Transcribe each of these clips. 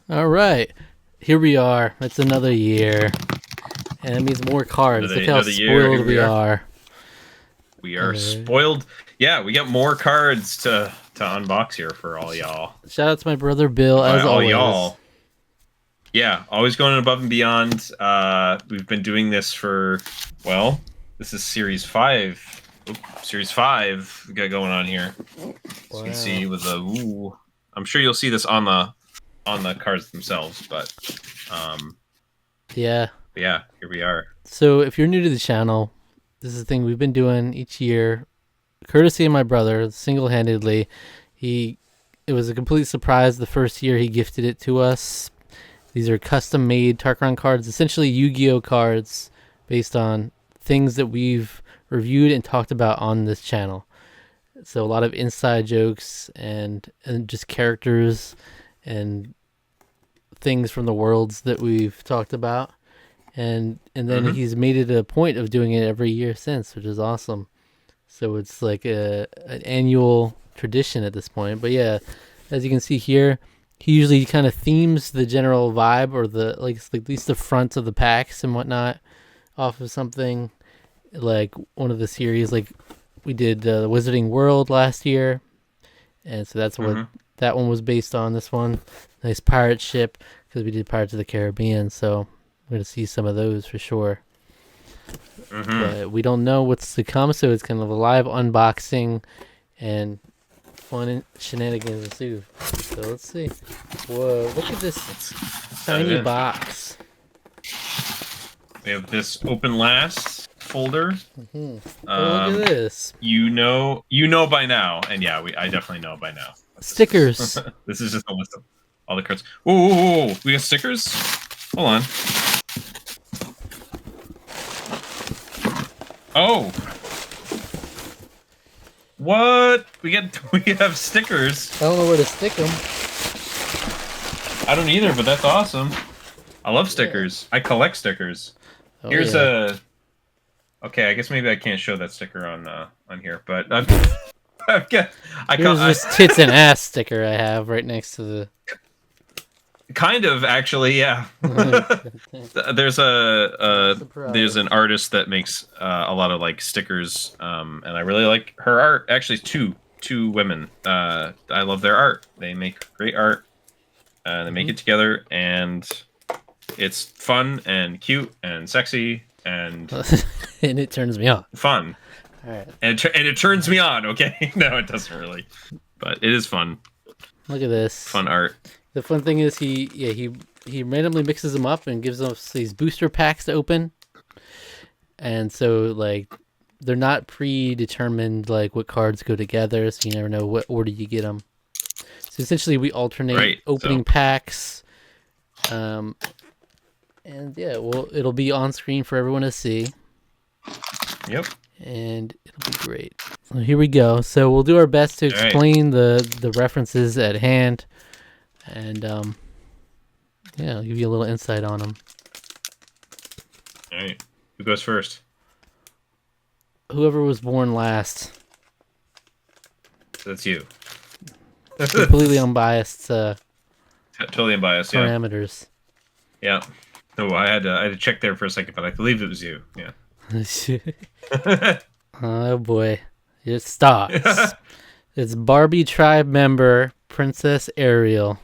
All right, here we are. It's another year, and it means more cards. Look how Another year. Here spoiled we are. we are spoiled. Yeah, we got more cards to unbox here for all y'all. Shout out to my brother Bill, By as all always. y'all. Yeah, always going above and beyond. We've been doing this for, well, this is series 5. Series 5 we got going on here. As you can see with the I'm sure you'll see this on the cards themselves, but yeah, here we are. So if you're new to the channel, this is the thing we've been doing each year, courtesy of my brother, single-handedly. It was a complete surprise the first year he gifted it to us. These are custom-made Tarqaron cards, essentially Yu-Gi-Oh cards based on things that we've reviewed and talked about on this channel. So a lot of inside jokes and just characters and things from the worlds that we've talked about. And then he's made it a point of doing it every year since, which is awesome. So it's like an annual tradition at this point. But yeah, as you can see here, he usually kind of themes the general vibe or at least the front of the packs and whatnot off of something like one of the series. Like we did the Wizarding World last year, and so that's what that one was based on. This one, nice pirate ship, because we did Pirates of the Caribbean. So we're gonna see some of those for sure. But we don't know what's to come, so it's kind of a live unboxing and fun shenanigans ensue. So let's see. Whoa, look at this tiny box. We have this open last folder. Look at this. You know by now, and yeah, I definitely know by now. Stickers. This is just a list of all the cards. Whoa. We got stickers? Hold on. Oh. What? We have stickers. I don't know where to stick them. I don't either, but that's awesome. I love stickers. I collect stickers. Oh, Here's yeah. Okay, I guess maybe I can't show that sticker on here, but Here's this tits and ass sticker I have right next to the. Kind of, actually, yeah. There's there's an artist that makes a lot of like stickers, and I really like her art. Actually, two women. I love their art. They make great art. They make it together, and it's fun and cute and sexy and and it turns me on. Fun. All right. And it turns me on. Okay, no, it doesn't really, but it is fun. Look at this. Fun art. The fun thing is he randomly mixes them up and gives us these booster packs to open. And so like they're not predetermined like what cards go together, so you never know what order you get them. So essentially we alternate opening packs. And yeah, well, it'll be on screen for everyone to see. Yep. And it'll be great. So here we go. So we'll do our best to explain the references at hand. And yeah, I'll give you a little insight on them. All right, who goes first? Whoever was born last. That's you. Completely unbiased. Totally unbiased. Parameters. Yeah. No, I had to check there for a second, but I believe it was you. Yeah. Oh boy, it stops. It's Barbie tribe member Princess Ariel.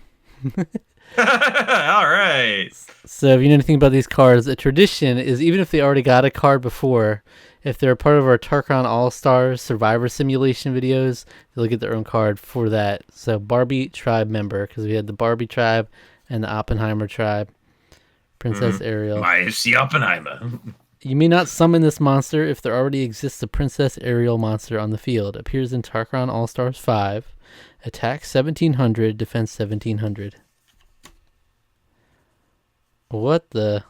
All right. So if you know anything about these cards, a tradition is even if they already got a card before, if they're part of our Tarqaron All-Stars Survivor Simulation videos, they'll get their own card for that. So Barbie tribe member, because we had the Barbie tribe and the Oppenheimer tribe. Princess Ariel. It's the Oppenheimer. You may not summon this monster if there already exists a Princess Ariel monster on the field. Appears in Tarqaron All-Stars 5. Attack 1700, defense 1700. What the?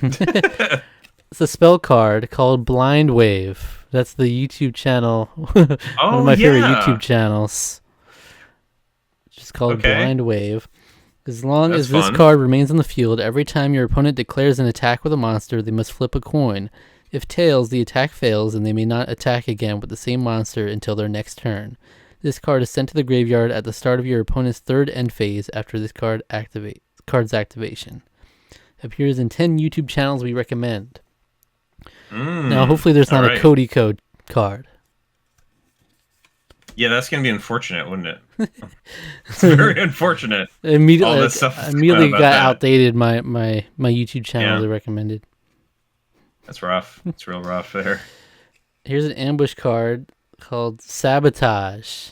It's a spell card called Blind Wave. That's the YouTube channel. One of my favorite YouTube channels. Just called Blind Wave. As long as this card remains on the field, every time your opponent declares an attack with a monster, they must flip a coin. If tails, the attack fails, and they may not attack again with the same monster until their next turn. This card is sent to the graveyard at the start of your opponent's third end phase after this card's activation. Appears in 10 YouTube channels we recommend. Now, hopefully there's not a Cody code card. Yeah, that's going to be unfortunate, wouldn't it? It's very unfortunate. Immediately got outdated my YouTube channel they recommended. That's rough. It's real rough there. Here's an ambush card called Sabotage.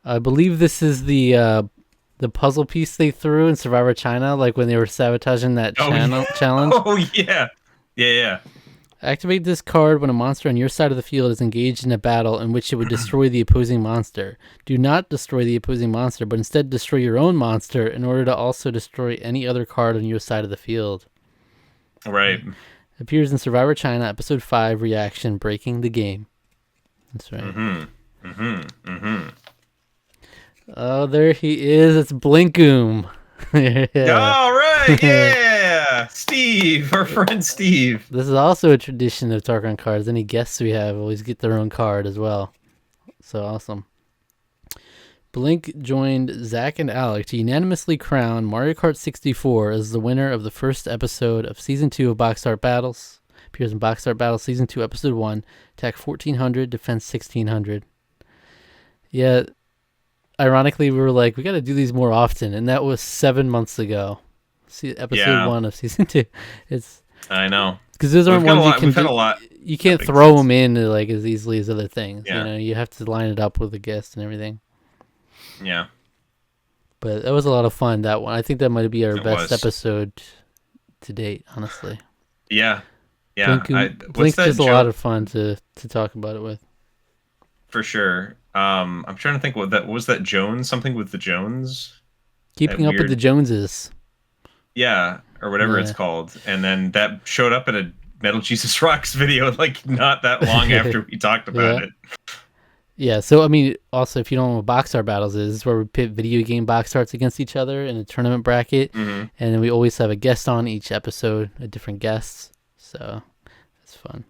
I believe this is the puzzle piece they threw in Survivor China, like when they were sabotaging that challenge. Oh, yeah. Yeah. Activate this card when a monster on your side of the field is engaged in a battle in which it would destroy the opposing monster. Do not destroy the opposing monster, but instead destroy your own monster in order to also destroy any other card on your side of the field. Right. Appears in Survivor China, Episode 5, Reaction, Breaking the Game. That's right. Oh, there he is. It's Blinkoom. All right, yeah. Steve, our friend Steve. This is also a tradition of Tarqaron cards. Any guests we have always get their own card as well. So awesome. Blink joined Zach and Alec to unanimously crown Mario Kart 64 as the winner of the first episode of Season 2 of Box Art Battles. Appears in Box Art Battles Season 2, Episode 1. Attack 1400, Defense 1600. Yeah, ironically, we were like, we got to do these more often, and that was 7 months ago. See, episode 1 of Season 2. I know. Because those aren't ones you can do. A lot. You can't throw them in like as easily as other things. Yeah. You know, you have to line it up with the guest and everything. Yeah. But that was a lot of fun, that one. I think that might be our best episode to date, honestly. Yeah. Yeah. Blink's just a lot of fun to talk about it with. For sure. I'm trying to think what was that Jones, something with the Jones? Keeping Up with the Joneses. Yeah, or whatever it's called. And then that showed up in a Metal Jesus Rocks video like not that long after we talked about it. Yeah, so I mean, also if you don't know what Box Art Battles is, it's where we pit video game box arts against each other in a tournament bracket. And then we always have a guest on each episode, a different guest. So it's fun.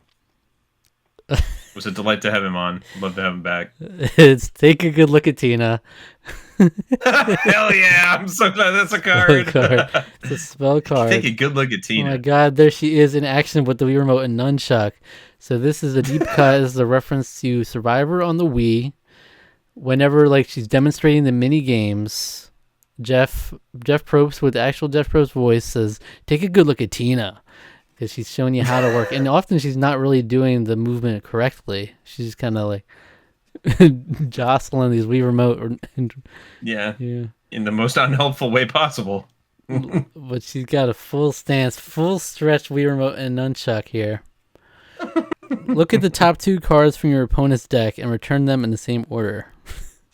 It was a delight to have him on. Love to have him back. It's Take a Good Look at Tina. Hell yeah, I'm so glad that's a card. It's a spell card. Take a good look at Tina. Oh my god, there she is in action with the Wii Remote and Nunchuck. So this is a deep cut. This is a reference to Survivor on the Wii. Whenever like she's demonstrating the mini games, Jeff Probst with the actual Jeff Probst voice says, "Take a good look at Tina," because she's showing you how to work. And often she's not really doing the movement correctly. She's just kind of like jostling these Wii Remote. Yeah, in the most unhelpful way possible. But she's got a full stance, full stretch Wii Remote and Nunchuck here. Look at the top 2 cards from your opponent's deck and return them in the same order.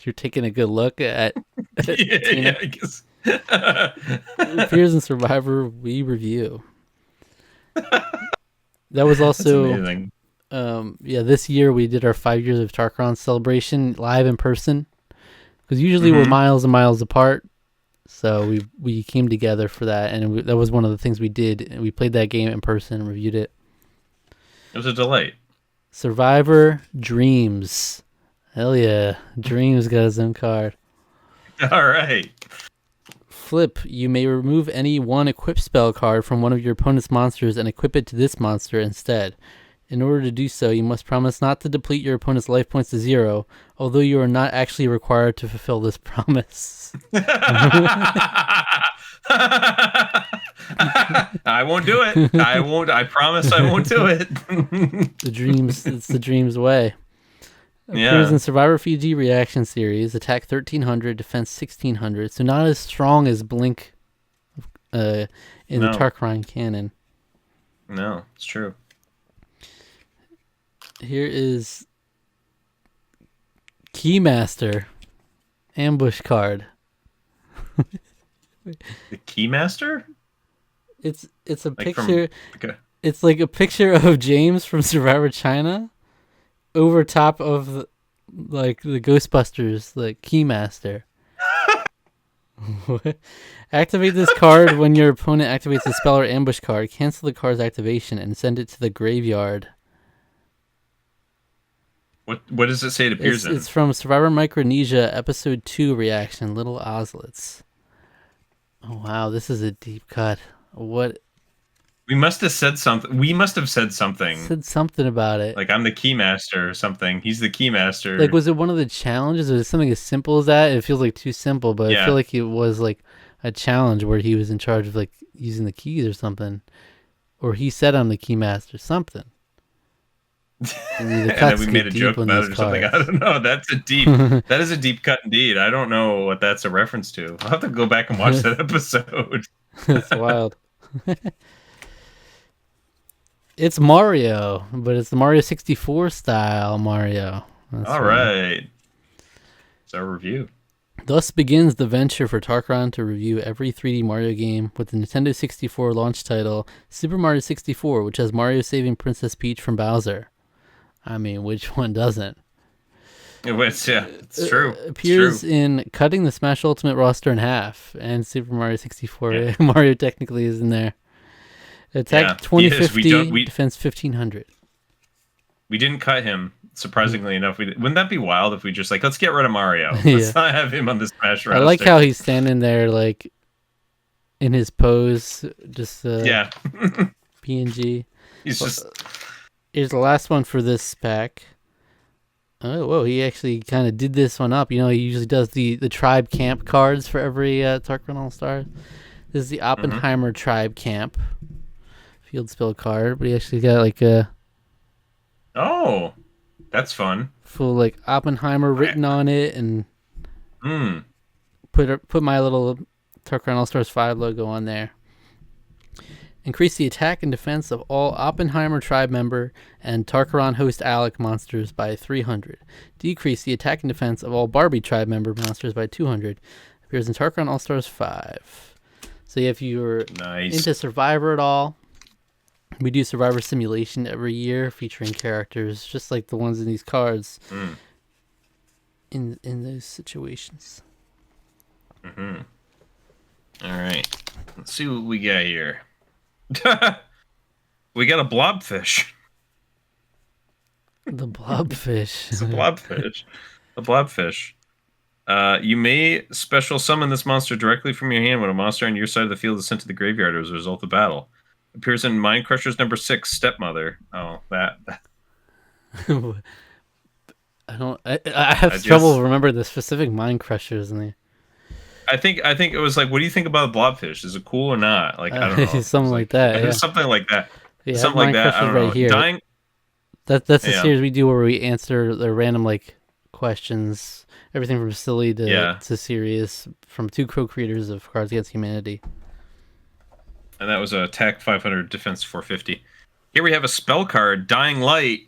You're taking a good look at Tina. I guess. It appears in Survivor Wii Review. That was also amazing. This year we did our 5 years of Tarqaron celebration live in person, because usually we're miles and miles apart. So we came together for that, and that was one of the things we did. And we played that game in person and reviewed it. It was a delight. Survivor Dreams. Hell yeah. Dreams got his own card. All right. Flip. You may remove any one equip spell card from one of your opponent's monsters and equip it to this monster instead. In order to do so, you must promise not to deplete your opponent's life points to 0, although you are not actually required to fulfill this promise. I won't do it. I won't. I promise I won't do it. It's the dream's way. Appears in Survivor Fiji Reaction Series, attack 1300, defense 1600, so not as strong as Blink in the Tarqaron canon. No, it's true. Here is Keymaster ambush card. The Keymaster? It's a picture. It's like a picture of James from Survivor China over top of the Ghostbusters, like Keymaster. Activate this card when your opponent activates a spell or ambush card. Cancel the card's activation and send it to the graveyard. What does it say it appears in? It's from Survivor Micronesia Episode 2 reaction, Little Oslets. Oh wow, this is a deep cut. What? We must have said something. We must have said something. Said something about it. Like I'm the keymaster or something. He's the keymaster. Like, was it one of the challenges? Or was it something as simple as that? It feels like too simple, but I feel like it was like a challenge where he was in charge of like using the keys or something, or he said I'm the keymaster, something. And then we made a joke about it or something. I don't know. That is a deep cut indeed. I don't know what that's a reference to. I'll have to go back and watch that episode. It's wild. It's Mario, but it's the Mario 64 style Mario. All right. It's our review. Thus begins the venture for Tarqaron to review every 3D Mario game with the Nintendo 64 launch title, Super Mario 64, which has Mario saving Princess Peach from Bowser. I mean, which one doesn't? It's true. Appears in Cutting the Smash Ultimate roster in half, and Super Mario 64. Yeah. Mario technically is in there. Attack 2050, defense 1500. We didn't cut him, surprisingly enough. Wouldn't that be wild if we just like, let's get rid of Mario. Let's not have him on the Smash roster. I like how he's standing there like in his pose, just PNG. He's just... Here's the last one for this pack. Oh, whoa, he actually kind of did this one up. You know, he usually does the tribe camp cards for every Tarqaron All-Star. This is the Oppenheimer tribe camp field spell card, but he actually got like a... Oh, that's fun. Full like Oppenheimer written on it, and put my little Tarqaron All-Stars 5 logo on there. Increase the attack and defense of all Oppenheimer tribe member and Tarqaron host Alec monsters by 300. Decrease the attack and defense of all Barbie tribe member monsters by 200. Appears in Tarqaron All-Stars 5. So if you're into Survivor at all, we do Survivor Simulation every year featuring characters just like the ones in these cards in those situations. All right. Let's see what we got here. We got a blobfish. The blobfish. It's a blobfish. A blobfish. You may special summon this monster directly from your hand when a monster on your side of the field is sent to the graveyard as a result of battle. Appears in Mind Crushers number 6, Stepmother. Oh, that. I have trouble remembering the specific Mind Crushers in there. I think it was like, what do you think about the blobfish? Is it cool or not? Like, I don't know. Something like that. Yeah. Something like that. Yeah, something like that. I don't know. Here. Dying. That's the series we do where we answer the random like questions, everything from silly to serious, from two co-creators of Cards Against Humanity. And that was a attack 500, defense 450. Here we have a spell card, Dying Light.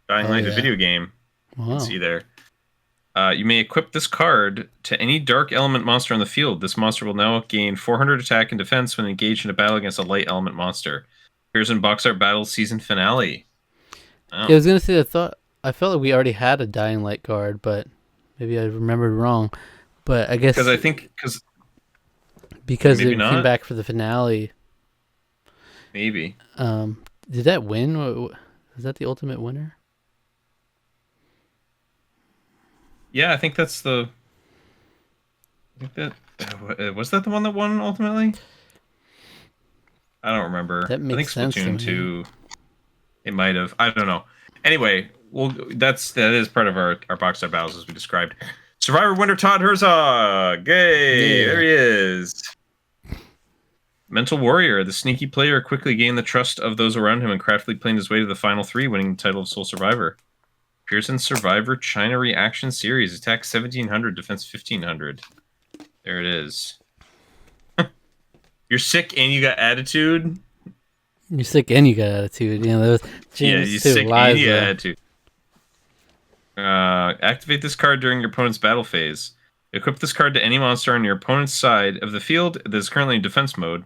Dying Light, a video game. Wow. You can see there. You may equip this card to any dark element monster on the field. This monster will now gain 400 attack and defense when engaged in a battle against a light element monster. Here's in Box Art Battle season finale. Oh. I was gonna say I felt like we already had a Dying Light card, but maybe I remembered wrong. But I guess because it came back for the finale. Maybe. Did that win? Was that the ultimate winner? Yeah, I think that's the. I think that was that the one that won ultimately. I don't remember. That makes sense. Splatoon 2. It might have. I don't know. Anyway, that is part of our box art battles as we described. Survivor winner Todd Herzog. Yay! Yeah. There he is. Mental Warrior. The sneaky player quickly gained the trust of those around him and craftily planned his way to the final 3, winning the title of Sole Survivor. Appears in Survivor China Reaction Series. Attack 1700, defense 1500. There it is. You're sick and you got attitude. You're sick and you got attitude. You know, those you're sick and you got attitude. Activate this card during your opponent's battle phase. Equip this card to any monster on your opponent's side of the field that is currently in defense mode.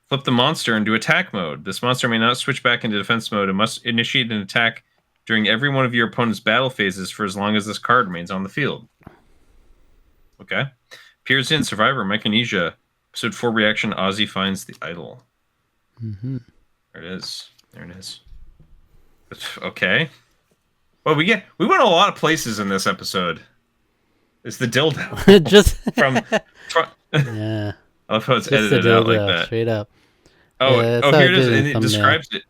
Flip the monster into attack mode. This monster may not switch back into defense mode and must initiate an attack during every one of your opponent's battle phases for as long as this card remains on the field. Okay. Appears in Survivor Micronesia. Episode 4 reaction, Ozzy finds the idol. There it is. There it is. Okay. Well, we went a lot of places in this episode. It's the dildo Just from. yeah, I love how it's just the edited out like dildo, that. straight up. Oh, Yeah, that's oh, how here it it did is, in the and it thumbnail. describes it.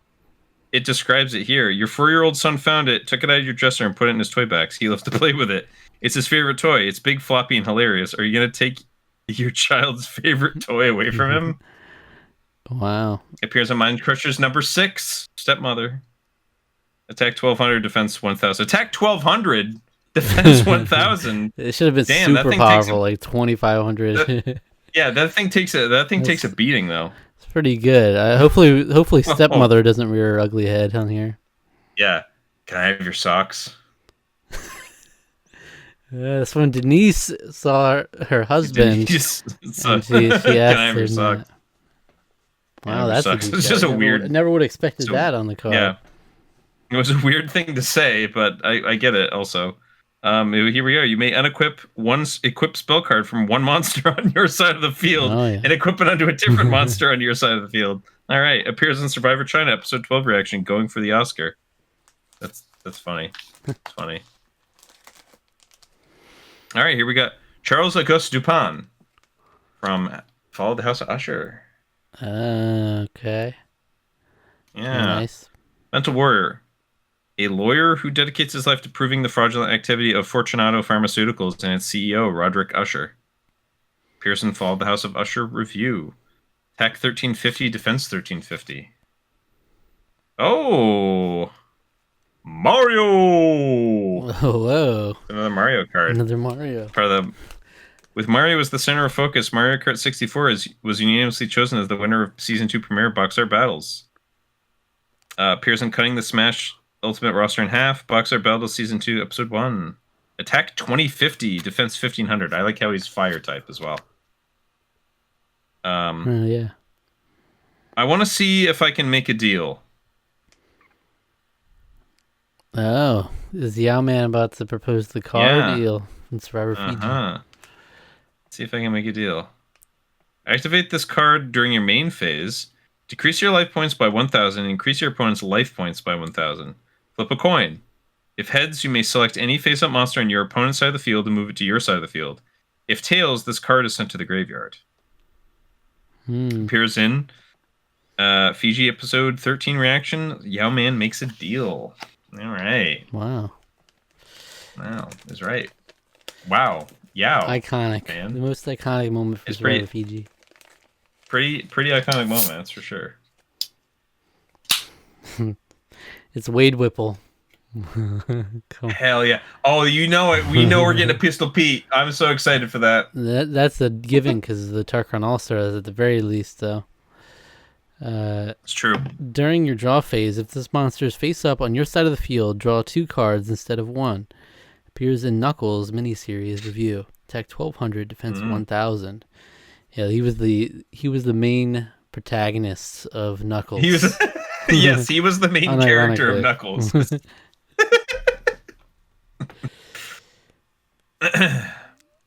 It describes it here. Your 4-year-old son found it, took it out of your dresser, and put it in his toy box. He loves to play with it. It's his favorite toy. It's big, floppy, and hilarious. Are you gonna take your child's favorite toy away from him? Wow. Appears on Mind Crusher's number 6, Stepmother. Attack 1200, defense 1000. Attack 1200, defense 1000. It should have been Damn, that super thing takes powerful, like 2500. Yeah, that thing takes a beating though. It's pretty good. Hopefully, Stepmother doesn't rear her ugly head on here. Yeah. Can I have your socks? That's when Denise saw her husband, and she asked Can I have your him. socks? Wow, that's a it's just a weird. I never would have expected that on the card. Yeah, it was a weird thing to say, but I get it. Also, here we go. You may unequip one equip spell card from one monster on your side of the field and equip it onto a different monster on your side of the field. All right, appears in Survivor China episode 12 reaction, going for the Oscar. That's funny. It's funny. All right, here we got Charles Auguste Dupin from Follow the House of Usher. Okay. Yeah. Nice. Mental Warrior. A lawyer who dedicates his life to proving the fraudulent activity of Fortunato Pharmaceuticals and its CEO, Roderick Usher. Pearson Follow the House of Usher review. Attack 1350, defense 1350. Oh! Mario! Whoa. Another Mario card. Another Mario. Part of the... With Mario as the center of focus, Mario Kart 64 was unanimously chosen as the winner of Season 2 premiere Box Art Battles. Pearson cutting the Smash Ultimate roster in half. Box Art Battles Season 2, Episode 1. Attack 2050, Defense 1500. I like how he's fire type as well. Yeah. I want to see if I can make a deal. Oh, is Yao Man about to propose the card deal in Survivor Fiji? See if I can make a deal. Activate this card during your main phase. Decrease your life points by 1,000. Increase your opponent's life points by 1,000. Flip a coin. If heads, you may select any face-up monster on your opponent's side of the field and move it to your side of the field. If tails, this card is sent to the graveyard. Appears in Fiji episode 13 reaction. Yao Man makes a deal. All right. Wow. Is right. Wow. Yao. Iconic. Man. The most iconic moment for Survivor Fiji. Pretty iconic moment, that's for sure. It's Wade Whipple. Hell yeah. Oh, you know it. We know we're getting a Pistol Pete. I'm so excited for that. That's a given because the Tarqaron All-Stars at the very least, though. It's true. During your draw phase, if this monster is face up on your side of the field, draw 2 cards instead of 1. Appears in Knuckles miniseries review. Attack 1200, defense 1000. Yeah, he was the main protagonist of Knuckles. He was yes, he was the main character of Knuckles.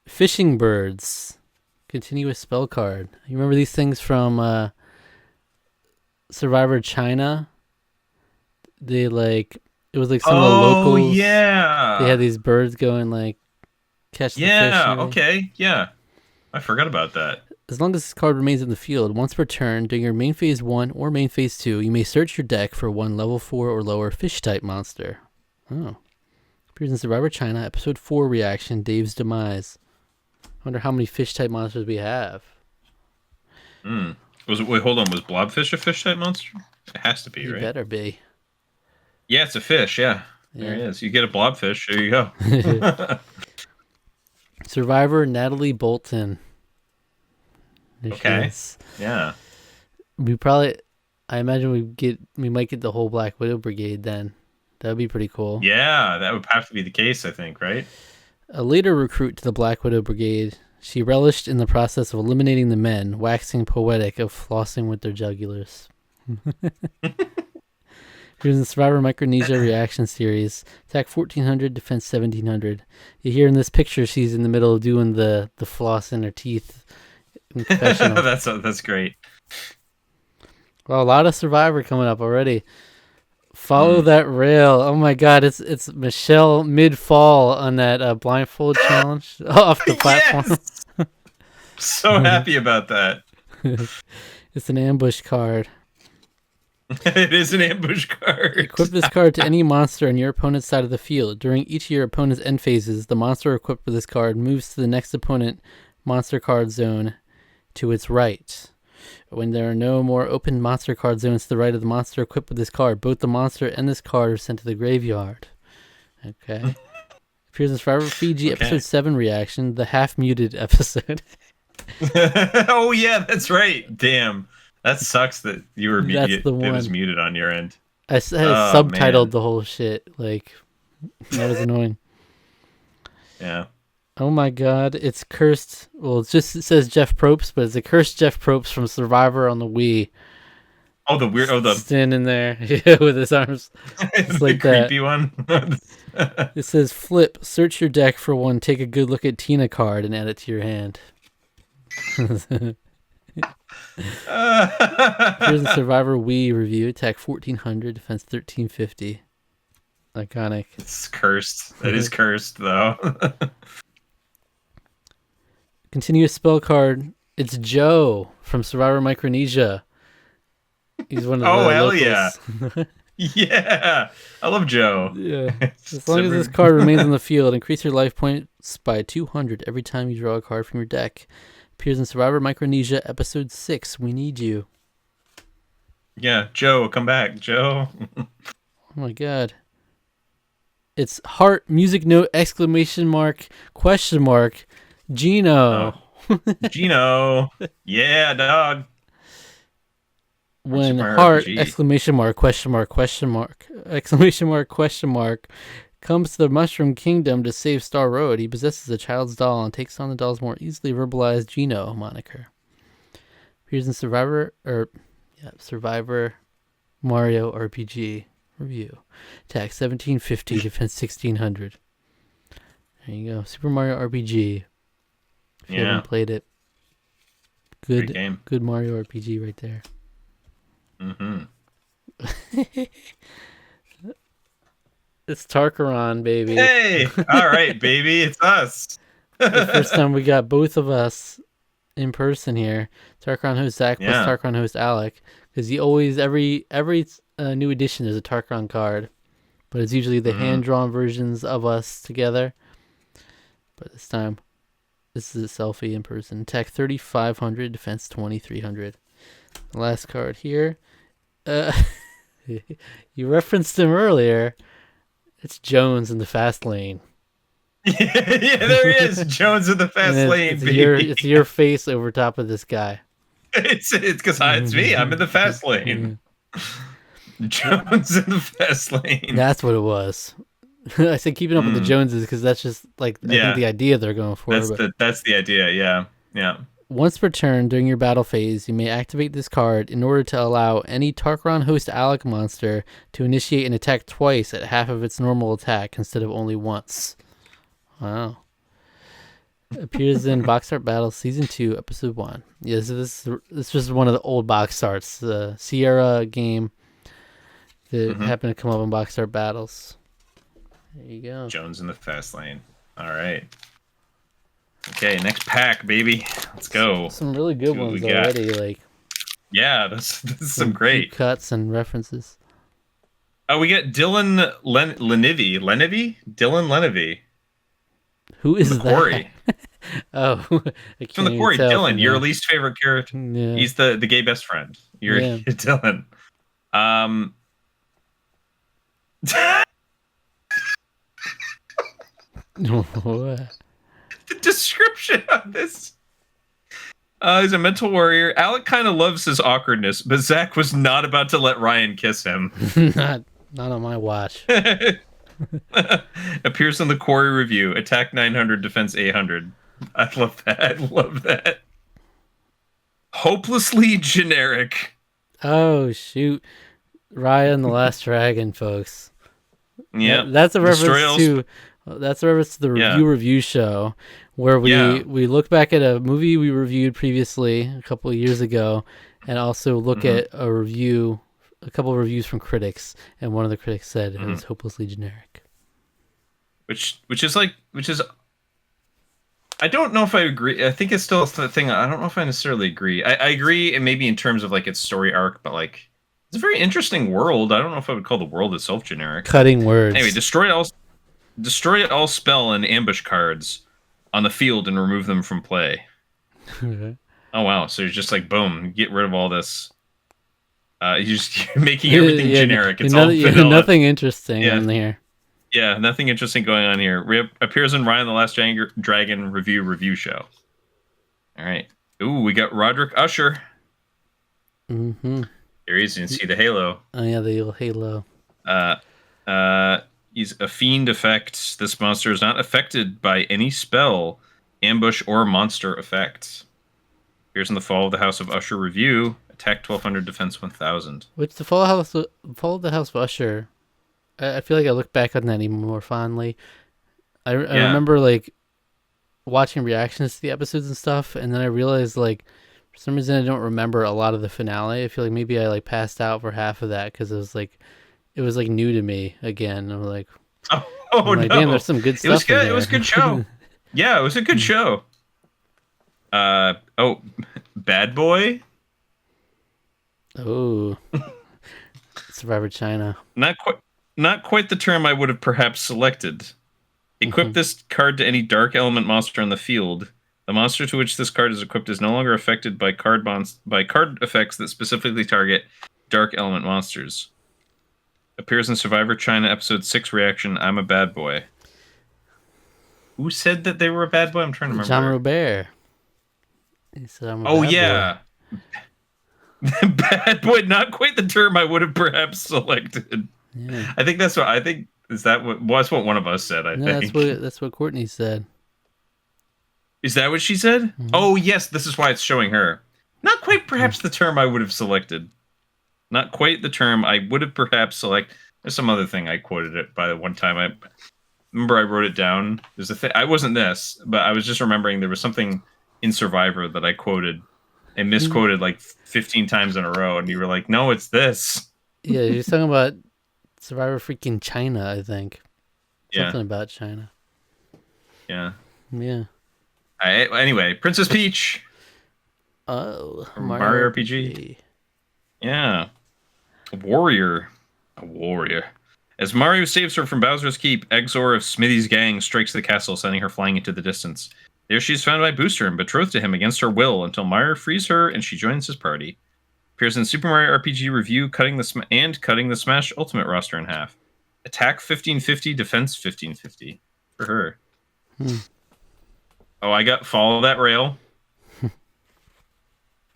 Fishing birds. Continuous spell card. You remember these things from Survivor China? They it was like some of the locals. Oh yeah. They had these birds going catch the fish. Yeah, okay. Yeah. I forgot about that. As long as this card remains in the field, once per turn during your main phase 1 or main phase 2, you may search your deck for one level 4 or lower fish type monster. Oh. Appears in Survivor China, episode 4 reaction, Dave's Demise. I wonder how many fish type monsters we have. Wait, hold on. Was Blobfish a fish type monster? It has to be, right? It better be. Yeah, it's a fish, yeah. There it is. You get a blobfish, there you go. Survivor Natalie Bolton. There okay. Yeah. I imagine we might get the whole Black Widow Brigade then. That would be pretty cool. Yeah, that would have to be the case, I think, right? A later recruit to the Black Widow Brigade, she relished in the process of eliminating the men, waxing poetic of flossing with their jugulars. Here's the Survivor Micronesia reaction series. Attack 1400, defense 1700. You hear in this picture she's in the middle of doing the floss in her teeth. That's great. Well, a lot of Survivor coming up already. Follow that rail. Oh my god, it's Michelle mid-fall on that blindfold challenge off the platform. Yes! So happy about that. It's an ambush card. It is an ambush card. Equip this card to any monster on your opponent's side of the field. During each of your opponent's end phases, the monster equipped with this card moves to the next opponent monster card zone to its right. When there are no more open monster card zones to the right of the monster equipped with this card, both the monster and this card are sent to the graveyard. Okay. Appears in Survivor Fiji episode 7 reaction, the half muted episode. Oh yeah, that's right. Damn. That sucks that you were muted. It was muted on your end. I subtitled the whole shit. Like, that was annoying. Yeah. Oh my god, it's cursed. Well, it says Jeff Probst, but it's a cursed Jeff Probst from Survivor on the Wii. Oh, the weird. Oh, the standing there with his arms. It's the like creepy that. One. It says flip. Search your deck for one. Take a good look at Tina card and add it to your hand. Here's a Survivor Wii review. Attack 1400, defense 1350. Iconic. It's cursed. It is cursed though. Continuous spell card. It's Joe from Survivor Micronesia. He's one of the hell locals. Yeah. Yeah. I love Joe. Yeah. As long as this card remains on the field, increase your life points by 200 every time you draw a card from your deck. Appears in Survivor Micronesia episode 6. We need you. Yeah, Joe, come back, Joe. Oh my god. It's heart, music note, exclamation mark, question mark, Gino. Gino. Yeah, dog. When heart, exclamation mark, question mark, question mark, exclamation mark, question mark, comes to the Mushroom Kingdom to save Star Road, he possesses a child's doll and takes on the doll's more easily verbalized Gino moniker. Appears in Survivor Mario RPG review. Attack 1750, defense 1600. There you go. Super Mario RPG. If you haven't played it. Good game. Good Mario RPG right there. Mm-hmm. It's Tarqaron, baby. Hey! All right, baby. It's us. The first time we got both of us in person here. Tarqaron host Zach plus Tarqaron host Alec. Because he always, every new edition, there's a Tarqaron card. But it's usually the hand-drawn versions of us together. But this time, this is a selfie in person. Attack 3,500, defense 2,300. The last card here. You referenced him earlier. It's Jones in the fast lane. Yeah, there he is. Jones in the fast lane, baby. It's your face over top of this guy. It's because it's me. I'm in the fast lane. Jones in the fast lane. That's what it was. I said keeping up with the Joneses because that's just like I think the idea they're going for. That's the idea. Yeah. Once per turn during your battle phase, you may activate this card in order to allow any Tarqaron host Alec monster to initiate an attack twice at half of its normal attack instead of only once. Wow. Appears in Box Art Battles Season 2, Episode 1. Yeah, so this was one of the old box arts, the Sierra game that happened to come up in Box Art Battles. There you go. Jones in the fast lane. All right. Okay, next pack, baby. Let's go. Some really good ones already. Yeah, this is some great cuts and references. Oh, we get Dylan Lenivy. Dylan Lenivy. Who is the Quarry? Oh, from the Quarry. Dylan, your least favorite character. Yeah. He's the gay best friend. You're Dylan. The description of this. He's a mental warrior. Alec kind of loves his awkwardness, but Zach was not about to let Ryan kiss him. Not on my watch. Appears in the Quarry review. Attack 900, defense 800. I love that. Hopelessly generic. Oh, shoot. Ryan the Last Dragon, folks. Yeah. That's a reference to the review show where we look back at a movie we reviewed previously a couple of years ago and also look at a review a couple reviews from critics, and one of the critics said it was hopelessly generic. Which is I don't know if I agree. I think it's still a thing. I don't know if I necessarily agree. I agree, and maybe in terms of like its story arc, but like it's a very interesting world. I don't know if I would call the world itself generic. Cutting words. Anyway, destroy all spell and ambush cards on the field and remove them from play. Okay. Oh wow! So you're just like boom, get rid of all this. You're making everything generic. It's all vanilla. Nothing interesting in here. Yeah, nothing interesting going on here. Appears in Ryan the Last Dragon review show. All right. Ooh, we got Roderick Usher. Mm-hmm. Here he is. You can see the halo. Oh yeah, the little halo. He's a fiend effect. This monster is not affected by any spell, ambush, or monster effects. Appears in the Fall of the House of Usher review. Attack 1200, defense 1000. Which the Fall of the House of Usher. I feel like I look back on that even more fondly. I remember like watching reactions to the episodes and stuff, and then I realized like for some reason I don't remember a lot of the finale. I feel like maybe I like passed out for half of that because it was like new to me again. I'm like, oh like, no, damn, there's some good stuff. It was good. It was a good show. Yeah, it was a good show. Bad Boy. Oh, Survivor China. Not quite the term I would have perhaps selected. Equip this card to any dark element monster on the field. The monster to which this card is equipped is no longer affected by card effects that specifically target dark element monsters. Appears in Survivor China episode 6 reaction. I'm a bad boy. Who said that they were a bad boy? I'm trying to remember. John Robert. He said, I'm a bad yeah. Boy. Bad boy, not quite the term I would have perhaps selected. Yeah. I think that's what that's what one of us said. I think that's what Courtney said. Is that what she said? Mm-hmm. Oh yes, this is why it's showing her. Not quite perhaps the term I would have selected. Not quite the term I would have perhaps selected. There's some other thing I quoted it by one time. I remember I wrote it down. There's a thing. I wasn't this, but I was just remembering there was something in Survivor that I quoted and misquoted like 15 times in a row, and you were like, "No, it's this." Yeah, you're talking about Survivor freaking China, I think. Yeah. Something about China. Yeah. Yeah. Anyway, Princess Peach. Oh, Mario RPG. Yeah. A warrior. As Mario saves her from Bowser's Keep, Exor of Smithy's gang strikes the castle, sending her flying into the distance. There she is found by Booster and betrothed to him against her will until Mario frees her and she joins his party. Appears in Super Mario RPG Review, cutting the Smash Ultimate roster in half. Attack 1550, defense 1550 for her. Oh, I got follow that rail.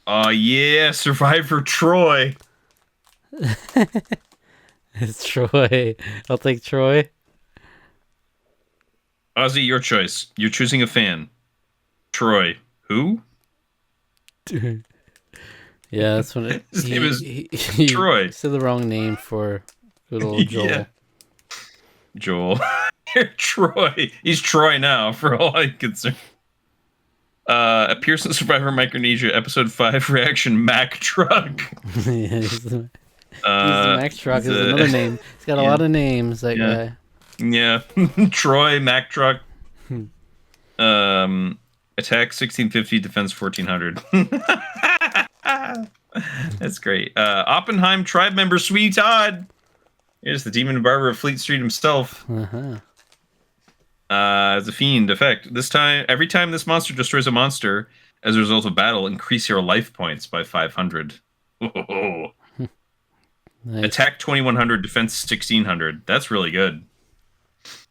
Oh yeah, Survivor Troy. It's Troy. I'll take Troy. Ozzy, your choice. You're choosing a fan. Troy. Who? Yeah, that's when his name is Troy. He said the wrong name for good old Joel. Yeah. Joel. Troy. He's Troy now, for all I'm concerned. Appears in Survivor Micronesia, episode 5 reaction, Mac Truck. Yeah, he's the Mac Truck is another name. He's got a lot of names, that guy. Yeah. Troy, Mac Truck. Attack 1650, defense 1400. That's great. Oppenheim tribe member Sweetie Todd. Here's the demon barber of Fleet Street himself. As a fiend effect. Every time this monster destroys a monster as a result of battle, increase your life points by 500. Nice. Attack 2100, defense 1600. That's really good.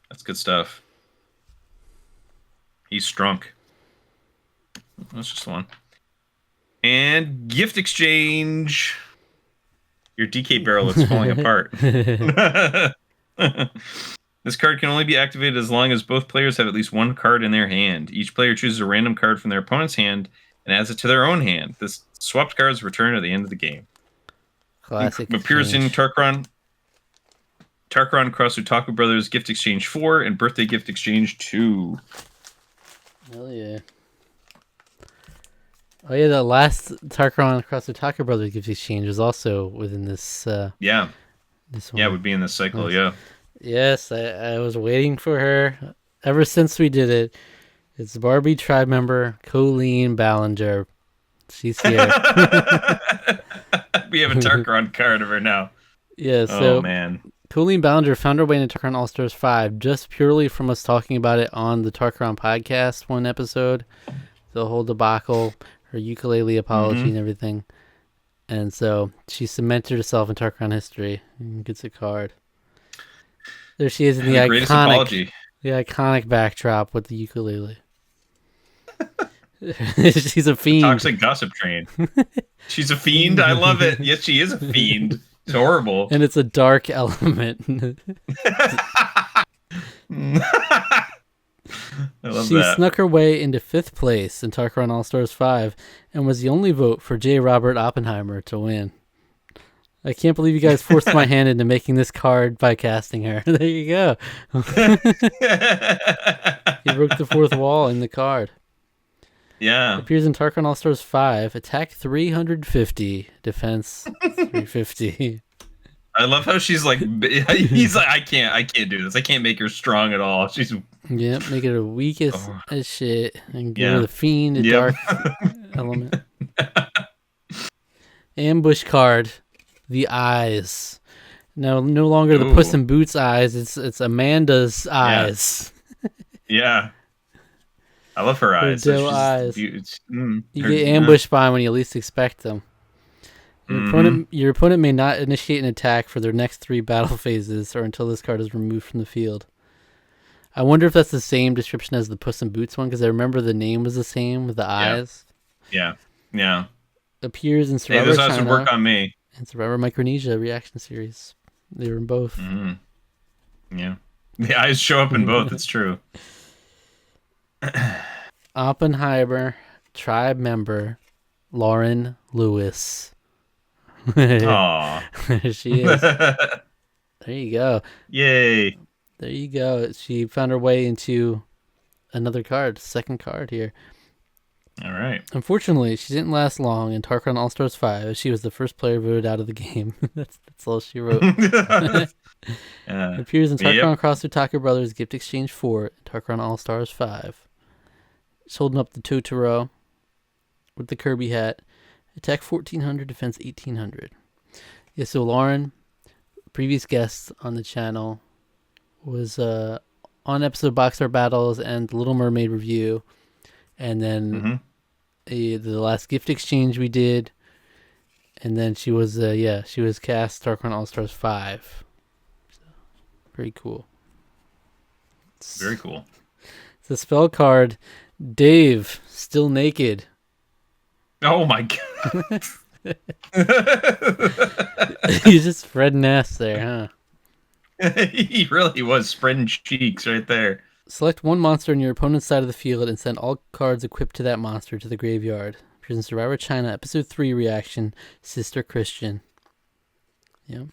That's good stuff. He's Strunk. That's just one. And gift exchange. Your DK barrel is falling apart. This card can only be activated as long as both players have at least one card in their hand. Each player chooses a random card from their opponent's hand and adds it to their own hand. This swapped cards return at the end of the game. Classic. Appears in Tarqaron Cross Utaku Brothers Gift Exchange 4 and Birthday Gift Exchange 2. Hell yeah. Oh yeah, the last Tarqaron across the Tucker Brothers gift exchange was also within this. Yeah, This yeah, it one. would be in this cycle. Nice. Yeah. Yes, I was waiting for her ever since we did it. It's Barbie tribe member Colleen Ballinger. She's here. We have a Tarkaron card of her now. Yeah, Oh so man. Colleen Ballinger found her way into Tarkaron All Stars 5 just purely from us talking about it on the Tarkaron podcast one episode. The whole debacle, her ukulele apology and everything. And so she cemented herself in Tarkaron history and gets a card. There she is in the greatest apology. iconic backdrop with the ukulele. She's a fiend. Toxic gossip train. She's a fiend. I love it. Yes, she is a fiend. It's horrible. And it's a dark element. I love she that. snuck her way into 5th place in Tarkaron All Stars 5 and was the only vote for J. Robert Oppenheimer to win. I can't believe you guys forced my hand into making this card by casting her. There you go. You broke the 4th wall in the card. Yeah. Appears in Tarkaron All Stars 5. Attack 350. Defense 350. I love how she's like, he's like, I can't do this. I can't make her strong at all. She's Yep, make it a weak as shit and give her the fiend, a dark element. Ambush card, the eyes. No longer the Puss in Boots eyes. It's Amanda's eyes. Yeah. I love her eyes. Doe eyes. You get ambushed by them when you least expect them. Your opponent may not initiate an attack for their next 3 battle phases or until this card is removed from the field. I wonder if that's the same description as the Puss in Boots one, because I remember the name was the same with the eyes. Yeah. Appears in Survivor those China eyes would work on me. and Survivor Micronesia reaction series. They were in both. Yeah. The eyes show up in both. It's true. Oppenheimer, tribe member, Lauren Lewis. Aww. There she is. There you go. Yay. There you go. She found her way into another card, second card here. All right. Unfortunately, she didn't last long in Tarkaron All Stars 5 as she was the first player voted out of the game. That's all she wrote. Appears in Tarkaron Cross the Tucker Brothers Gift Exchange 4 and Tarkaron All Stars 5. She's holding up the Totoro with the Kirby hat. Attack 1400, defense 1800. Yeah, so Lauren, previous guest on the channel, was on episode of Boxer Battles and the Little Mermaid review. And then the last gift exchange we did. And then she was cast Tarkaron All Stars 5. So, pretty cool. Very cool. It's a spell card. Dave, still naked. Oh my god. He's just spreading ass there, huh? He really was spreading cheeks right there. Select one monster on your opponent's side of the field and send all cards equipped to that monster to the graveyard. Appears in Survivor China, Episode 3 reaction, Sister Christian. Yep.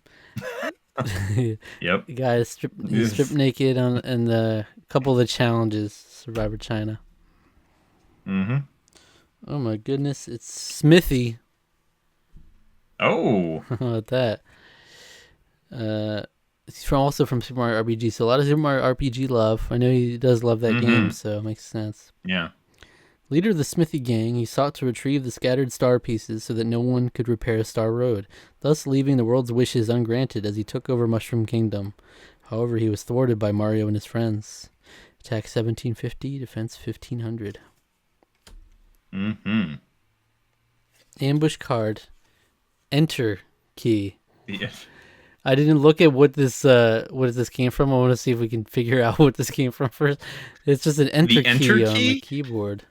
Yep. The guy is stripped naked in the couple of the challenges, Survivor China. Oh my goodness, it's Smithy. Oh. How about that? He's also from Super Mario RPG, so a lot of Super Mario RPG love. I know he does love that game, so it makes sense. Yeah. Leader of the Smithy gang, he sought to retrieve the scattered star pieces so that no one could repair Star Road, thus leaving the world's wishes ungranted as he took over Mushroom Kingdom. However, he was thwarted by Mario and his friends. Attack 1750, defense 1500. Ambush card. Enter key. Yeah. I didn't look at what this came from. I want to see if we can figure out what this came from first. It's just an enter key on the keyboard.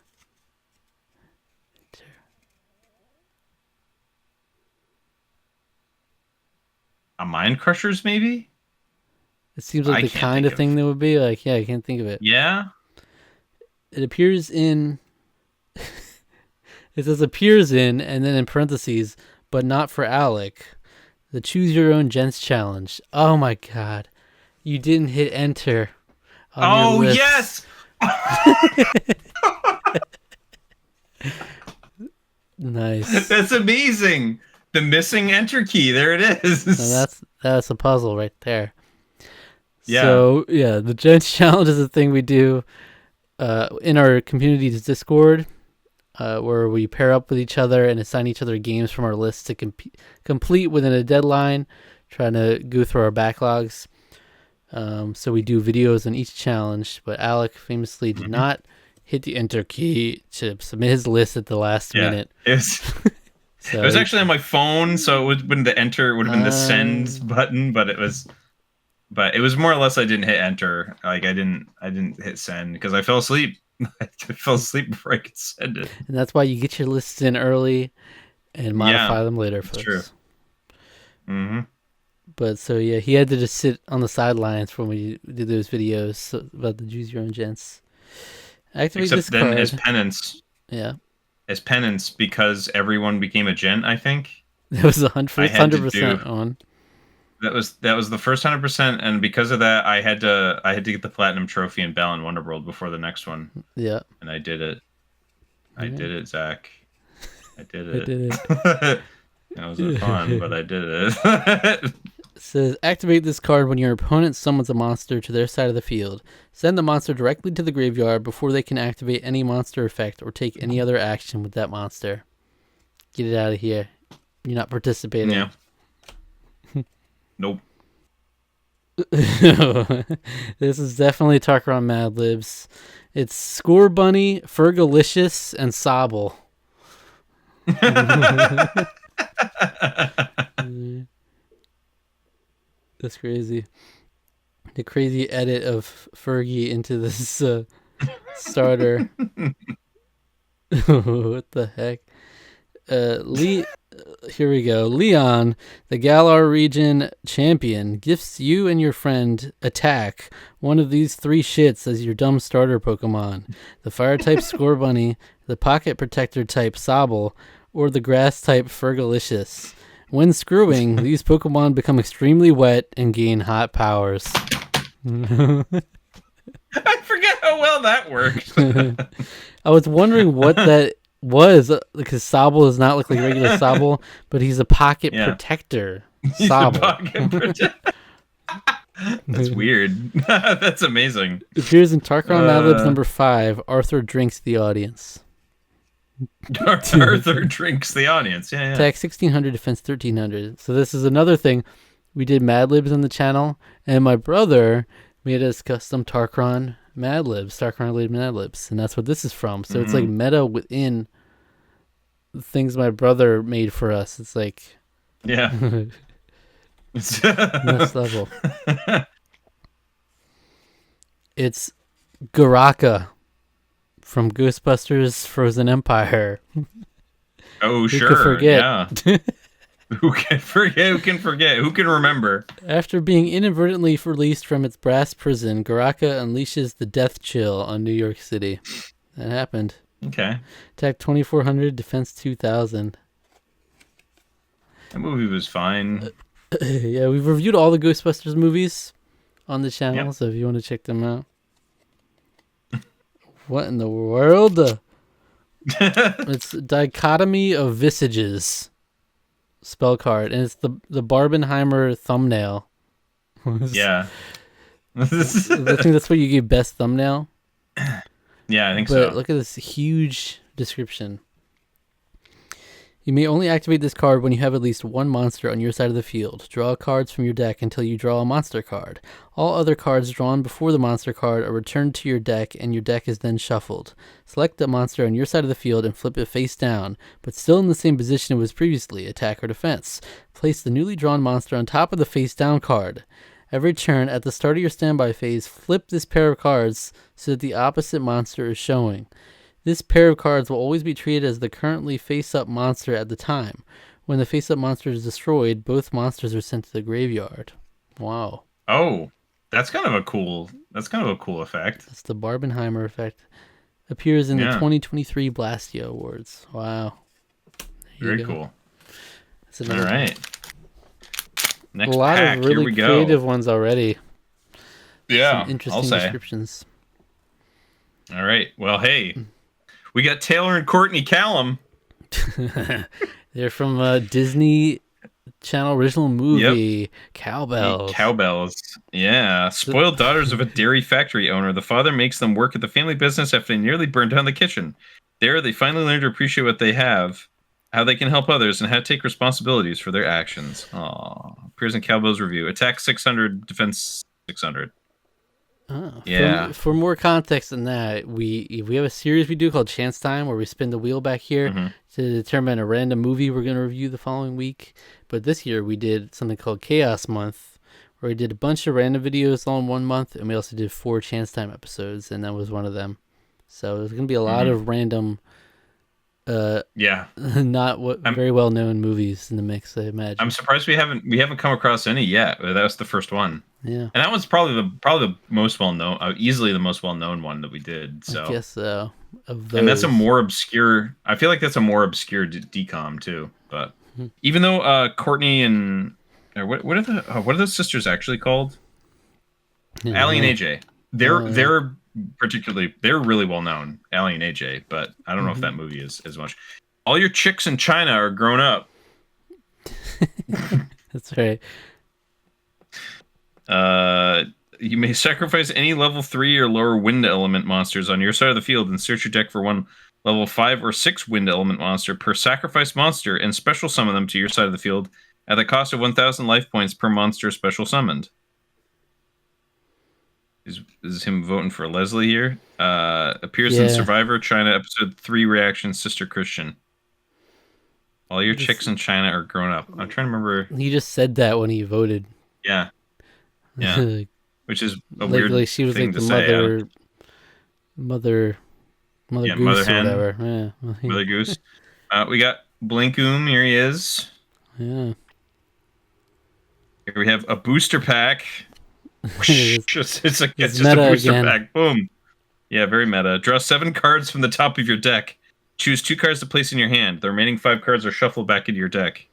A Mind Crushers, maybe? It seems like the kind of thing that would be like, yeah, I can't think of it. Yeah. It appears in. It says appears in, and then in parentheses, but not for Alec. The Choose Your Own Gents Challenge. Oh my god. You didn't hit enter. On your list. Yes! Nice. That's amazing. The missing enter key. There it So is. that's a puzzle right there. Yeah. So yeah, the Gents Challenge is a thing we do in our community's Discord, where we pair up with each other and assign each other games from our list to complete within a deadline, trying to go through our backlogs. So we do videos on each challenge, but Alec famously did not hit the enter key to submit his list at the last minute. It was actually on my phone, so it would have been the enter, it would have been the send button, but it was more or less I didn't hit enter. Like I didn't hit send because I fell asleep. I fell asleep before I could send it. And that's why you get your lists in early and modify them later, folks. True. Mm-hmm. But so yeah, he had to just sit on the sidelines when we did those videos about the Choose Your Own Gents. Activate Except this then card. as penance. Yeah. As penance, because everyone became a gent, I think. That was 100% on. That was the first 100%, and because of that, I had to get the platinum trophy in Balan Wonderworld before the next one. Yeah. And I did it. I did it, Zach. I did it. I did it. It wasn't fun, but I did it. It says, activate this card when your opponent summons a monster to their side of the field. Send the monster directly to the graveyard before they can activate any monster effect or take any other action with that monster. Get it out of here. You're not participating. Yeah. Nope. This is definitely Tarqaron Mad Libs. It's Score Bunny, Fergalicious, and Sobble. That's crazy. The crazy edit of Fergie into this starter. What the heck? Here we go. Leon, the Galar region champion, gifts you and your friend Attack one of these 3 shits as your dumb starter Pokemon. The fire type Score Bunny, the pocket protector type Sobble, or the grass type Fergalicious. When screwing, these Pokemon become extremely wet and gain hot powers. I forget how well that worked. I was wondering what that was, because Sobble does not look like regular Sobble, but he's a pocket protector. Sobble. That's weird. That's amazing. It appears in Tarqaron Mad Libs number 5. Arthur drinks the audience. Arthur drinks the audience. Yeah. Attack 1600, defense 1300. So this is another thing. We did Mad Libs on the channel, and my brother made us custom Tarqaron Mad Libs, Tarqaron related Mad Libs, and that's what this is from. So it's like meta within the things my brother made for us. It's like next level. It's Garaka from Ghostbusters Frozen Empire. Oh, Who sure. could forget? Yeah. Who can forget? Who can forget? Who can remember? After being inadvertently released from its brass prison, Garaka unleashes the death chill on New York City. That happened. Okay. Attack 2400, defense 2000. That movie was fine. Yeah, we've reviewed all the Ghostbusters movies on the channel, so if you want to check them out. What in the world? It's Dichotomy of Visages spell card, and it's the Barbenheimer thumbnail. Yeah. I think that's what you gave best thumbnail. Yeah, I think so. But look at this huge description. You may only activate this card when you have at least one monster on your side of the field. Draw cards from your deck until you draw a monster card. All other cards drawn before the monster card are returned to your deck, and your deck is then shuffled. Select the monster on your side of the field and flip it face down, but still in the same position it was previously, attack or defense. Place the newly drawn monster on top of the face down card. Every turn, at the start of your standby phase, flip this pair of cards so that the opposite monster is showing. This pair of cards will always be treated as the currently face-up monster at the time. When the face-up monster is destroyed, both monsters are sent to the graveyard. Wow. Oh, that's kind of a cool effect. That's the Barbenheimer effect. Appears in the 2023 Blastia Awards. Wow. Very cool. All right. Next a lot pack. of really creative ones already. Yeah, some interesting descriptions. All right. Well, hey, we got Taylor and Courtney Callum. They're from a Disney Channel original movie, Cowbells. Cowbells. Yeah. Spoiled daughters of a dairy factory owner. The father makes them work at the family business after they nearly burned down the kitchen. There, they finally learn to appreciate what they have, how they can help others, and how to take responsibilities for their actions. Aww. Appears in Cowbells Review. Attack 600, defense 600. Oh, Yeah. For more context than that, we have a series we do called Chance Time where we spin the wheel back here to determine a random movie we're going to review the following week. But this year we did something called Chaos Month, where we did a bunch of random videos all in 1 month, and we also did 4 Chance Time episodes, and that was one of them. So there's going to be a lot of random, not very well known movies in the mix, I imagine. I'm surprised we haven't come across any yet. That was the first one. Yeah, and that was probably the most well known, easily the most well known one that we did. So I guess so. Of those. And that's a more obscure. I feel like that's a more obscure decom too. But even though Courtney and what are those sisters actually called? Allie and AJ. They're really well known. Allie and AJ, but I don't know if that movie is as much. All your chicks in China are grown up. That's right. You may sacrifice any level 3 or lower wind element monsters on your side of the field and search your deck for one level 5 or 6 wind element monster per sacrifice monster and special summon them to your side of the field at the cost of 1,000 life points per monster special summoned. Is him voting for Leslie here? Appears in Survivor China episode 3 reaction Sister Christian. All your chicks in China are grown up. I'm trying to remember. He just said that when he voted. Yeah. Yeah. Which is a weird like she was thing like to the say. Mother Goose Mother or hen, whatever. Yeah. Mother Goose. We got Blinkoom. Here he is. Yeah. Here we have a booster pack. it's just a booster again. pack. Boom. Yeah, very meta. Draw 7 cards from the top of your deck. Choose 2 cards to place in your hand. The remaining 5 cards are shuffled back into your deck.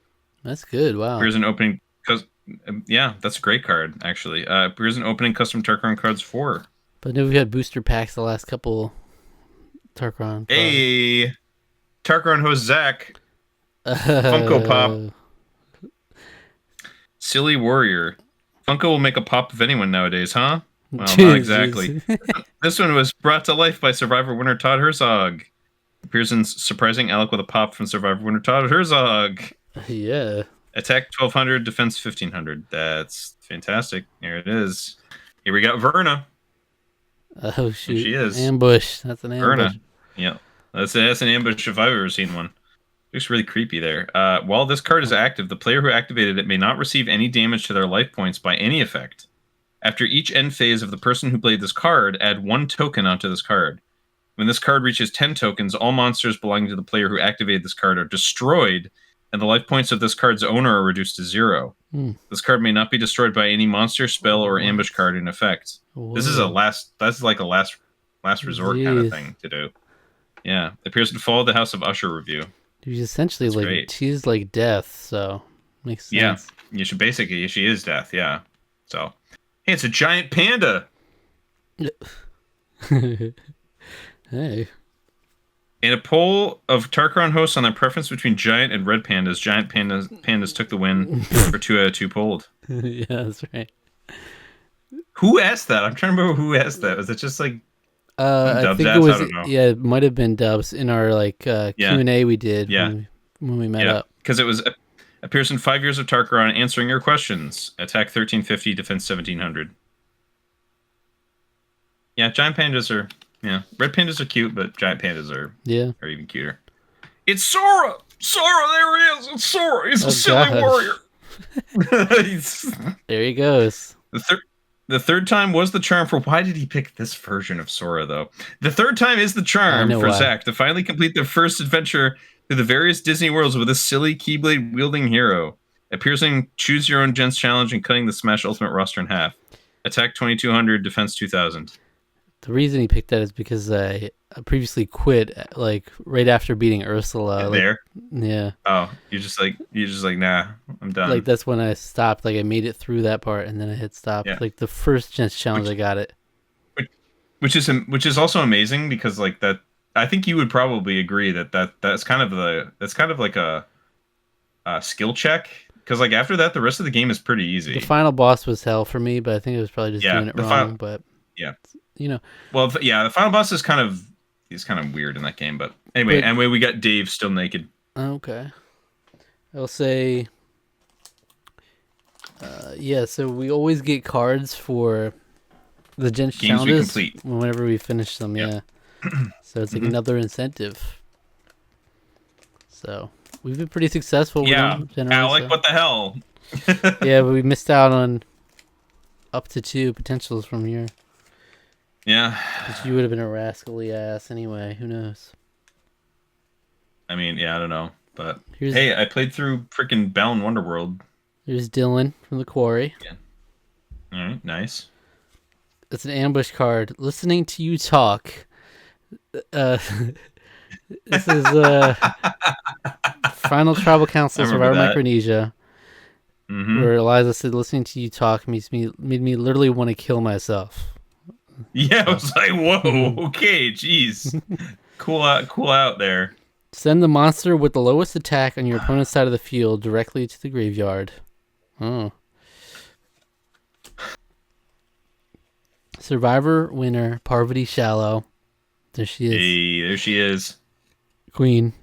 That's good. Wow. Here's an opening. Yeah, that's a great card, actually. Here's an opening custom Tarqaron cards 4. But I know we had booster packs the last couple Tarqaron cards. Hey, Tarqaron host Zach. Funko Pop. Silly Warrior. Funko will make a pop of anyone nowadays, huh? Well, not exactly. This one was brought to life by Survivor winner Todd Herzog. Appears in Surprising Alec with a pop from Survivor winner Todd Herzog. Yeah. Attack 1,200, defense 1,500. That's fantastic. Here it is. Here we got Verna. Oh, shoot. There she is. Ambush. That's an ambush. Verna. Yeah. That's an ambush if I've ever seen one. Looks really creepy there. While this card is active, the player who activated it may not receive any damage to their life points by any effect. After each end phase of the person who played this card, add 1 token onto this card. When this card reaches 10 tokens, all monsters belonging to the player who activated this card are destroyed, and the life points of this card's owner are reduced to 0. This card may not be destroyed by any monster, spell, or ambush card in effect. Whoa. This is that's like a last resort kind of thing to do. Yeah. Appears to follow the House of Usher review. She's essentially she's like death, so makes sense. Yeah. She is death, yeah. So hey, it's a giant panda. Hey. In a poll of Tarqaron hosts on their preference between giant and red pandas, giant pandas took the win for 2 out of 2 polled. Yeah, that's right. Who asked that? I'm trying to remember who asked that. Was it just like I think it was it might have been Dubs in our Q&A we did when we met up. Because it was appears in 5 years of Tarqaron answering your questions. Attack 1,350, defense 1,700. Yeah, giant pandas are red pandas are cute, but giant pandas are even cuter. It's Sora! Sora, there he is! It's Sora! He's a silly warrior! There he goes. The third time was the charm for... Why did he pick this version of Sora, though? The third time is the charm for Zach to finally complete their first adventure through the various Disney worlds with a silly Keyblade-wielding hero. Appears in Choose Your Own Gens Challenge and cutting the Smash Ultimate roster in half. Attack 2,200, defense 2,000. The reason he picked that is because I previously quit right after beating Ursula. Yeah. Oh, you're just like nah, I'm done. Like that's when I stopped. Like I made it through that part and then I hit stop. Yeah. Like the first Gens Challenge I got it. Which is also amazing because like that I think you would probably agree that's kind of like a skill check, because like after that the rest of the game is pretty The easy. final boss was hell for me, but I think it was probably just Yeah, doing it the wrong. final But yeah. you know, Well, yeah, the final boss is kind of weird in that game, but but anyway, we got Dave still naked. okay, I'll say. Yeah, so we always get cards for the Gen Games we challenges complete. whenever we finish them. Yep. Yeah, so it's like another incentive. So we've been pretty successful with Yeah, them generally. Alec, So. what the hell? Yeah, but we missed out on up to 2 potentials from here. Yeah. But you would have been a rascally ass anyway. Who knows? I mean, yeah, I don't know, but Here's hey, I played through freaking Balan Wonderworld. here's Dylan from the quarry. Yeah. All right, nice. It's an ambush card. Listening to you talk. Uh, this is Final Tribal Council Survivor that. Micronesia. Where Eliza said, "Listening to you talk made me literally want to kill myself." Yeah, I was like, "Whoa, okay, jeez, cool out there." Send the monster with the lowest attack on your opponent's side of the field directly to the graveyard. Oh. Survivor winner Parvati Shallow. There she is. Hey, there she is. Queen.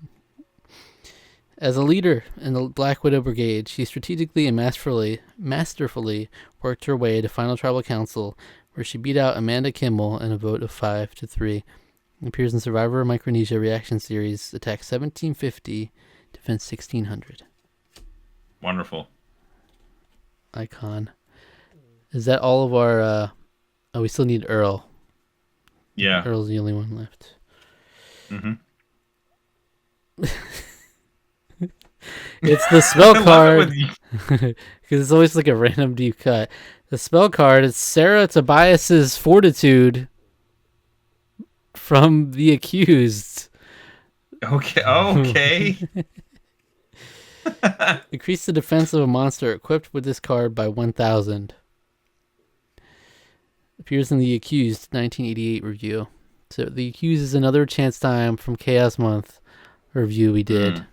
As a leader in the Black Widow Brigade, she strategically and masterfully worked her way to Final Tribal Council, where she beat out Amanda Kimmel in a vote of 5-3. Appears in Survivor Micronesia Reaction Series, attack 1750, defense 1600. Wonderful. Icon. Is that all of our... Oh, we still need Earl. Yeah. Earl's the only one left. It's the spell card. Because it's always like a random deep cut. The spell card is Sarah Tobias's Fortitude from The Accused. Okay. Increase the defense of a monster equipped with this card by 1,000. Appears in The Accused 1988 review. So The Accused is another Chance Time from Chaos Month review we did.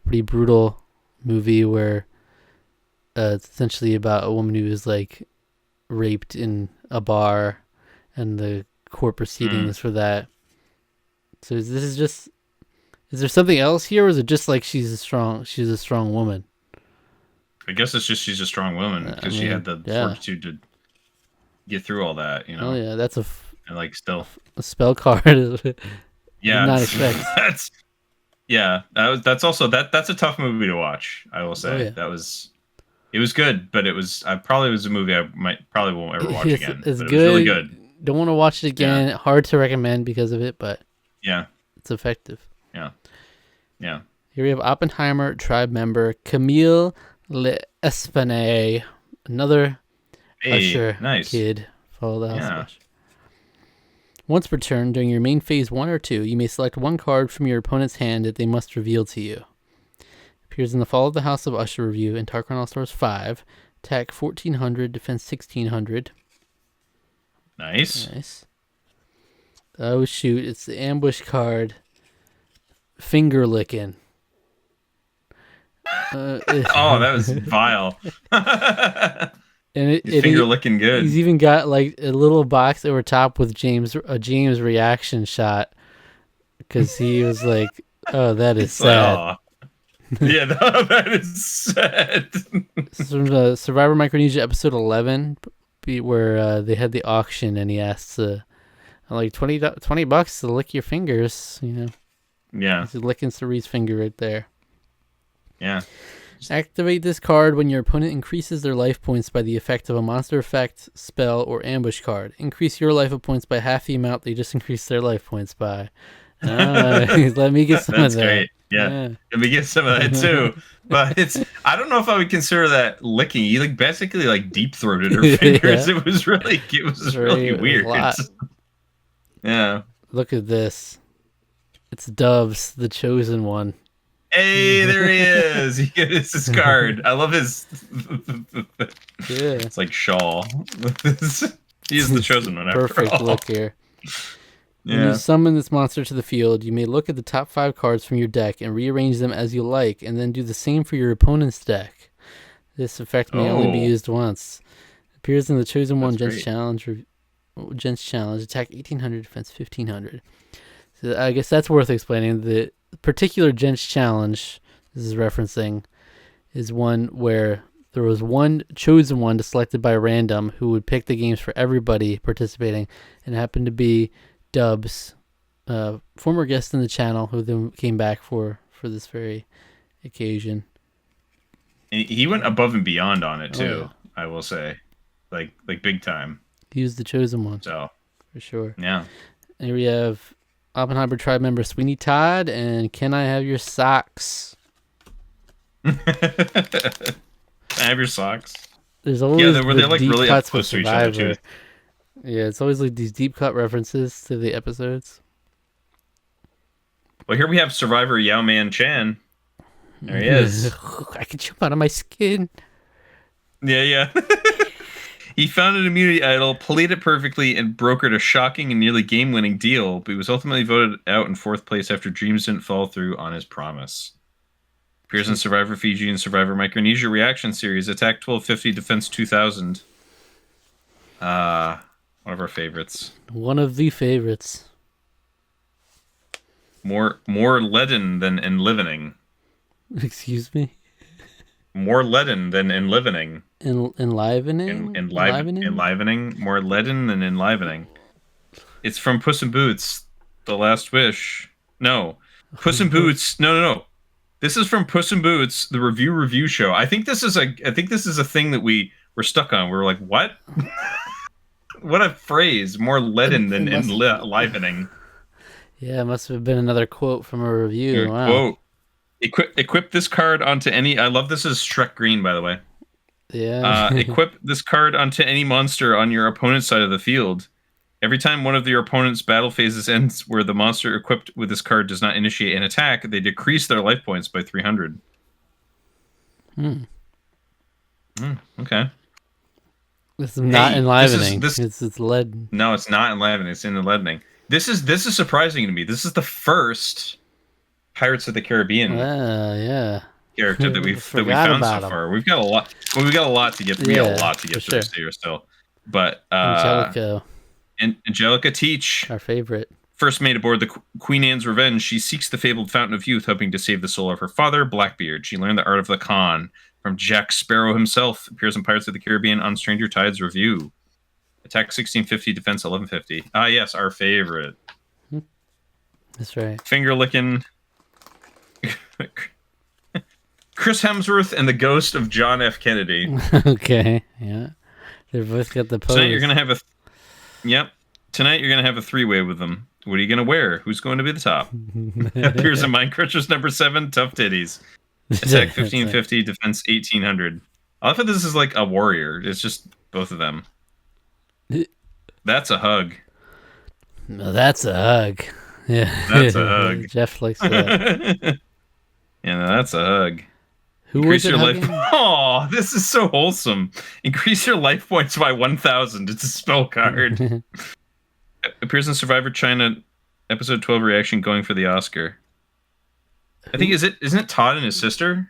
Pretty brutal movie where it's essentially about a woman who was like raped in a bar and the court proceedings for that. So is there something else here, or is it just like she's a strong woman? I guess it's just she's a strong woman because she had the fortitude to get through all that, you know. Oh yeah, that's and like still a spell card. Yeah, not expect. That's also that's a tough movie to watch. I will say it was good, but I probably was a movie I probably won't ever watch again. It's good. It was really good. Don't want to watch it again. Yeah. Hard to recommend because of it, but it's effective. Yeah. Here we have Oppenheimer tribe member Camille L'Espanaye, another Usher kid. Follow the house of Usher. Once per turn, during your main phase 1 or 2, you may select one card from your opponent's hand that they must reveal to you. Appears in the Fall of the House of Usher review in Tarqaron All-Stars 5. Attack 1400, defense 1600. Nice. Oh shoot, it's the ambush card. Finger licking. That was vile. And finger looking good. He's even got like a little box over top with a James reaction shot because he was like, "Oh, that is sad." Yeah, that is sad. This is from the Survivor Micronesia episode 11, where they had the auction, and he asked, like $20 to lick your fingers, you know. Yeah. He's licking Cerie's finger right there. Yeah. Activate this card when your opponent increases their life points by the effect of a monster effect, spell, or ambush card. Increase your life points by half the amount they just increased their life points by. Let me get some of that. Great. Yeah. Let me get some of that too. But I don't know if I would consider that licking. You like basically like deep throated her fingers. It was really weird. Yeah. Look at this. It's Doves, the chosen one. Hey, there he is. He gets his card. I love his. It's like Shaw. He's the chosen one. Perfect look here. When you summon this monster to the field, you may look at the top 5 cards from your deck and rearrange them as you like, and then do the same for your opponent's deck. This effect may only be used once. Appears in the Chosen One Gents Challenge. Attack 1800, defense 1500. So I guess that's worth explaining. The particular Gents Challenge this is referencing is one where there was one chosen one selected by random who would pick the games for everybody participating, and it happened to be Dubs, former guest in the channel, who then came back for this very occasion. And he went above and beyond on it too. I will say, like big time. He was the chosen one, so for sure. Yeah. Here we have Oppenheimer tribe member Sweeney Todd and Can I Have Your Socks? Can I have your socks? There's always they're like really up close to each other too. Yeah, it's always like these deep cut references to the episodes. Well, here we have Survivor Yao Man Chan. There he is. I can jump out of my skin. Yeah. He found an immunity idol, played it perfectly, and brokered a shocking and nearly game-winning deal, but he was ultimately voted out in 4th place after dreams didn't follow through on his promise. Appears in Survivor Fiji and Survivor Micronesia Reaction Series. Attack 1250, Defense 2000. One of our favorites. One of the favorites. More leaden than enlivening. Excuse me? More leaden than enlivening. Enlivening? Enlivening. More leaden than enlivening. It's from Puss in Boots, The Last Wish. No. Puss in Boots. No. This is from Puss in Boots, the review show. I think this is a thing that we were stuck on. We were like, what? What a phrase. More leaden than enlivening. Yeah, it must have been another quote from a review. Wow. Quote. Equip this card onto any... I love this as Shrek Green, by the way. Yeah. Equip this card onto any monster on your opponent's side of the field. Every time one of your opponent's battle phases ends where the monster equipped with this card does not initiate an attack, they decrease their life points by 300. Okay. This is not enlivening. It's lead. No, it's not enlivening. It's enlightening. This is surprising to me. This is the first Pirates of the Caribbean character that we've found so far. We've got a lot. Well, we've got a lot to get. We got a lot to get through this year still. But Angelica Teach, our favorite. First mate aboard the Queen Anne's Revenge, she seeks the fabled Fountain of Youth, hoping to save the soul of her father, Blackbeard. She learned the art of the con from Jack Sparrow himself. Appears in Pirates of the Caribbean on Stranger Tides Review. Attack 1650, defense 1150. Ah, yes, our favorite. That's right. Finger licking. Chris Hemsworth and the ghost of John F. Kennedy. Okay, yeah. They've both got the pose. Tonight you're gonna have Tonight you're gonna have a 3-way with them. What are you gonna wear? Who's going to be the top? Appears in Mind Crushers number 7, Tough Titties. Attack 1550, defense 1800. I love how this is like a warrior. It's just both of them. That's a hug. No, that's a hug. Yeah, that's a hug. Jeff likes that. Yeah, no, that's a hug. Who Increase was it your hugging? life. Oh, this is so wholesome. Increase your life points by 1,000. It's a spell card. Appears in Survivor China episode 12 reaction going for the Oscar. I think isn't it Todd and his sister?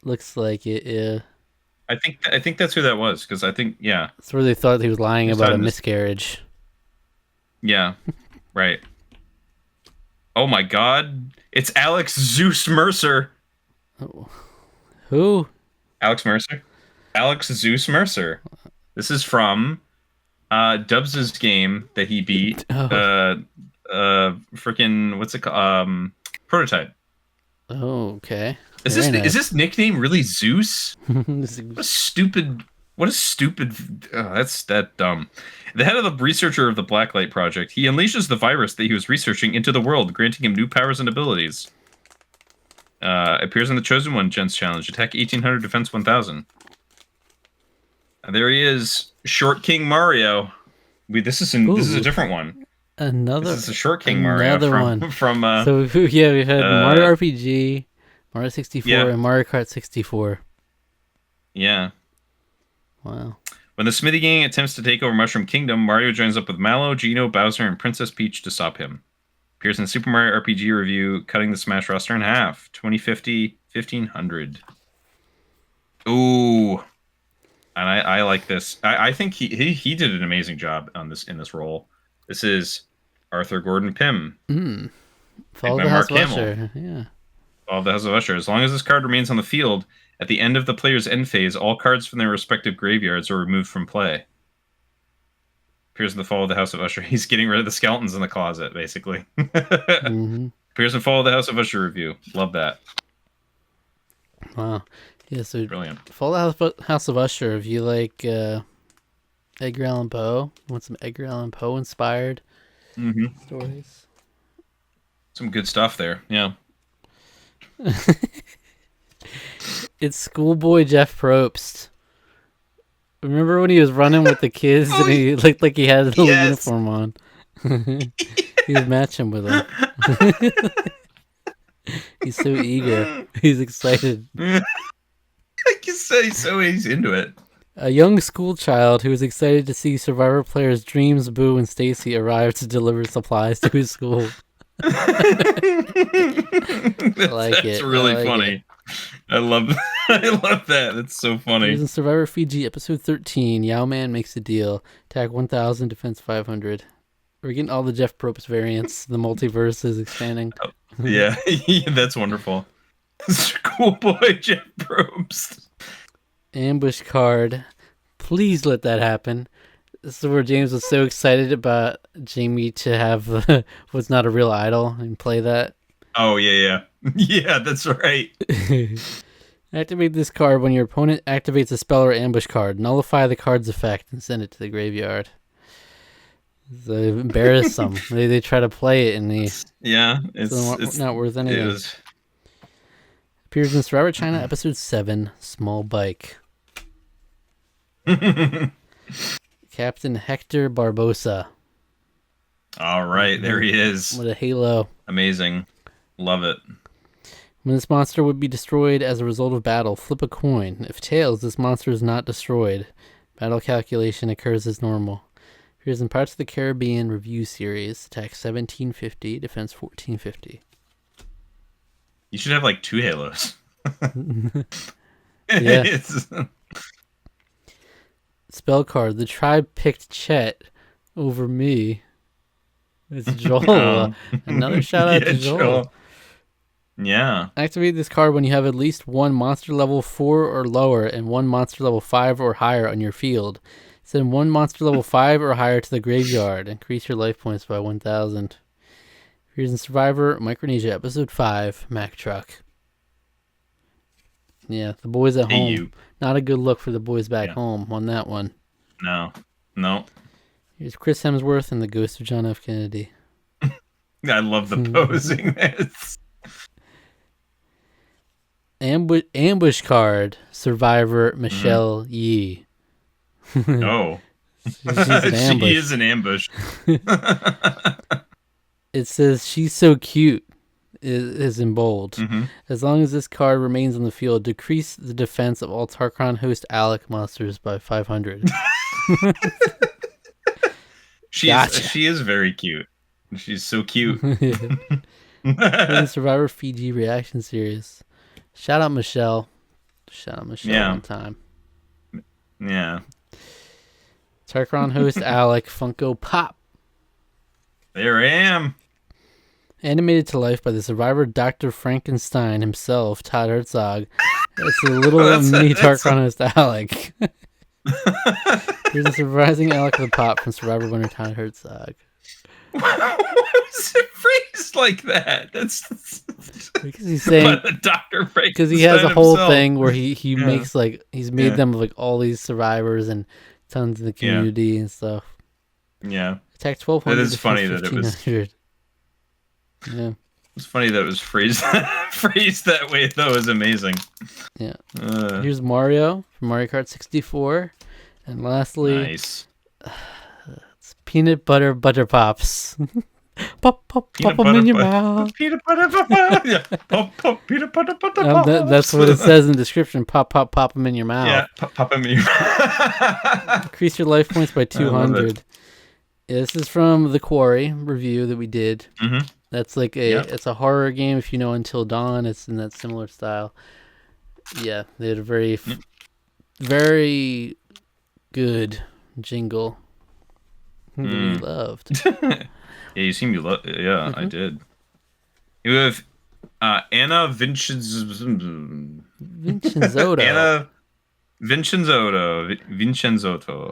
Looks like it, yeah. I think that's who that was, because I think that's where they thought he was lying about a miscarriage. Yeah. Right. Oh my god. It's Alex Zeus Mercer. Oh. Who? Alex Mercer. Alex Zeus Mercer. This is from Dubs' game that he beat. Freaking what's it called? Prototype. Oh, okay. Is this nickname really Zeus? What a stupid. That's that dumb. The head of the researcher of the Blacklight Project, he unleashes the virus that he was researching into the world, granting him new powers and abilities. Appears in the Chosen One Gents Challenge. Attack 1800, defense 1000. There he is, Short King Mario. This is a different one. This is a Short King Mario from so we've had Mario RPG, Mario 64, and Mario Kart 64. Yeah. Wow. When the Smithy Gang attempts to take over Mushroom Kingdom, Mario joins up with Mallow, Geno, Bowser, and Princess Peach to stop him. Appears in Super Mario RPG Review, cutting the Smash roster in half. 2050, 1500. Ooh. And I like this. I think he did an amazing job on this in this role. This is Arthur Gordon Pym. Follow the House of Usher. Yeah. Follow the House of Usher. As long as this card remains on the field, at the end of the player's end phase, all cards from their respective graveyards are removed from play. Appears in the Fall of the House of Usher. He's getting rid of the skeletons in the closet, basically. Appears in Fall of the House of Usher review. Love that. Wow. Yeah, so brilliant. Fall of the House of Usher, if you like Edgar Allan Poe, want some Edgar Allan Poe inspired stories. Some good stuff there, yeah. It's schoolboy Jeff Probst. Remember when he was running with the kids and he looked like he had a little uniform on? He was matching with them. He's so eager. He's excited. Like you said, he's into it. A young school child who is excited to see Survivor players Dreams, Boo, and Stacy arrive to deliver supplies to his school. That's really funny. I love that. That's so funny. He's in Survivor Fiji, episode 13. Yao Man makes a deal. Attack 1000, defense 500. We're getting all the Jeff Probst variants. The multiverse is expanding. Oh, yeah, that's wonderful. Schoolboy Jeff Probst. Ambush card. Please let that happen. This is where James was so excited about Jamie to have what's not a real idol and play that. Oh, yeah. Yeah, that's right. Activate this card when your opponent activates a spell or ambush card. Nullify the card's effect and send it to the graveyard. So embarrass them. They try to play it and it's not worth anything. Appears in Survivor China, episode 7, Small Bike. Captain Hector Barbosa. All right, there he is. With a halo. Amazing. Love it. When this monster would be destroyed as a result of battle, flip a coin. If tails, this monster is not destroyed. Battle calculation occurs as normal. Appears in Pirates of the Caribbean review series. Attack 1750, defense 1450. You should have like 2 halos. Yeah. Spell card. The tribe picked Chet over me. It's Joel. Another shout out to Joel. Yeah. Activate this card when you have at least one monster level 4 or lower and one monster level 5 or higher on your field. Send one monster level 5 or higher to the graveyard. Increase your life points by 1,000. Here's in Survivor Micronesia, episode 5, Mack Truck. Yeah, the boys at home. Not a good look for the boys back home on that one. No. Here's Chris Hemsworth and the ghost of John F. Kennedy. I love the posing. Ambush card, Survivor Michelle Yee. Oh. She's an ambush. She is an ambush. It says she's so cute is in bold. As long as this card remains on the field, decrease the defense of all Tarqaron host Alec monsters by 500. She is very cute. She's so cute. Survivor Fiji reaction series. Shout out Michelle. On time. Yeah. Tarqaron host Alec Funko Pop. There I am. Animated to life by the survivor Dr. Frankenstein himself, Todd Herzog. It's a little mini Tarqaron host Alec. Here's a surprising Alec the Pop from Survivor winner Todd Herzog. Why was it phrased like that? That's because he's saying because he has a whole thing where he makes like he's made them like all these survivors and tons in the community and stuff. Yeah, attack 1200. It is funny that it was. Yeah, it's funny that it was phrased that way though. Is amazing. Yeah. Here's Mario from Mario Kart 64, and lastly, nice. It's Peanut Butter Pops. Pop, pop, pop them in your mouth. Peanut butter, yeah. Pop, peanut butter, That's what it says in the description. Pop, pop, pop them in your mouth. Yeah, pop them in your mouth. Increase your life points by 200. Yeah, this is from the Quarry review that we did. Mm-hmm. That's like it's a horror game. If you know Until Dawn, it's in that similar style. Yeah, they had a very, very good jingle that we loved. Yeah, you seem you love. Yeah, I did. You have Anna Vincenzo. Anna Vincenzotto.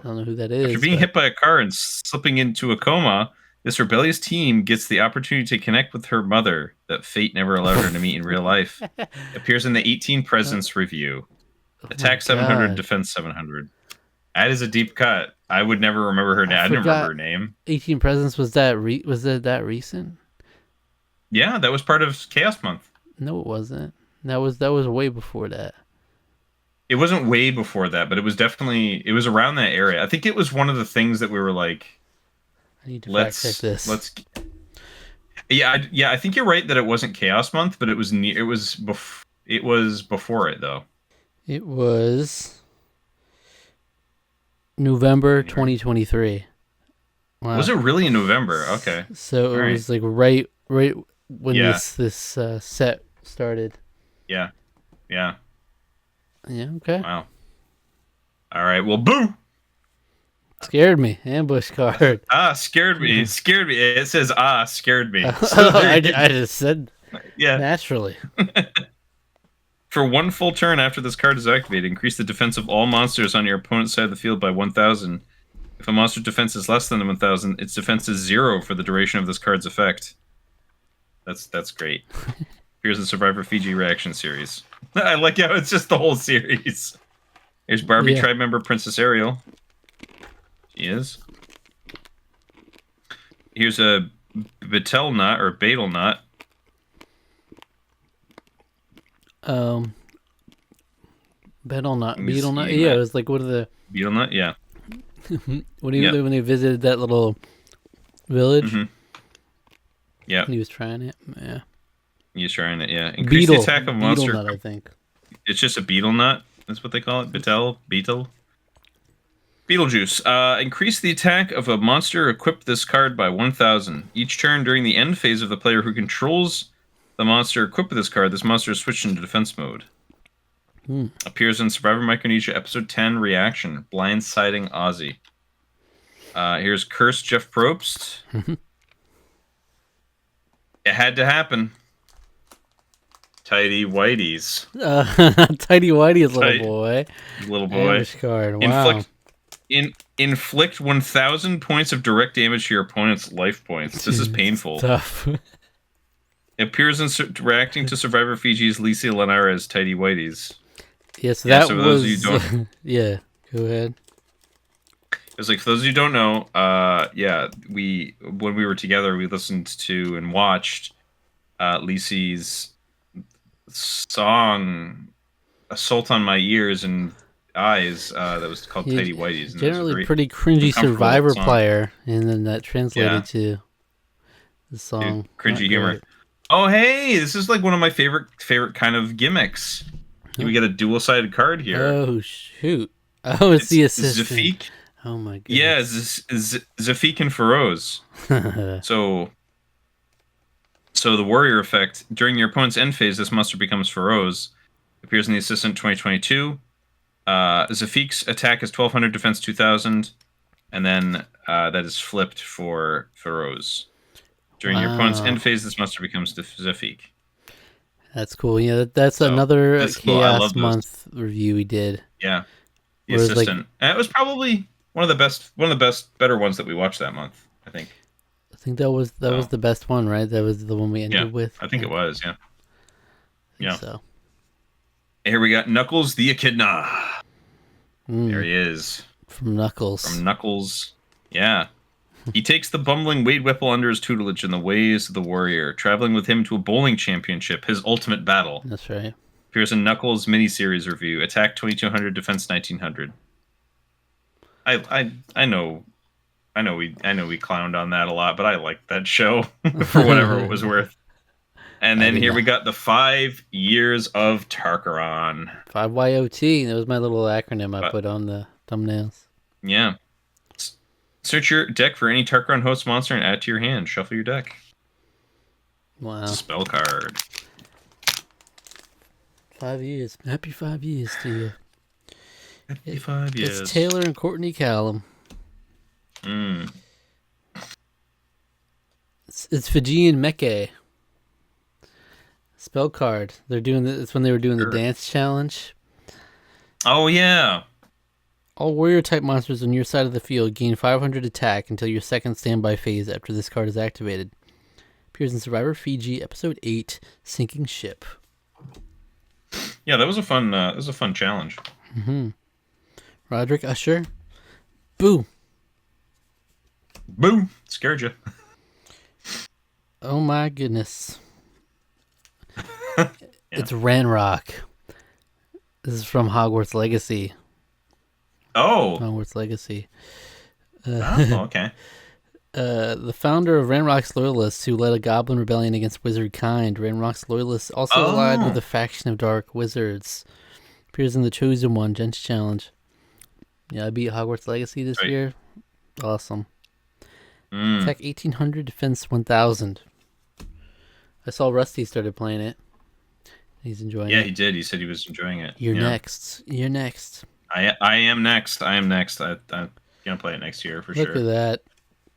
I don't know who that is. After being hit by a car and slipping into a coma, this rebellious teen gets the opportunity to connect with her mother that fate never allowed her to meet in real life. Appears in the 18 Presents review. Attack 700, defense 700. That is a deep cut. I would never remember her name. I didn't remember her name. 18 Presents, was that recent? Yeah, that was part of Chaos Month. No, it wasn't. That was way before that. It wasn't way before that, but it was around that area. I think it was one of the things that we were like, I need to fact check this. I think you're right that it wasn't Chaos Month, but it was before it though. It was November 2023. Wow. Was it really in November? Okay. So it was like right when this set started. Yeah. Yeah. Yeah, okay. Wow. All right, well, boo! Scared me. Ambush card. Scared me. It scared me. It says, scared me. I just said naturally. For one full turn after this card is activated, increase the defense of all monsters on your opponent's side of the field by 1,000. If a monster's defense is less than 1,000, its defense is 0 for the duration of this card's effect. That's great. Here's the Survivor Fiji reaction series. I like how it's just the whole series. Here's Barbie tribe member Princess Ariel. She is. Here's a Betel Nut or Betel Nut. Betel Nut. Betel Nut. Yeah, it was like one of the Betel Nut. Yeah. when they visited that little village. Mm-hmm. Yeah. He was trying it. Yeah. He's trying it. Yeah. Increase the attack of monster. Betel Nut, I think. It's just a beetle nut. That's what they call it. Betel. Beetlejuice. Increase the attack of a monster equipped this card by 1,000. Each turn during the end phase of the player who controls the monster equipped with this card, this monster is switched into defense mode. Appears in Survivor Micronesia Episode 10 Reaction. Blindsiding Ozzy. Here's Curse Jeff Probst. It had to happen. Tidy Whitey's. Tidy Whitey's little boy. Little boy. Ambush card. Wow. Inflict 1,000 points of direct damage to your opponent's life points. This is painful. Tough. It appears in reacting to Survivor Fiji's Lisa Linares Tidy Whitey's. Yes, that so was. Those of you don't... Yeah, go ahead. It's like, for those of you who don't know, when we were together, we listened to and watched Lisi's song "Assault on My Ears and Eyes" that was called Tidy Whitey's. And generally pretty cringy Survivor player, and then that translated to the song. Dude, cringy humor. Oh, hey, this is like one of my favorite kind of gimmicks. We get a dual-sided card here. Oh, shoot. Oh, it's the assistant. Zafik. Oh, my goodness. Yeah, Zafik and Feroz. So the warrior effect. During your opponent's end phase, this monster becomes Feroz. Appears in the assistant 2022. Zafik's attack is 1,200, defense 2,000. And then that is flipped for Feroz. During your opponent's end phase, this monster becomes Zafik. That's cool. Yeah, that's another Chaos Month review we did. Yeah, the assistant. And it was probably one of the better ones that we watched that month. I think that was the best one, right? That was the one we ended with. I think it was. Yeah. Yeah. So here we got Knuckles the Echidna. There he is. From Knuckles. Yeah. He takes the bumbling Wade Whipple under his tutelage in the ways of the warrior, traveling with him to a bowling championship, his ultimate battle. That's right. Appears in Knuckles miniseries review. Attack 2,200, defense 1,900. I know I know we clowned on that a lot, but I liked that show for whatever it was worth. And then here we got the 5 years of Tarqaron. 5YOT. That was my little acronym I put on the thumbnails. Yeah. Search your deck for any Tarqaron host monster and add to your hand. Shuffle your deck. Wow. Spell card. 5 years. Happy 5 years to you. Happy 5 years. It's Taylor and Courtney Callum. It's Fijian Meke. Spell card. They're doing it's when they were doing the dance challenge. Oh yeah. All warrior type monsters on your side of the field gain 500 attack until your second standby phase after this card is activated. Appears in Survivor Fiji episode 8, Sinking Ship. Yeah, that was a fun challenge. Roderick Usher. Boo. Boom. Scared you. Oh my goodness. Yeah. It's Ranrock. This is from Hogwarts Legacy. Oh. Hogwarts Legacy. Okay. The founder of Ranrock's Loyalists, who led a goblin rebellion against wizard kind. Ranrock's Loyalists also allied with a faction of dark wizards. Appears in the Chosen One Gents Challenge. Yeah, I beat Hogwarts Legacy this year. Awesome. Attack 1800, defense 1000. I saw Rusty started playing it. He's enjoying it. Yeah, he did. He said he was enjoying it. You're next. You're next. I am next. I'm gonna play it next year for sure. Look at that.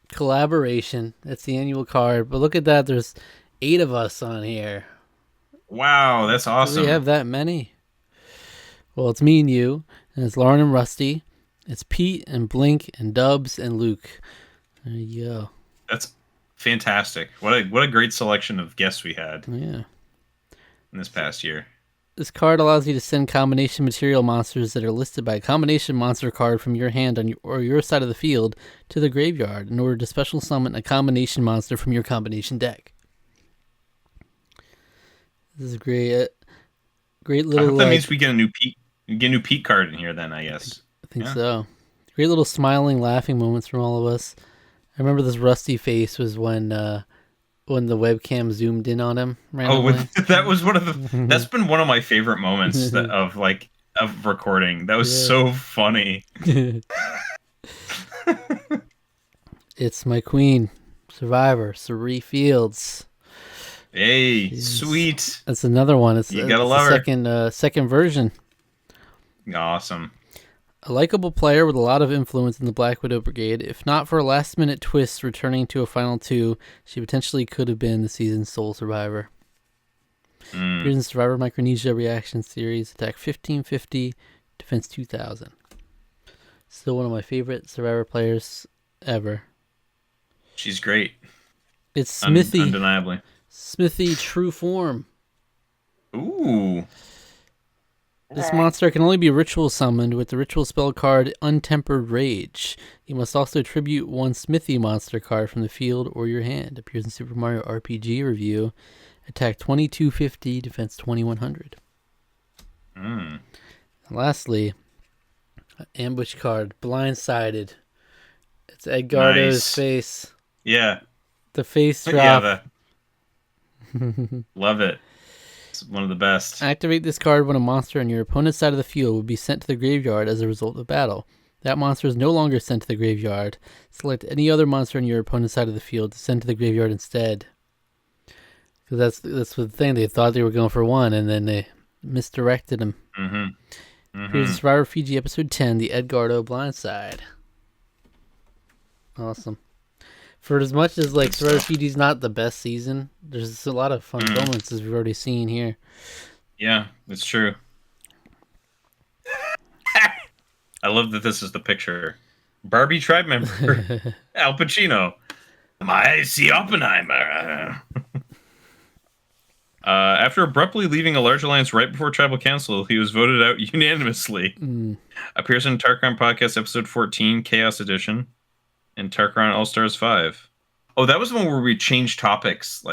Collaboration. That's the annual card. But look at that. There's 8 of us on here. Wow, that's awesome. Do we have that many? Well, it's me and you. And it's Lauren and Rusty. It's Pete and Blink and Dubs and Luke. There you go. That's fantastic. What a great selection of guests we had. Yeah. In this past year. This card allows you to send combination material monsters that are listed by a combination monster card from your hand on your side of the field to the graveyard in order to special summon a combination monster from your combination deck. This is great. Great little. I hope that means we get a new Pete. We get a new Pete card in here. Then I guess. I think so. Great little smiling, laughing moments from all of us. I remember this Rusty face was when the webcam zoomed in on him randomly. That was one of the. That's been one of my favorite moments of recording. That was so funny. It's my queen, Survivor, Sari Fields. Hey, sweet. That's another one. It's you gotta love her. Second version. Awesome. A likable player with a lot of influence in the Black Widow Brigade. If not for a last-minute twist returning to a final 2, she potentially could have been the season's sole survivor. Here's in Survivor Micronesia Reaction Series. Attack 1550, defense 2000. Still one of my favorite Survivor players ever. She's great. It's Smithy. Undeniably. Smithy True Form. Ooh. This monster can only be ritual summoned with the ritual spell card Untempered Rage. You must also tribute 1 Smithy monster card from the field or your hand. Appears in Super Mario RPG Review. Attack 2250, defense 2100. And lastly, ambush card, Blindsided. It's Edgardo's face. Yeah. The face drop. Yeah, love it. It's one of the best. Activate this card when a monster on your opponent's side of the field will be sent to the graveyard as a result of battle. That monster is no longer sent to the graveyard. Select any other monster on your opponent's side of the field to send to the graveyard instead. Because that's the thing. They thought they were going for 1, and then they misdirected him. Here's Survivor Fiji episode 10, the Edgardo Blindside. Awesome. For as much as Survivor Fiji's not the best season, there's a lot of fun moments as we've already seen here. Yeah, it's true. I love that this is the picture. Barbie tribe member Al Pacino. I see Oppenheimer. After abruptly leaving a large alliance right before Tribal Council, he was voted out unanimously. Appears in Tarqaron Podcast episode 14, Chaos Edition, and Tarqaron All Stars 5. Oh, that was the one where we changed topics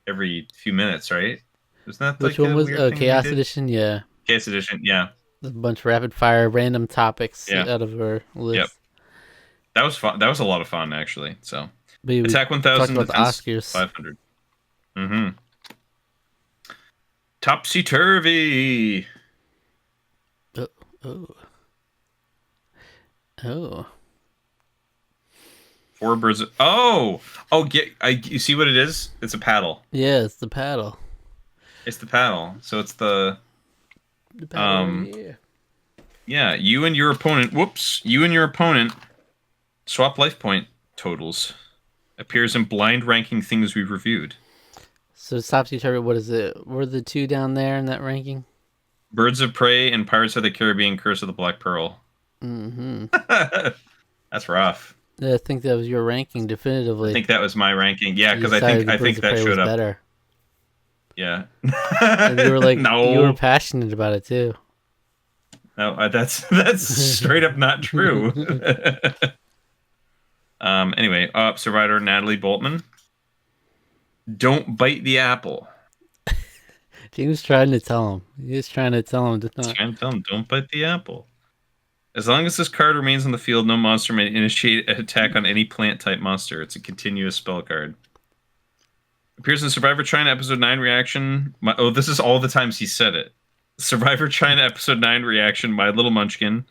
every few minutes, right? Wasn't that which one was Chaos Edition? Yeah. Chaos Edition, yeah. A bunch of rapid fire random topics out of our list. That was fun. That was a lot of fun, actually. So, We attack talked 1,000, about the defense Oscars. 500. Mm-hmm. Topsy turvy. Oh, oh, oh. Four birds. Oh, you see what it is? It's a paddle. Yeah, it's the paddle. It's the paddle. So it's the paddle right here. Yeah, you and your opponent. Whoops, you and your opponent swap life point totals. Appears in blind ranking things we've reviewed. So topsy turvy. What is it? Were the two down there in that ranking? Birds of Prey and Pirates of the Caribbean: Curse of the Black Pearl. Mm-hmm. That's rough. I think that was your ranking, definitively. I think that was my ranking. Yeah, because I think that showed up better. Yeah. And you were like, no. You were passionate about it too. No, that's straight up not true. Anyway, Survivor Natalie Boltman. Don't bite the apple. He was trying to tell him. He was trying to tell him to not. Trying to tell him, don't bite the apple. As long as this card remains on the field, no monster may initiate an attack on any plant-type monster. It's a continuous spell card. Appears in Survivor China Episode 9 reaction. This is all the times he said it. Survivor China Episode 9 reaction, My Little Munchkin.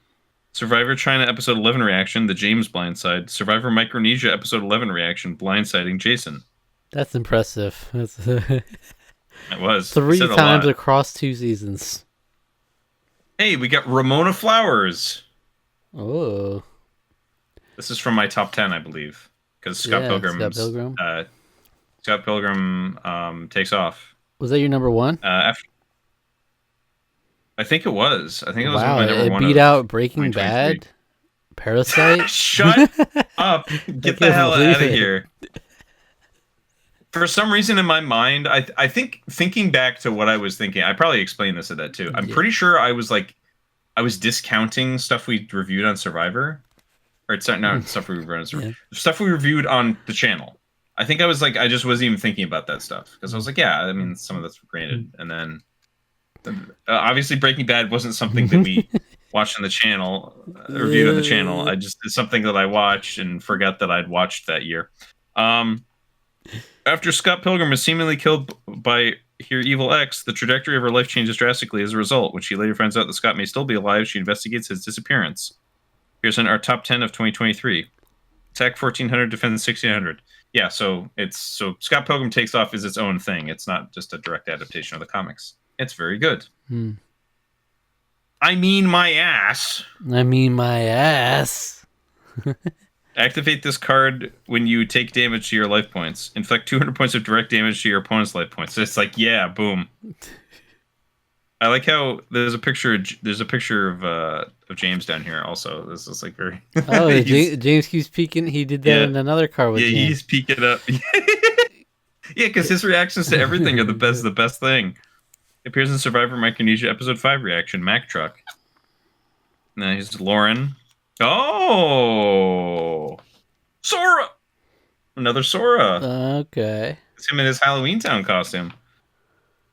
Survivor China Episode 11 reaction, The James Blindside. Survivor Micronesia Episode 11 reaction, Blindsiding Jason. That's impressive. It was. 3 times across 2 seasons. Hey, we got Ramona Flowers. Oh. This is from my top 10, I believe. Because Scott Pilgrim takes off. Was that your number 1? I think it was. I think it was my number 1. It beat out Breaking Bad, Parasite. Shut up! Get the hell out of here. For some reason in my mind, I think thinking back to what I was thinking, I probably explained this at that too. I'm pretty sure I was discounting stuff we reviewed on Survivor, or it's not stuff we reviewed on Survivor, stuff we reviewed on the channel. I think I just wasn't even thinking about that stuff because I was like, yeah, I mean, some of that's granted, and then obviously Breaking Bad wasn't something that we watched on the channel, reviewed on the channel. It's something that I watched and forgot that I'd watched that year. After Scott Pilgrim is seemingly killed by her evil ex, the trajectory of her life changes drastically as a result. When she later finds out that Scott may still be alive, she investigates his disappearance. Here's our top 10 of 2023. Attack 1,400, defense 1,600. Yeah, so Scott Pilgrim Takes Off is its own thing. It's not just a direct adaptation of the comics. It's very good. I mean my ass. Activate this card when you take damage to your life points. Inflict 200 points of direct damage to your opponent's life points. So it's like, yeah, boom. I like how there's a picture of James down here also. This is like very... Oh, James keeps peeking. He did that in another card with James. He's peeking up. Yeah, because his reactions to everything are the best thing. Appears in Survivor Micronesia Episode 5 reaction, Mack Truck. Now he's Lauren. Oh! Sora! Another Sora. Okay. It's him in his Halloween Town costume.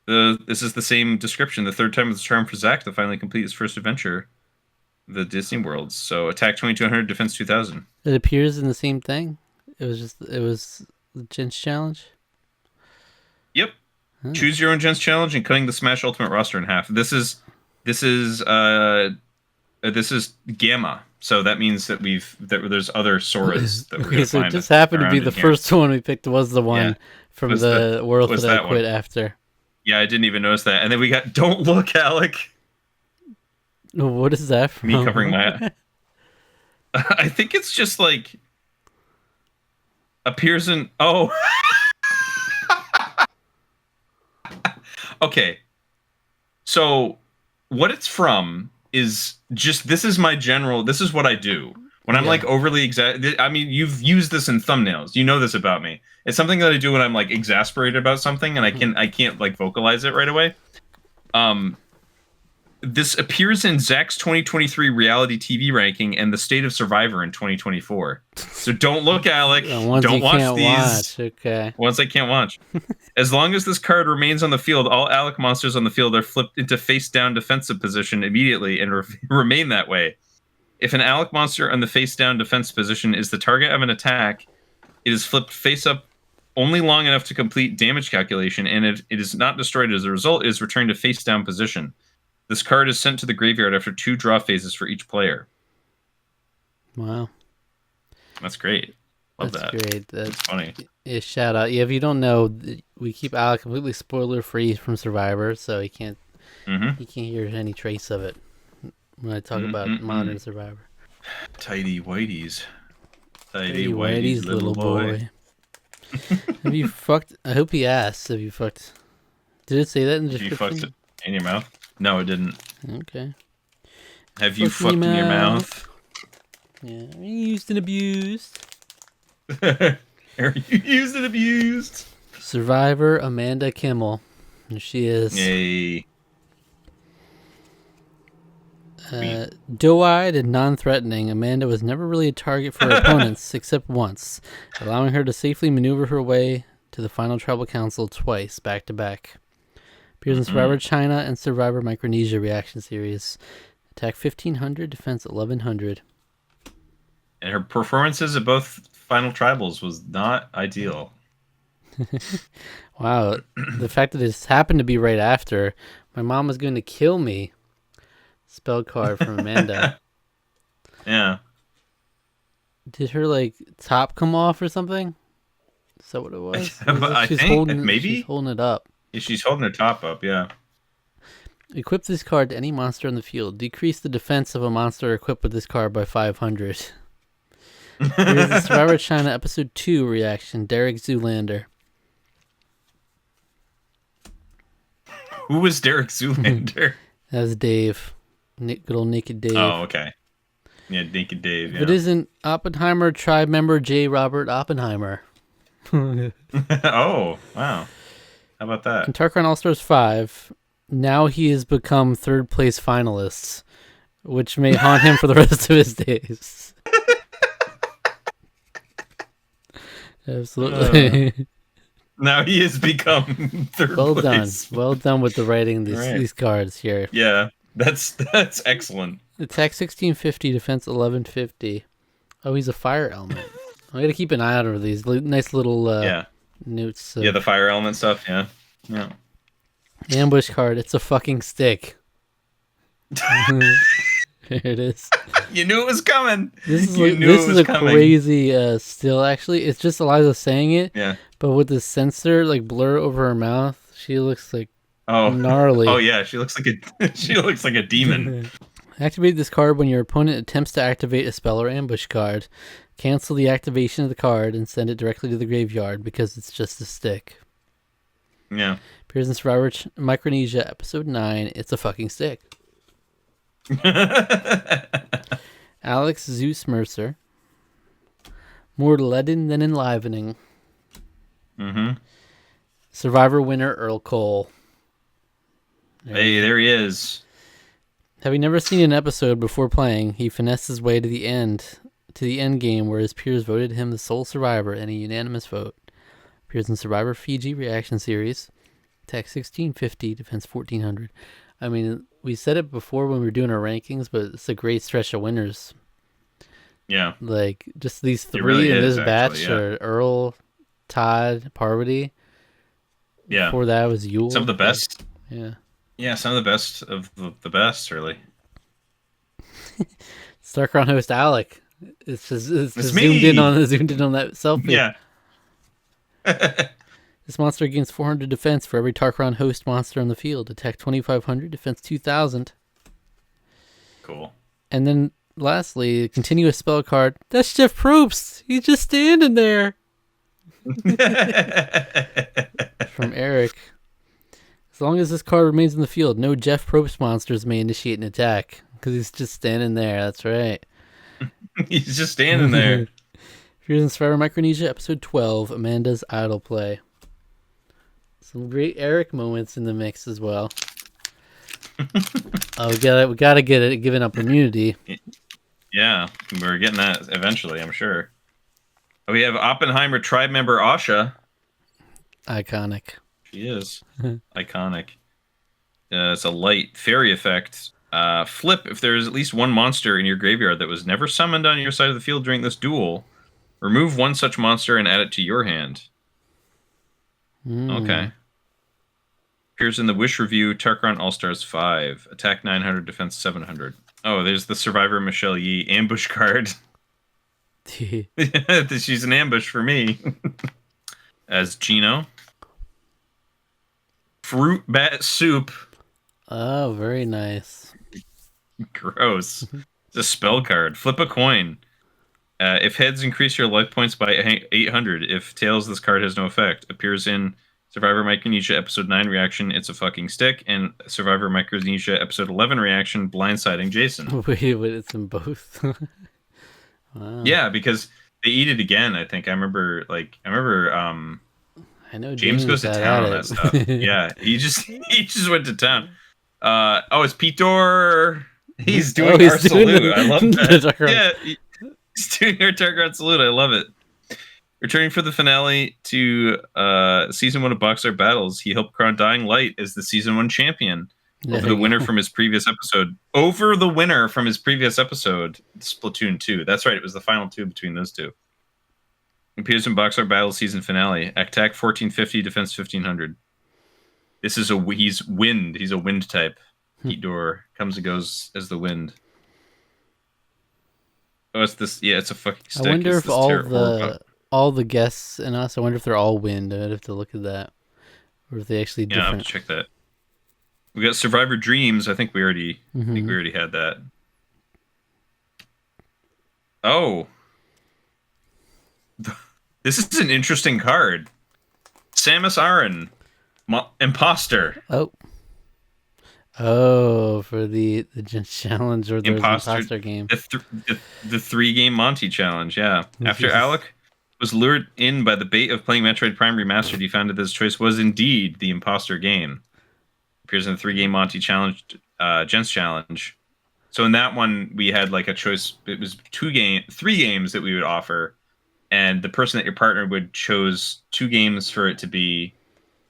This is the same description. The third time was the charm for Zach to finally complete his first adventure, the Disney Worlds. So attack 2,200, defense 2,000. It appears in the same thing. It was the Gents Challenge. Yep. Huh. Choose your own Gents Challenge and cutting the Smash Ultimate roster in half. This is Gamma. So that means that there's other Soras that we're going to find. So it just happened to be the first one we picked was the one from the world that I quit after. Yeah, I didn't even notice that. And then we got Don't Look, Alec. What is that from? Me covering my... I think it's just like... appears in... Oh. Okay. So what it's from is just... This is what I do. When I'm like overly I mean, you've used this in thumbnails. You know this about me. It's something that I do when I'm like exasperated about something and I can't like vocalize it right away. This appears in Zach's 2023 reality TV ranking and the State of Survivor in 2024. So don't look, Alec. Don't watch these. Okay. Ones I can't watch. As long as this card remains on the field, all Alec monsters on the field are flipped into face down defensive position immediately and remain that way. If an Alec monster on the face-down defense position is the target of an attack, it is flipped face-up only long enough to complete damage calculation, and if it is not destroyed as a result, it is returned to face-down position. This card is sent to the graveyard after 2 draw phases for each player. Wow. That's great. Love That's that. Great. That's funny. Yeah, shout out. Yeah, if you don't know, we keep Alec completely spoiler free from Survivor, so he can't hear any trace of it when I talk about modern Survivor. Tidy whiteies. Tidy whitey's little boy. Have you fucked? I hope he asked. Have you fucked? Did it say that in the description? Have you fucked it in your mouth? No, it didn't. Okay. Have you fucked in your mouth? Yeah. Are you used and abused? Are you used and abused? Survivor Amanda Kimmel. There she is. Yay. Doe-eyed and non-threatening, Amanda was never really a target for her opponents except once, allowing her to safely maneuver her way to the final tribal council twice, back to back. Appears in Survivor China and Survivor Micronesia reaction series. Attack 1500, defense 1100. And her performances at both final tribals was not ideal. Wow, the fact that this happened to be right after, my mom was going to kill me. Spell card from Amanda. Yeah. Did her top come off or something? Is that what it was? I think maybe she's holding it up. Yeah, she's holding her top up. Yeah. Equip this card to any monster on the field. Decrease the defense of a monster equipped with this card by 500. Here's the Survivor China Episode 2 reaction. Derek Zoolander. Who was Derek Zoolander? That was Dave. Good old Naked Dave. Oh, okay. Yeah, Naked Dave. Yeah. If it isn't Oppenheimer tribe member J. Robert Oppenheimer. Oh, wow. How about that? In Tarqaron All-Stars 5, now he has become third place finalists, which may haunt him for the rest of his days. Absolutely. Now he has become third place. Well done with the writing these cards here. Yeah, that's excellent. Attack 1650, defense 1150. Oh, he's a fire element. I gotta keep an eye out for these nice little notes. Yeah, the fire element stuff. Yeah. Ambush card. It's a fucking stick. Here it is. You knew it was coming. This is a crazy still. Actually, it's just Eliza saying it. Yeah. But with the sensor blur over her mouth, she looks gnarly. Oh yeah, she looks like a demon. Activate this card when your opponent attempts to activate a spell or ambush card. Cancel the activation of the card and send it directly to the graveyard because it's just a stick. Yeah. Appears in Survivor Micronesia Episode 9. It's a fucking stick. Alex Zeus Mercer. More leaden than enlivening. Survivor winner Earl Cole. Hey, there he is. Having never seen an episode before playing, he finessed his way to the end game where his peers voted him the sole survivor in a unanimous vote. Appears in Survivor Fiji reaction series. Attack 1650, defense 1400. I mean, we said it before when we were doing our rankings, but it's a great stretch of winners. Yeah. Just these three really in is, this batch actually, yeah. are Earl, Todd, Parvati. Yeah. Before that was Yule. Some of the best. Yeah. Yeah, some of the best of the best, really. Tarqaron host Alec. It's just me. zoomed in on that selfie. Yeah. This monster gains 400 defense for every Tarqaron host monster on the field. Attack 2500, defense 2000. Cool. And then lastly, continuous spell card. That's Jeff Probst. He's just standing there. From Eric. As long as this card remains in the field, no Jeff Probst monsters may initiate an attack. Because he's just standing there. That's right. He's just standing there. Here's in Survivor Micronesia, episode 12, Amanda's Idle Play. Some great Eric moments in the mix as well. We gotta get it, giving up immunity. Yeah, we're getting that eventually, I'm sure. We have Oppenheimer tribe member Asha. Iconic. She is iconic. It's a light fairy effect. Flip, if there is at least one monster in your graveyard that was never summoned on your side of the field during this duel, remove one such monster and add it to your hand. Okay. Appears in the Wish Review, Tarqaron All-Stars 5. Attack 900, defense 700. Oh, there's the Survivor Michelle Yee ambush card. She's an ambush for me. As Gino. Fruit Bat Soup. Oh, very nice. Gross. It's a spell card. Flip a coin. If heads, increase your life points by 800. If tails, this card has no effect. Appears in Survivor Micronesia Episode 9 reaction, It's a Fucking Stick, and Survivor Micronesia Episode 11 reaction, Blindsiding Jason. Wait, it's in both? Wow. Yeah, because they eat it again, I think. I remember I know James goes to town on that stuff. Yeah, he just went to town. It's Peter. He's doing our salute. I love that. Yeah, he's doing our Tarqaron salute. I love it. Returning for the finale to season 1 of Boxer Battles, he helped crown Dying Light as the season 1 champion over the winner from his previous episode. Splatoon 2. That's right. It was the final 2 between those two. Appears in Boxer Battles season finale. Attack 1450, defense 1500. This is he's wind. He's a wind type. Heat door comes and goes as the wind. Oh, it's this. Yeah, it's a fucking stick. I wonder if all the guests and us. I wonder if they're all wind. I'd have to look at that, or if they actually different. Yeah, I have to check that. We got Survivor Dreams. I think we already had that. Oh, this is an interesting card. Samus Aran, Imposter. Oh, for the challenge or the imposter game. The 3-game Monty challenge, yeah. After Alec was lured in by the bait of playing Metroid Prime Remastered, he found that his choice was indeed the imposter game. Appears in the 3-game Monty challenge, Gents challenge. So in that one, we had like a choice. It was 3 games that we would offer, and the person that your partner would chose 2 games for it to be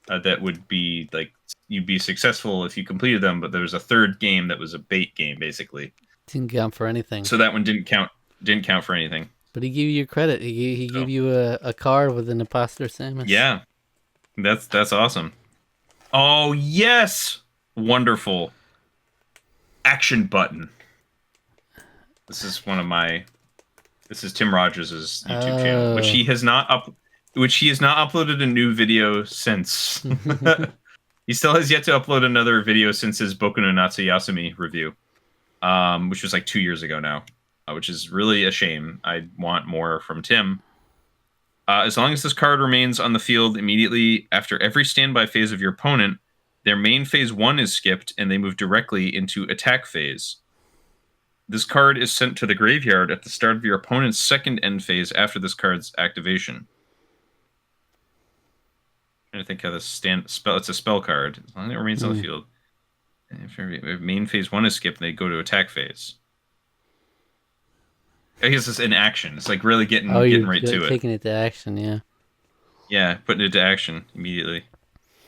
that would be like you'd be successful if you completed them, but there was a 3rd game that was a bait game, basically. Didn't count for anything. So that one didn't count for anything. But he gave you credit. He gave you a card with an imposter Samus. Yeah, that's awesome. Oh yes, wonderful. Action button. This is Tim Rogers' YouTube channel, which he has not uploaded a new video since. He still has yet to upload another video since his Boku no Natsuyasumi review, which was like 2 years ago now, which is really a shame. I want more from Tim. As long as this card remains on the field immediately after every standby phase of your opponent, their main phase 1 is skipped and they move directly into attack phase. This card is sent to the graveyard at the start of your opponent's 2nd end phase after this card's activation. I think how this spell. It's a spell card. As long as it remains on the field. If main phase 1 is skipped, they go to attack phase. I guess it's in action. It's like really getting right to it. Taking it to action, yeah. Yeah, putting it to action immediately.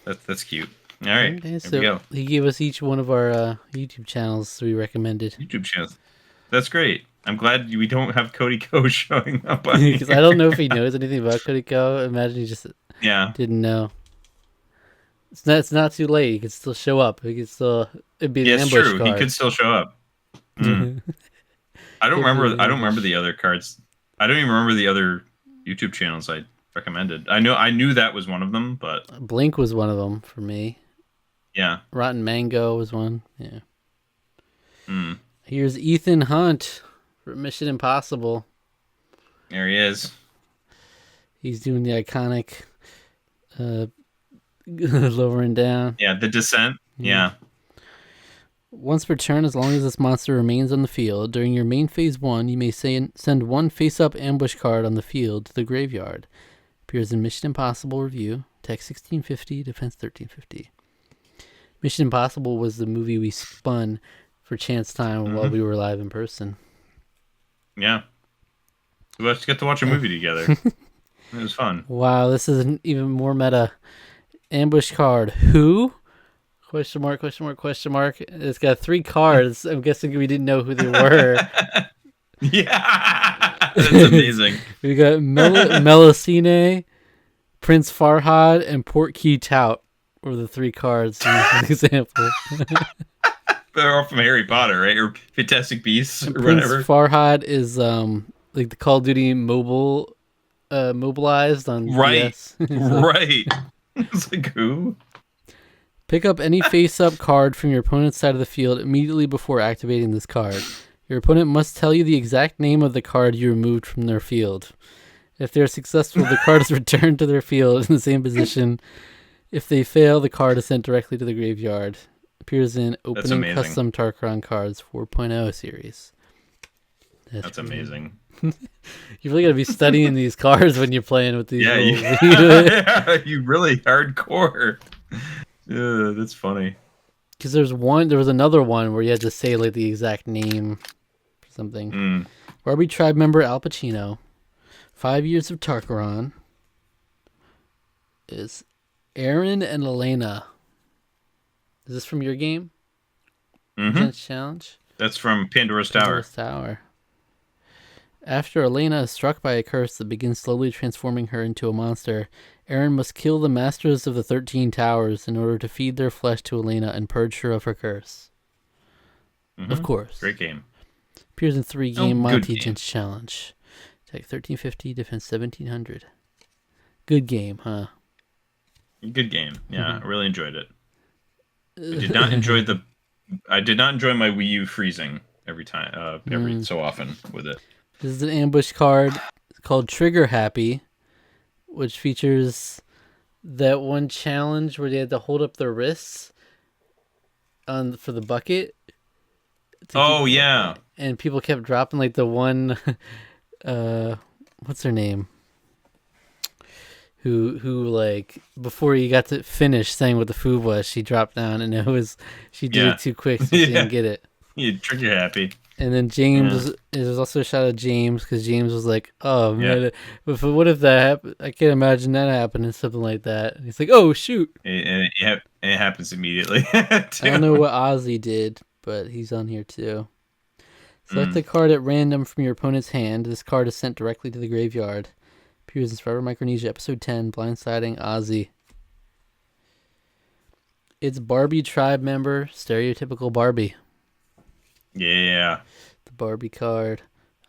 That's cute. All right, okay, there we go. He gave us each one of our YouTube channels we recommended. YouTube channels. That's great. I'm glad we don't have Cody Ko showing up on because I don't know if he knows anything about Cody Ko. Imagine he just didn't know. It's not too late. He could still show up. It'd be an ambush true. card. He could still show up. I don't remember the other cards. I don't even remember the other YouTube channels I recommended. I knew that was one of them, but Blink was one of them for me. Yeah. Rotten Mango was one. Yeah. Here's Ethan Hunt for Mission Impossible. There he is. He's doing the iconic lowering down. Yeah, the descent. Yeah. Once per turn, as long as this monster remains on the field, during your main phase 1, you may send one face-up ambush card on the field to the graveyard. Appears in Mission Impossible Review, Tech 1650, Defense 1350. Mission Impossible was the movie we spun for Chance Time while we were live in person. Yeah. Let's get to watch a movie together. It was fun. Wow, this is an even more meta. Ambush card. Who? Question mark, question mark, question mark. It's got 3 cards. I'm guessing we didn't know who they were. Yeah, that's amazing. We got Melusine, Prince Farhad, and Portkey Tout were the 3 cards in this example. They're all from Harry Potter, right? Or Fantastic Beasts, or Prince whatever. Farhad is like the Call of Duty mobile mobilized on Right, DS. right. It's like, who? Pick up any face-up card from your opponent's side of the field immediately before activating this card. Your opponent must tell you the exact name of the card you removed from their field. If they are successful, the card is returned to their field in the same position. If they fail, the card is sent directly to the graveyard. Appears in Opening Custom Tarqaron Cards 4.0 series. That's amazing. You really got to be studying these cards when you're playing with these. Yeah, you really hardcore. Yeah, that's funny. Because there was another one where you had to say like the exact name or something. Barbie tribe member Al Pacino. 5 years of Tarqaron is Aaron and Elena. Is this from your game? Challenge? That's from Pandora's Tower. After Elena is struck by a curse that begins slowly transforming her into a monster, Aaron must kill the masters of the 13 towers in order to feed their flesh to Elena and purge her of her curse. Of course. Great game. Appears in 3-game Monty Gents Challenge. Attack 1350, defense 1700. Good game, huh? Good game. Yeah, I really enjoyed it. I did not enjoy my Wii U freezing every time, every so often with it. This is an ambush card called Trigger Happy, which features that one challenge where they had to hold up their wrists for the bucket. Oh yeah, and people kept dropping like the one. What's her name? Who like before you got to finish saying what the food was, she dropped down and she did it too quick, so she didn't get it. You Trigger Happy. And then James, there's also a shot of James because James was like, "Oh man, what if that happened? I can't imagine that happening," something like that. And he's like, "Oh shoot!" And it happens immediately. I don't know what Ozzy did, but he's on here too. Select a card at random from your opponent's hand. This card is sent directly to the graveyard. Appears in Survivor Micronesia Episode 10, Blindsiding Ozzy. It's Barbie tribe member, stereotypical Barbie. Yeah. The Barbie card.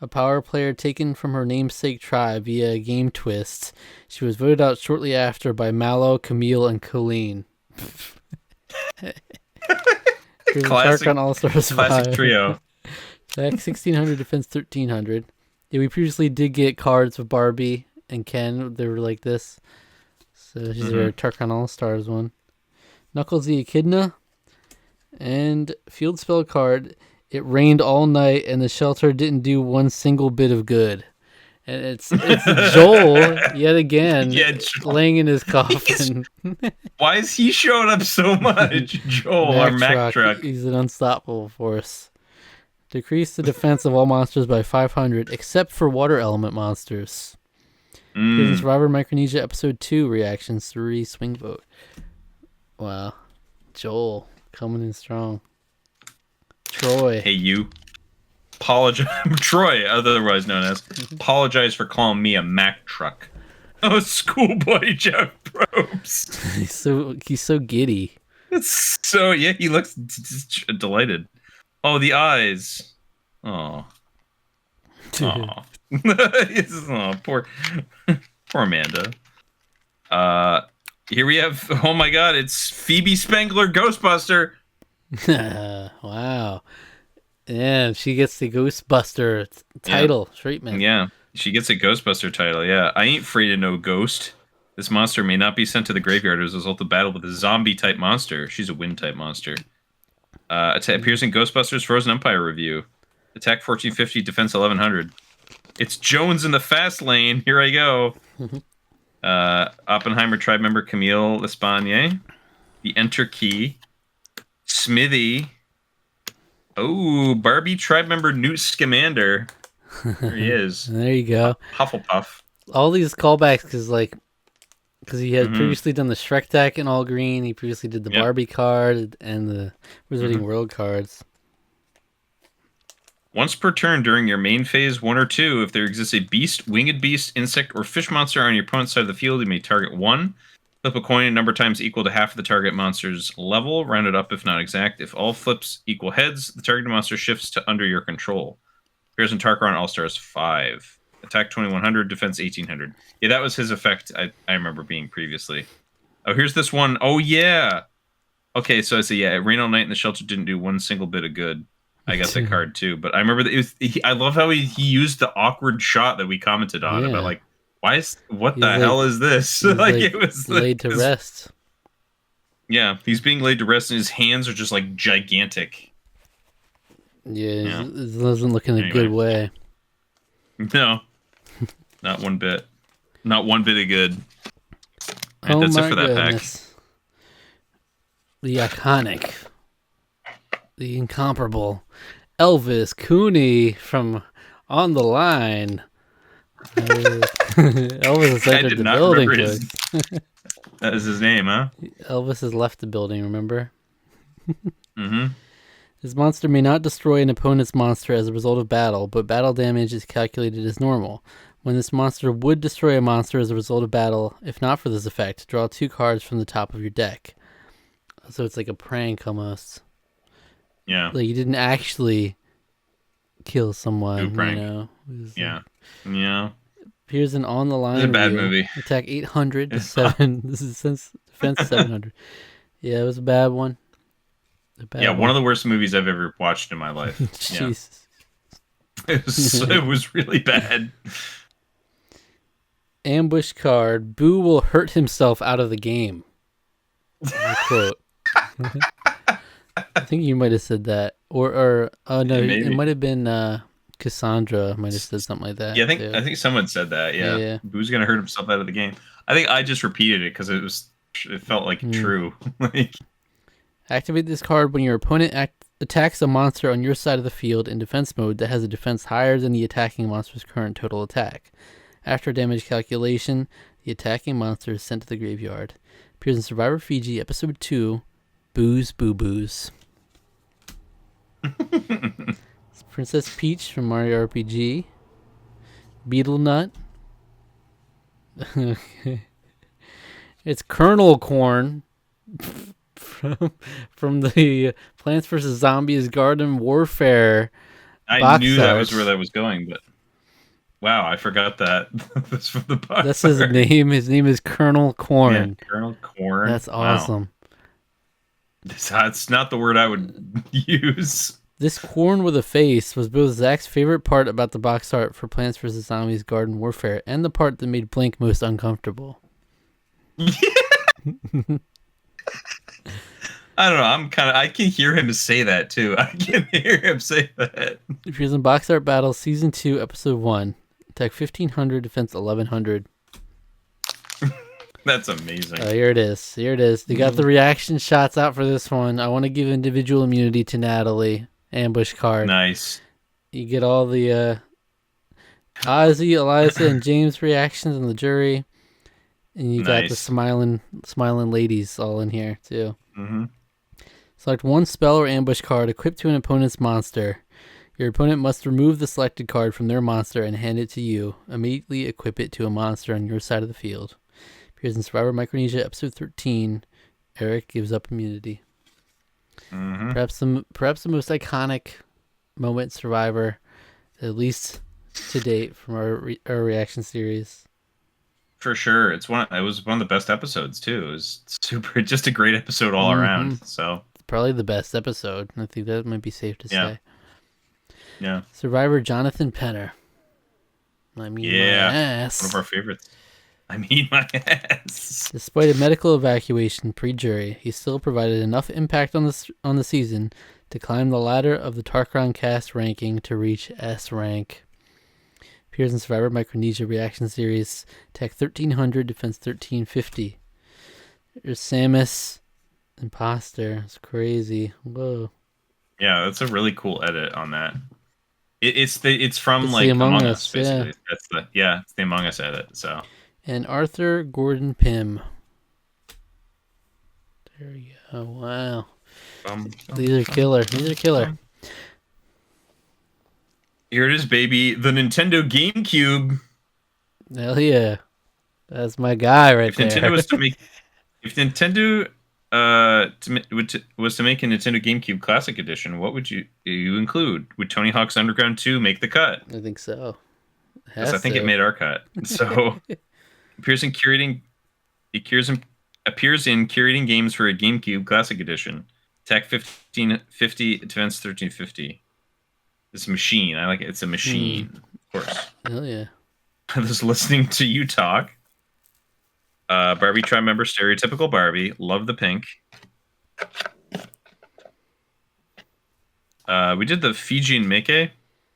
A power player taken from her namesake tribe via a game twist. She was voted out shortly after by Mallow, Camille, and Colleen. Classic All-Stars classic trio. Attack 1600, defense 1300. Yeah, we previously did get cards with Barbie and Ken. They were like this. So she's our Tarqaron All-Stars one. Knuckles the Echidna. And field spell card. It rained all night and the shelter didn't do one single bit of good. And it's Joel yet again laying in his coffin. Why is he showing up so much? Joel, our Mack truck. He's an unstoppable force. Decrease the defense of all monsters by 500 except for water element monsters. Survivor Micronesia Episode 2 Reactions 3 Swing Vote. Wow. Joel coming in strong. Troy. Hey, you. Apologize. Troy, otherwise known as. Apologize for calling me a Mack truck. Oh, schoolboy Jeff Probst. He's so giddy. So, yeah, he looks delighted. Oh, the eyes. Oh. Oh. Poor Amanda. Here we have, oh my god, it's Phoebe Spangler Ghostbuster. Wow. Yeah, she gets the Ghostbuster title treatment. Yeah, she gets a Ghostbuster title, yeah. I ain't afraid of no ghost. This monster may not be sent to the graveyard as a result of battle with a zombie-type monster. She's a wind-type monster. Appears in Ghostbusters Frozen Empire review. Attack 1450, defense 1100. It's Jones in the fast lane. Here I go. Oppenheimer tribe member Camille L'Espagne. The enter key. Smithy. Oh, Barbie tribe member Newt Scamander. There he is. There you go. Hufflepuff. All these callbacks because like Because he had Mm-hmm. previously done the Shrek deck in all green. He previously did the Yep. Barbie card and the Wizarding World cards. Once per turn during your main phase 1 or 2, if there exists a beast, winged beast, insect, or fish monster on your opponent's side of the field, you may target one. Flip a coin a number of times equal to half of the target monster's level, rounded up if not exact. If all flips equal heads, the target monster shifts to under your control. Appears in Tarqaron All Stars 5. Attack 2100, defense 1800. Yeah, that was his effect I remember being previously. Oh, here's this one. Oh, yeah. Okay, so I say, yeah, Rain All Night in the Shelter didn't do one single bit of good. I got the card too, but I remember that I love how he used the awkward shot that we commented on about like, what the hell is this? Like it was laid to rest. Yeah, he's being laid to rest, and his hands are just like gigantic. Yeah, it doesn't look in a good way. No, not one bit. Not one bit of good. Right, that's it for that pack. The iconic, the incomparable Elvis Cooney from On the Line. Elvis has entered the building. That is his name, huh? Elvis has left the building, remember? Mm-hmm. This monster may not destroy an opponent's monster as a result of battle, but battle damage is calculated as normal. When this monster would destroy a monster as a result of battle, if not for this effect, draw 2 cards from the top of your deck. So it's like a prank almost. Yeah. Like you didn't actually kill someone, prank. you know? Yeah. Yeah. Here's an On the Line. It's a bad movie. Attack 800 to 7. This is defense 700. Yeah, it was a bad one. One of the worst movies I've ever watched in my life. Jesus. Yeah. It was really bad. Ambush card. Boo will hurt himself out of the game. Quote. I think you might have said that. Or no, it might have been Cassandra might have said something like that. Yeah, I think someone said that. Yeah. Boo's gonna hurt himself out of the game. I think I just repeated it because it felt like true. Activate this card when your opponent attacks a monster on your side of the field in defense mode that has a defense higher than the attacking monster's current total attack. After damage calculation, the attacking monster is sent to the graveyard. Appears in Survivor Fiji, Episode 2, Boo's Boo Boos. Princess Peach from Mario RPG. Beetle Nut. It's Kernel Corn from the Plants vs. Zombies Garden Warfare. I knew that was where that was going, but wow, I forgot that. That's from the box. That's his name. His name is Kernel Corn. Yeah, Kernel Corn. That's awesome. Wow. That's not the word I would use. This corn with a face was both Zach's favorite part about the box art for Plants vs. Zombies Garden Warfare and the part that made Blink most uncomfortable. I don't know. I can hear him say that too. I can hear him say that. Appears in Box Art Battle Season 2, Episode 1. Attack 1500, defense 1100. That's amazing. Here it is. They got the reaction shots out for this one. I want to give individual immunity to Natalie. Ambush card. Nice. You get all the Ozzy, Eliza, and James reactions in the jury. And you got the smiling ladies all in here, too. Mm-hmm. Select one spell or ambush card equipped to an opponent's monster. Your opponent must remove the selected card from their monster and hand it to you. Immediately equip it to a monster on your side of the field. Appears in Survivor Micronesia, Episode 13. Eric gives up immunity. Mm-hmm. Perhaps the most iconic moment in Survivor, at least to date, from our reaction series. For sure, it was one of the best episodes too. It was just a great episode all around. So probably the best episode. I think that might be safe to say. Yeah. Survivor Jonathan Penner. I mean, my ass. One of our favorites. I mean, my ass. Despite a medical evacuation pre-jury, he still provided enough impact on the season to climb the ladder of the Tarqaron cast ranking to reach S rank. Appears in Survivor Micronesia Reaction Series, Tech 1300, Defense 1350. There's Samus, Imposter. It's crazy. Whoa. Yeah, that's a really cool edit on that. It's from it's like Among Us basically. Yeah. It's the Among Us edit. So. and Arthur Gordon Pym. There you go. Wow. These are killer. Here it is, baby. The Nintendo GameCube. Hell yeah. That's my guy right there. Nintendo was to make, if Nintendo was to make a Nintendo GameCube Classic Edition, what would you include? Would Tony Hawk's Underground 2 make the cut? I think so. Because I think it made our cut. So appears in curating games for a GameCube Classic Edition. Attack 1550, Defense 1350. It's a machine. I like it. It's a machine, of course. Hell yeah. I was listening to you talk. Barbie Tribe member, stereotypical Barbie. Love the pink. We did the Fiji and Mickey.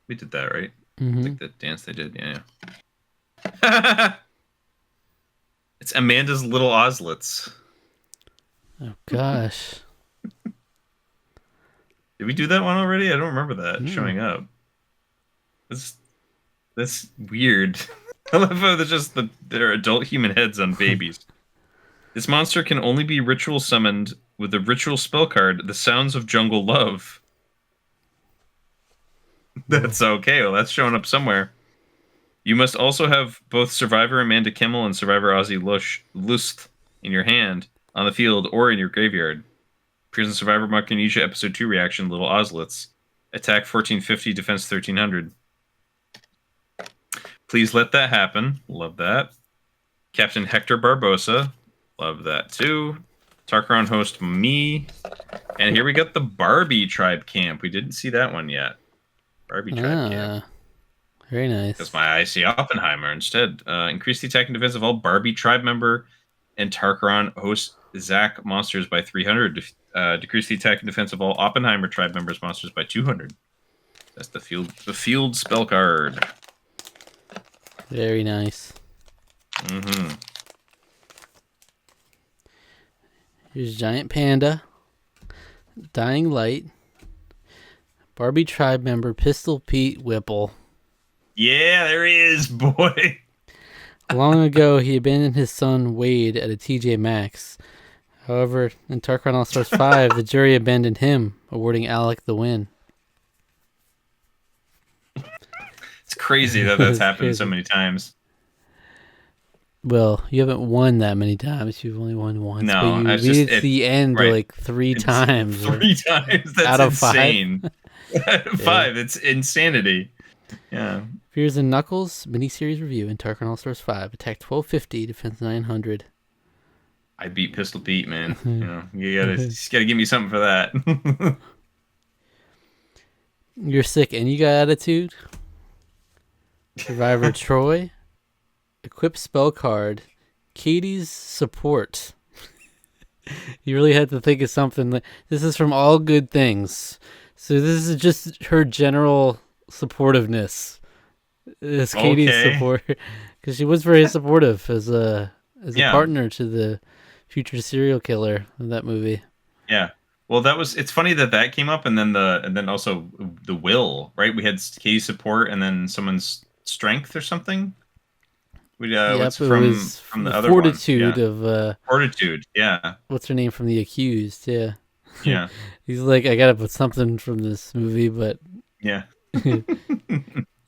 We did that, right? Like the dance they did. Yeah. It's Amanda's Little Oslets. Oh, gosh. Did we do that one already? I don't remember that showing up. That's weird. I love how they're adult human heads on babies. This monster can only be ritual summoned with a ritual spell card, The Sounds of Jungle Love. That's okay. Well, that's showing up somewhere. You must also have both Survivor Amanda Kimmel and Survivor Ozzy Lust in your hand, on the field, or in your graveyard. Appears in Survivor Micronesia Episode 2 reaction, Little Oslets. Attack 1450, Defense 1300. Please let that happen. Love that. Captain Hector Barbosa. Love that too. Tarqaron host me. And here we got the Barbie Tribe Camp. We didn't see that one yet. Barbie Tribe Camp. Very nice. That's my IC Oppenheimer instead. Increase the attack and defense of all Barbie Tribe member and Tarqaron host Zach monsters by 300. Decrease the attack and defense of all Oppenheimer Tribe members monsters by 200. That's the field spell card. Very nice. Here's Giant Panda, Dying Light, Barbie Tribe member Pistol Pete Whipple. Yeah, there he is, boy. Long ago, he abandoned his son Wade at a TJ Maxx. However, in Tarqaron All-Stars 5, the jury abandoned him, awarding Alec the win. It's crazy that that's happened so many times. Well, you haven't won that many times. You've only won once. No, but you made it to the end like three times. Three times? That's out of insane. 5? 5. It's insanity. Yeah. Here's a Knuckles miniseries review in Tarqaron All-Stars 5. Attack 1250, defense 900. I beat Pistol Pete, man. You just gotta give me something for that. You're sick and you got attitude. Survivor Troy. Equip spell card. Katie's support. You really had to think of something. This is from All Good Things. So this is just her general supportiveness. This Katie's support. Because she was very supportive as a partner to the future serial killer of that movie. Yeah. Well, it's funny that came up, and then also the will, right? We had Katie's support and then someone's strength or something. What's from the other fortitude one? of fortitude. Yeah. What's her name from The Accused? Yeah. Yeah. He's like, I gotta put something from this movie, but yeah, didn't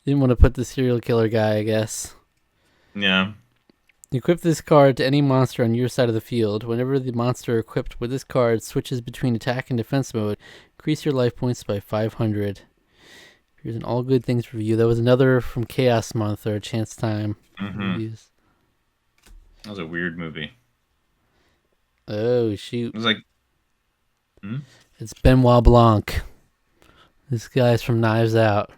want to put the serial killer guy, I guess. Yeah. Equip this card to any monster on your side of the field. Whenever the monster equipped with this card switches between attack and defense mode, increase your life points by 500. Here's an All Good Things review. That was another from Chaos Month or Chance Time reviews. That was a weird movie. Oh, shoot. It was like... It's Benoit Blanc. This guy's from Knives Out.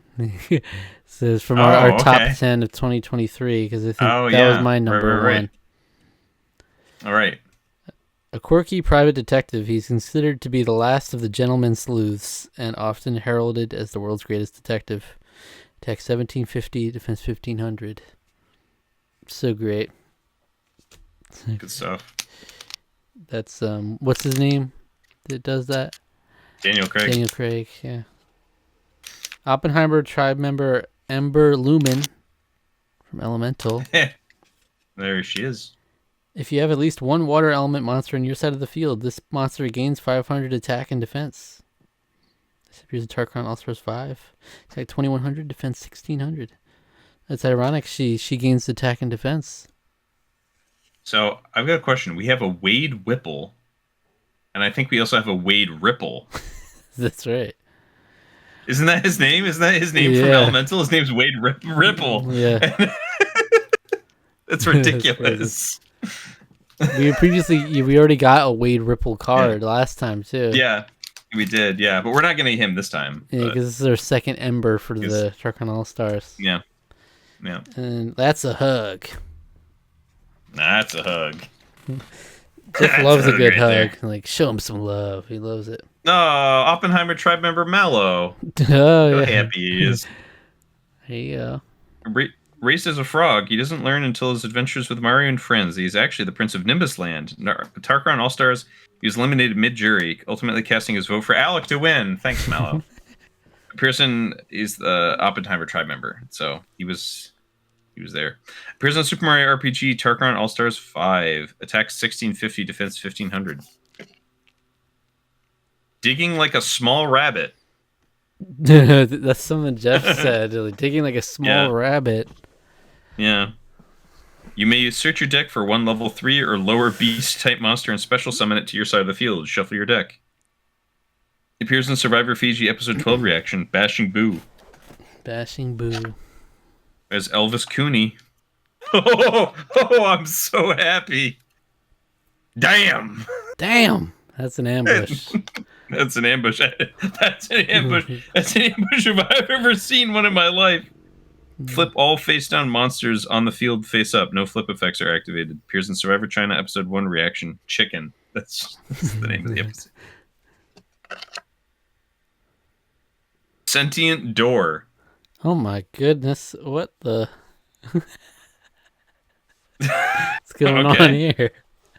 So it's from our top 10 of 2023, because I think that was my number one. All right. A quirky private detective, he's considered to be the last of the gentleman sleuths and often heralded as the world's greatest detective. Attack 1750, defense 1500. So great. Good stuff. That's what's his name that does that? Daniel Craig, yeah. Oppenheimer tribe member Ember Lumen from Elemental. There she is. If you have at least one water element monster on your side of the field, this monster gains 500 attack and defense. This appears in Tarqaron All-Stars 5. Attack 2100, defense 1600. That's ironic. She gains attack and defense. So I've got a question. We have a Wade Whipple, and I think we also have a Wade Ripple. That's right. Isn't that his name? Isn't that his name from Elemental? His name's Wade Ripple. Yeah. That's ridiculous. We already got a Wade Ripple card last time too. Yeah, we did. Yeah, but we're not getting him this time. Yeah, because this is our second Ember for the Tarqaron All-Stars. Yeah. And that's a hug. That's a hug. Jeff loves a good hug. There. Like, show him some love. He loves it. Oh, Oppenheimer tribe member Mallow. Oh, yeah. Happy he is. There you go. Raised as a frog, he doesn't learn until his adventures with Mario and friends. He's actually the Prince of Nimbus Land. Tarqaron All-Stars, he was eliminated mid-jury, ultimately casting his vote for Alec to win. Thanks, Mallow. Pearson is the Oppenheimer tribe member, so he was there. Appears on Super Mario RPG Tarqaron All-Stars 5. Attack 1650, defense 1500. Digging like a small rabbit. That's something Jeff said. Like, digging like a small rabbit. Yeah. You may search your deck for one level 3 or lower beast type monster and special summon it to your side of the field. Shuffle your deck. It appears in Survivor Fiji episode 12 reaction, Bashing Boo. Bashing Boo. As Elvis Cooney. Oh, I'm so happy. Damn. That's an ambush. That's an ambush. That's an ambush. That's an ambush if I've ever seen one in my life. Flip all face down monsters on the field face up. No flip effects are activated. Appears in Survivor China episode 1 reaction, Chicken. That's the name of the episode. Sentient Door. Oh my goodness. What the? What's going on here?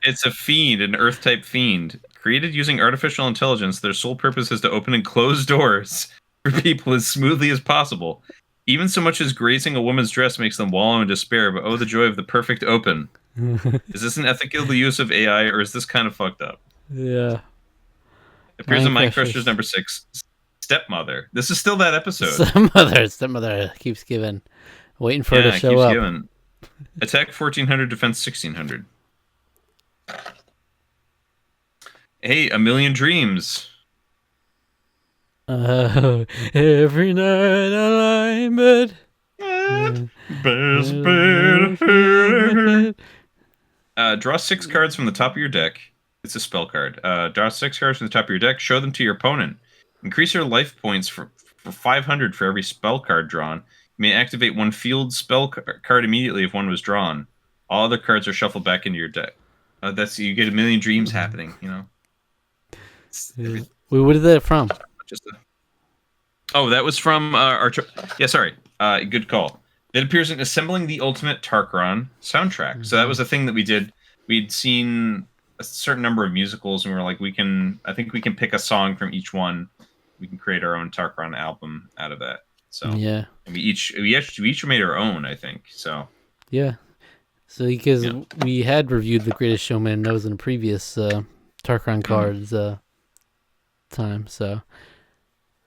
It's a fiend, an Earth-type fiend. Created using artificial intelligence, their sole purpose is to open and close doors for people as smoothly as possible. Even so much as grazing a woman's dress makes them wallow in despair, but oh, the joy of the perfect open. Is this an ethical use of AI, or is this kind of fucked up? Yeah. Appears in Mind Crushers number 6. Stepmother. This is still that episode. Stepmother keeps giving. Waiting for her to show up. Giving. Attack 1400, defense 1600. Hey, A Million Dreams. Every night I lie in bed. Draw 6 cards from the top of your deck. It's a spell card. Draw 6 cards from the top of your deck. Show them to your opponent. Increase your life points for 500 for every spell card drawn. You may activate one field spell card immediately if one was drawn. All other cards are shuffled back into your deck. You get a million dreams happening, you know. Wait, what is that from? That was from our. Sorry. Good call. It appears in Assembling the Ultimate Tarqaron soundtrack. Mm-hmm. So that was a thing that we did. We'd seen a certain number of musicals, and we were like, I think we can pick a song from each one. We can create our own Tarqaron album out of that. So yeah, and we each made our own, I think. So yeah. So because we had reviewed The Greatest Showman, and that was in a previous Tarqaron cards time. So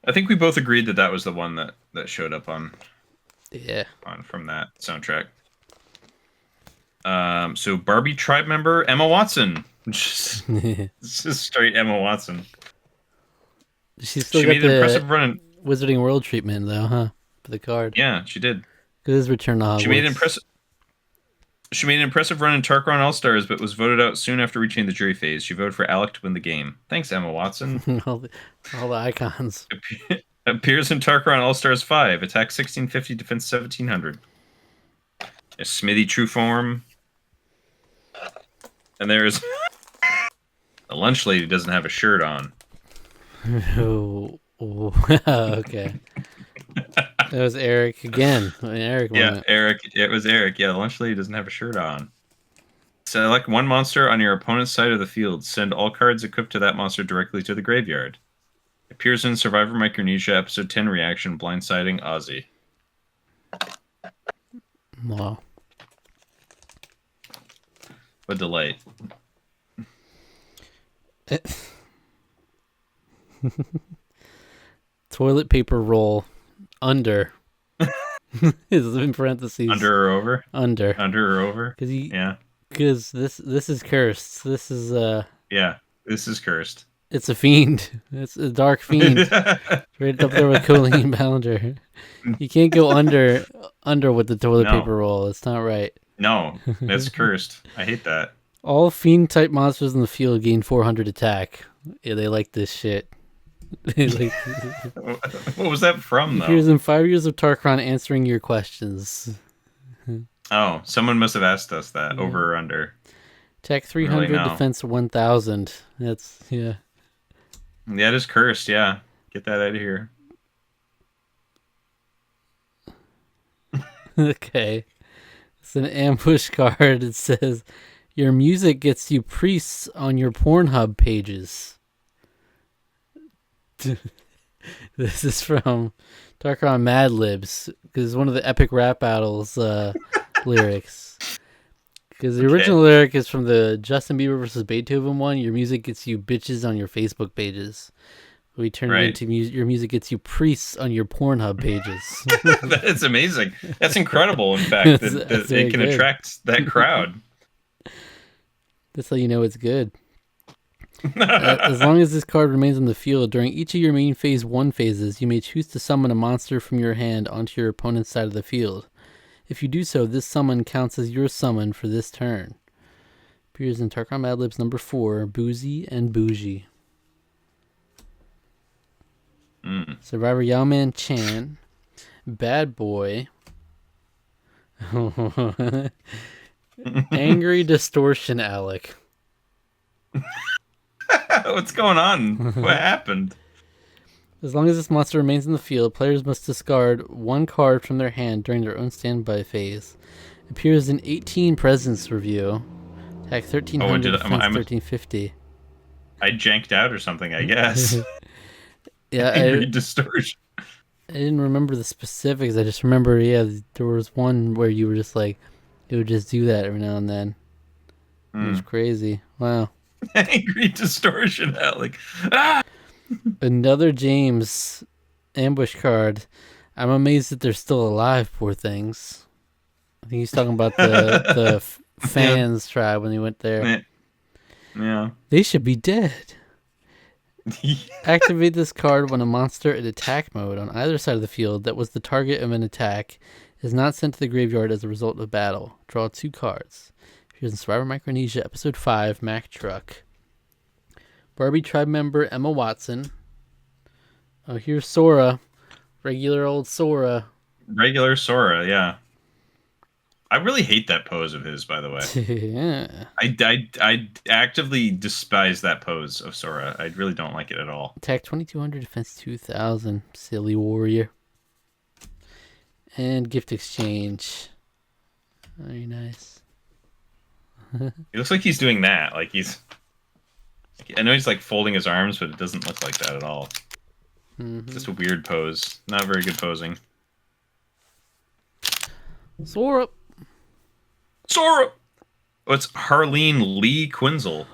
I think we both agreed that was the one that showed up on. Yeah. From that soundtrack. So Barbie tribe member Emma Watson. Just straight Emma Watson. She made an impressive run. Wizarding World treatment though, huh? For the card. Yeah, she did. It is Return to Hogwarts. She made an impressive run in Tarqaron All-Stars, but was voted out soon after reaching the jury phase. She voted for Alec to win the game. Thanks, Emma Watson. all the icons. Appears in Tarqaron All-Stars 5. Attack 1650, defense 1700. A Smithy True Form. And there's... The lunch lady doesn't have a shirt on. Okay. That was Eric again. Eric moment. Eric. It was Eric. Yeah, the lunch lady doesn't have a shirt on. Select one monster on your opponent's side of the field. Send all cards equipped to that monster directly to the graveyard. Appears in Survivor Micronesia episode 10 reaction, blindsiding Ozzy. Wow. a delight. Toilet paper roll under is in parentheses. Under or over? Under. Under or over? Yeah. Because this is cursed. This is Yeah. This is cursed. It's a fiend. It's a dark fiend. Right up there with Colleen Ballinger. You can't go under with the toilet paper roll. It's not right. No, that's cursed. I hate that. All fiend type monsters in the field gain 400 attack. Yeah, they like this shit. What was that from, though? Here's in 5 years of Tarqaron answering your questions. Oh, someone must have asked us that. Yeah. Over or under? Attack 300, really defense 1000. That's, yeah. Yeah, it is cursed, yeah. Get that out of here. Okay. It's an ambush card. It says, your music gets you priests on your Pornhub pages. This is from Tarqaron Mad Libs, because it's one of the epic rap battles lyrics. Because the original lyric is from the Justin Bieber versus Beethoven one. Your music gets you bitches on your Facebook pages. We turn it into your music gets you priests on your Pornhub pages. That's amazing. That's incredible, in fact, that it can attract that crowd. That's how you know it's good. As long as this card remains on the field, during each of your main phase 1 phases, you may choose to summon a monster from your hand onto your opponent's side of the field. If you do so, this summon counts as your summon for this turn. Appears in Tarqaron Mad Libs number 4, Boozy and Bougie. Survivor Yaoman Chan, Bad Boy, Angry Distortion Alec. What's going on? What happened? As long as this monster remains in the field, players must discard one card from their hand during their own standby phase. Appears in 18 Presence Review. Attack 1300, defense 1350. I janked out or something, I guess. Yeah, Angry Distortion. I didn't remember the specifics. I just remember, there was one where you were just like, it would just do that every now and then. It was crazy. Wow. Angry Distortion, Alec. Ah! Another James ambush card. I'm amazed that they're still alive, poor things. I think he's talking about the fans tribe when he went there. Yeah. They should be dead. Activate this card when a monster in attack mode on either side of the field that was the target of an attack is not sent to the graveyard as a result of battle. Draw 2 cards. Here's in Survivor Micronesia, Episode 5, Mack Truck. Barbie tribe member Emma Watson. Oh, here's Sora. Regular old Sora. Regular Sora, yeah. I really hate that pose of his, by the way. Yeah. I actively despise that pose of Sora. I really don't like it at all. Attack 2200, defense 2000. Silly warrior. And gift exchange. Very nice. He looks like he's doing that. Like I know he's like folding his arms, but it doesn't look like that at all. Just a weird pose. Not very good posing. Sora. Oh, it's Harleen Lee Quinzel.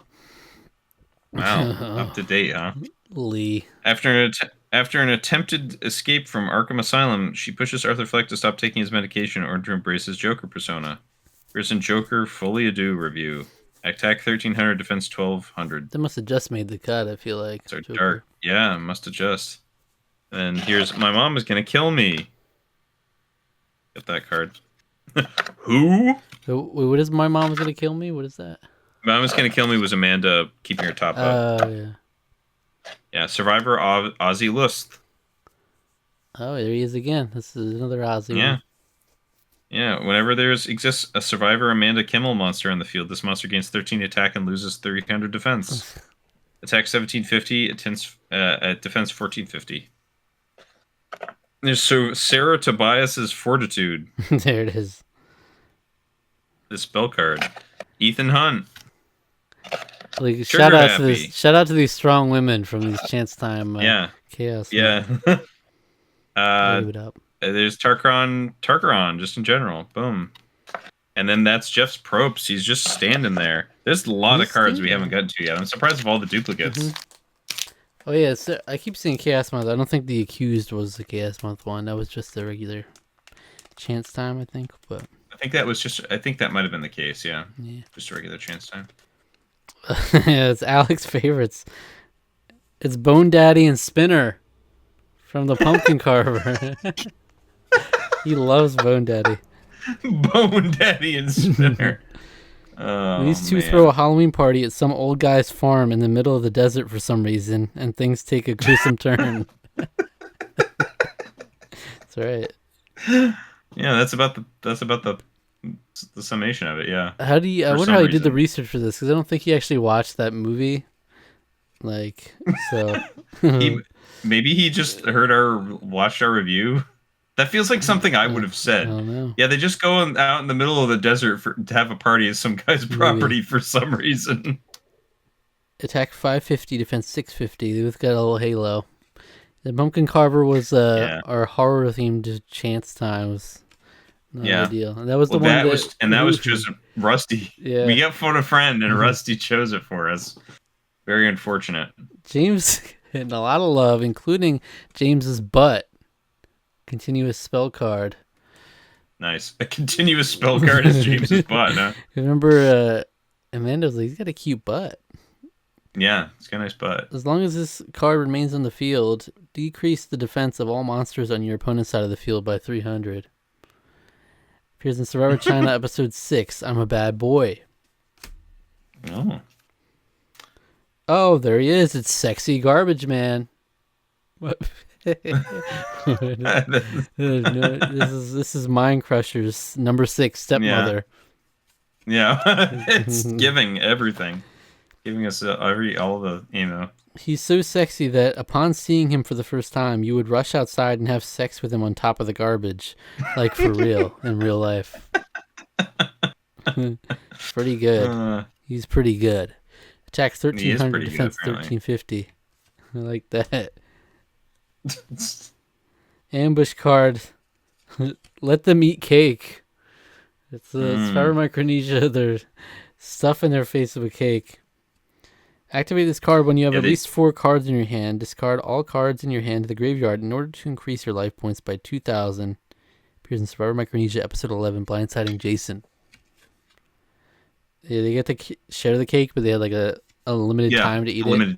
Wow, up to date, huh? Lee. After an attempted escape from Arkham Asylum, she pushes Arthur Fleck to stop taking his medication or to embrace his Joker persona. Here's in Joker Fully Ado review. Attack 1300, defense 1200. They must have just made the cut, I feel like. So dark. Yeah, must have just. And here's My Mom Is Gonna Kill Me. Get that card. Who? So, wait, what is My Mom Was Gonna Kill Me? What is that? My Mom Was Gonna Kill Me was Amanda keeping her top up. Oh, yeah. Yeah, Survivor Ozzy Lust. Oh, there he is again. This is another Ozzy. Yeah. One. Yeah, whenever exists a Survivor Amanda Kimmel monster on the field, this monster gains 13 attack and loses 300 defense. Attack 1750, defense 1450. There's Sarah Tobias's Fortitude. There it is. The spell card. Ethan Hunt. Like shout out to these strong women from these Chance Time chaos. Yeah. Leave it up. There's Tarqaron just in general. Boom. And then that's Jeff's props. He's just standing there. There's a lot of cards we haven't gotten to yet. I'm surprised of all the duplicates. Mm-hmm. Oh yeah, so I keep seeing Chaos Month. I don't think the Accused was the Chaos Month one. That was just the regular chance time, I think. But I think that might have been the case. Yeah. Just a regular chance time. Yeah, it's Alex's favorites. It's Bone Daddy and Spinner from the Pumpkin Carver. He loves Bone Daddy. Bone Daddy and Spinner. Oh, These two throw a Halloween party at some old guy's farm in the middle of the desert for some reason, and things take a gruesome turn. That's right. Yeah, that's about the summation of it. Yeah. How do you? I wonder how he did the research for this, because I don't think he actually watched that movie. Like, so. Maybe he just watched our review. That feels like something I would have said. I don't know. Yeah, they just go out in the middle of the desert to have a party at some guy's property for some reason. Attack 550, defense 650. They both got a little halo. The Pumpkin Carver was our horror themed chance time. Was not ideal. And that was the one that was chosen. Rusty. Yeah. We got phone a friend, and Rusty chose it for us. Very unfortunate. James getting a lot of love, including James's butt. Continuous spell card. Nice. A continuous spell card is James's butt, huh? Remember, Amanda was like, he's got a cute butt. Yeah, it's got a nice butt. As long as this card remains on the field, decrease the defense of all monsters on your opponent's side of the field by 300. Appears in Survivor China episode 6, I'm a Bad Boy. Oh. Oh, there he is. It's Sexy Garbage Man. What? This is Mind Crusher's number 6 stepmother. Yeah. It's giving everything. Giving us all the, He's so sexy that upon seeing him for the first time, you would rush outside and have sex with him on top of the garbage. Like for real, in real life. Pretty good. He's pretty good. Attack 1300, defense 1350. I like that. Ambush card. Let them eat cake. It's Spider Micronesia. They're stuffing their face with a cake. Activate this card when you have at least 4 cards in your hand. Discard all cards in your hand to the graveyard in order to increase your life points by 2,000. Appears in Survivor Micronesia episode 11, Blindsiding Jason. Yeah, they get to share the cake, but they had like a limited time to eat it.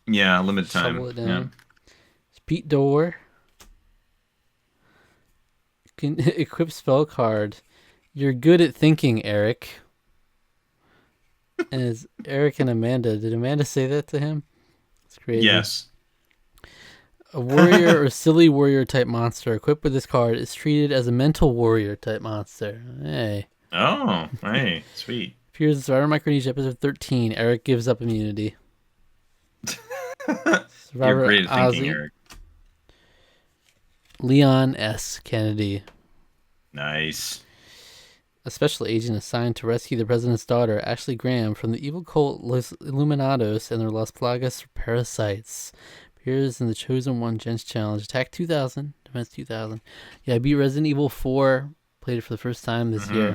Yeah, limited time. Shovel it down. Yeah. Pete Door. Can equip spell card. You're good at thinking, Eric. And it's Eric and Amanda. Did Amanda say that to him? It's crazy. Yes. A warrior or silly warrior type monster equipped with this card is treated as a mental warrior type monster. Hey. Oh, hey, sweet. Appears in Survivor Micronesia episode 13. Eric gives up immunity. You're great at thinking, Eric. Leon S. Kennedy. Nice. A special agent assigned to rescue the president's daughter, Ashley Graham, from the evil cult Los Illuminados and their Las Plagas parasites. Appears in the Chosen One Gens Challenge. Attack 2000, defense 2000. Yeah, I beat Resident Evil 4. Played it for the first time this year.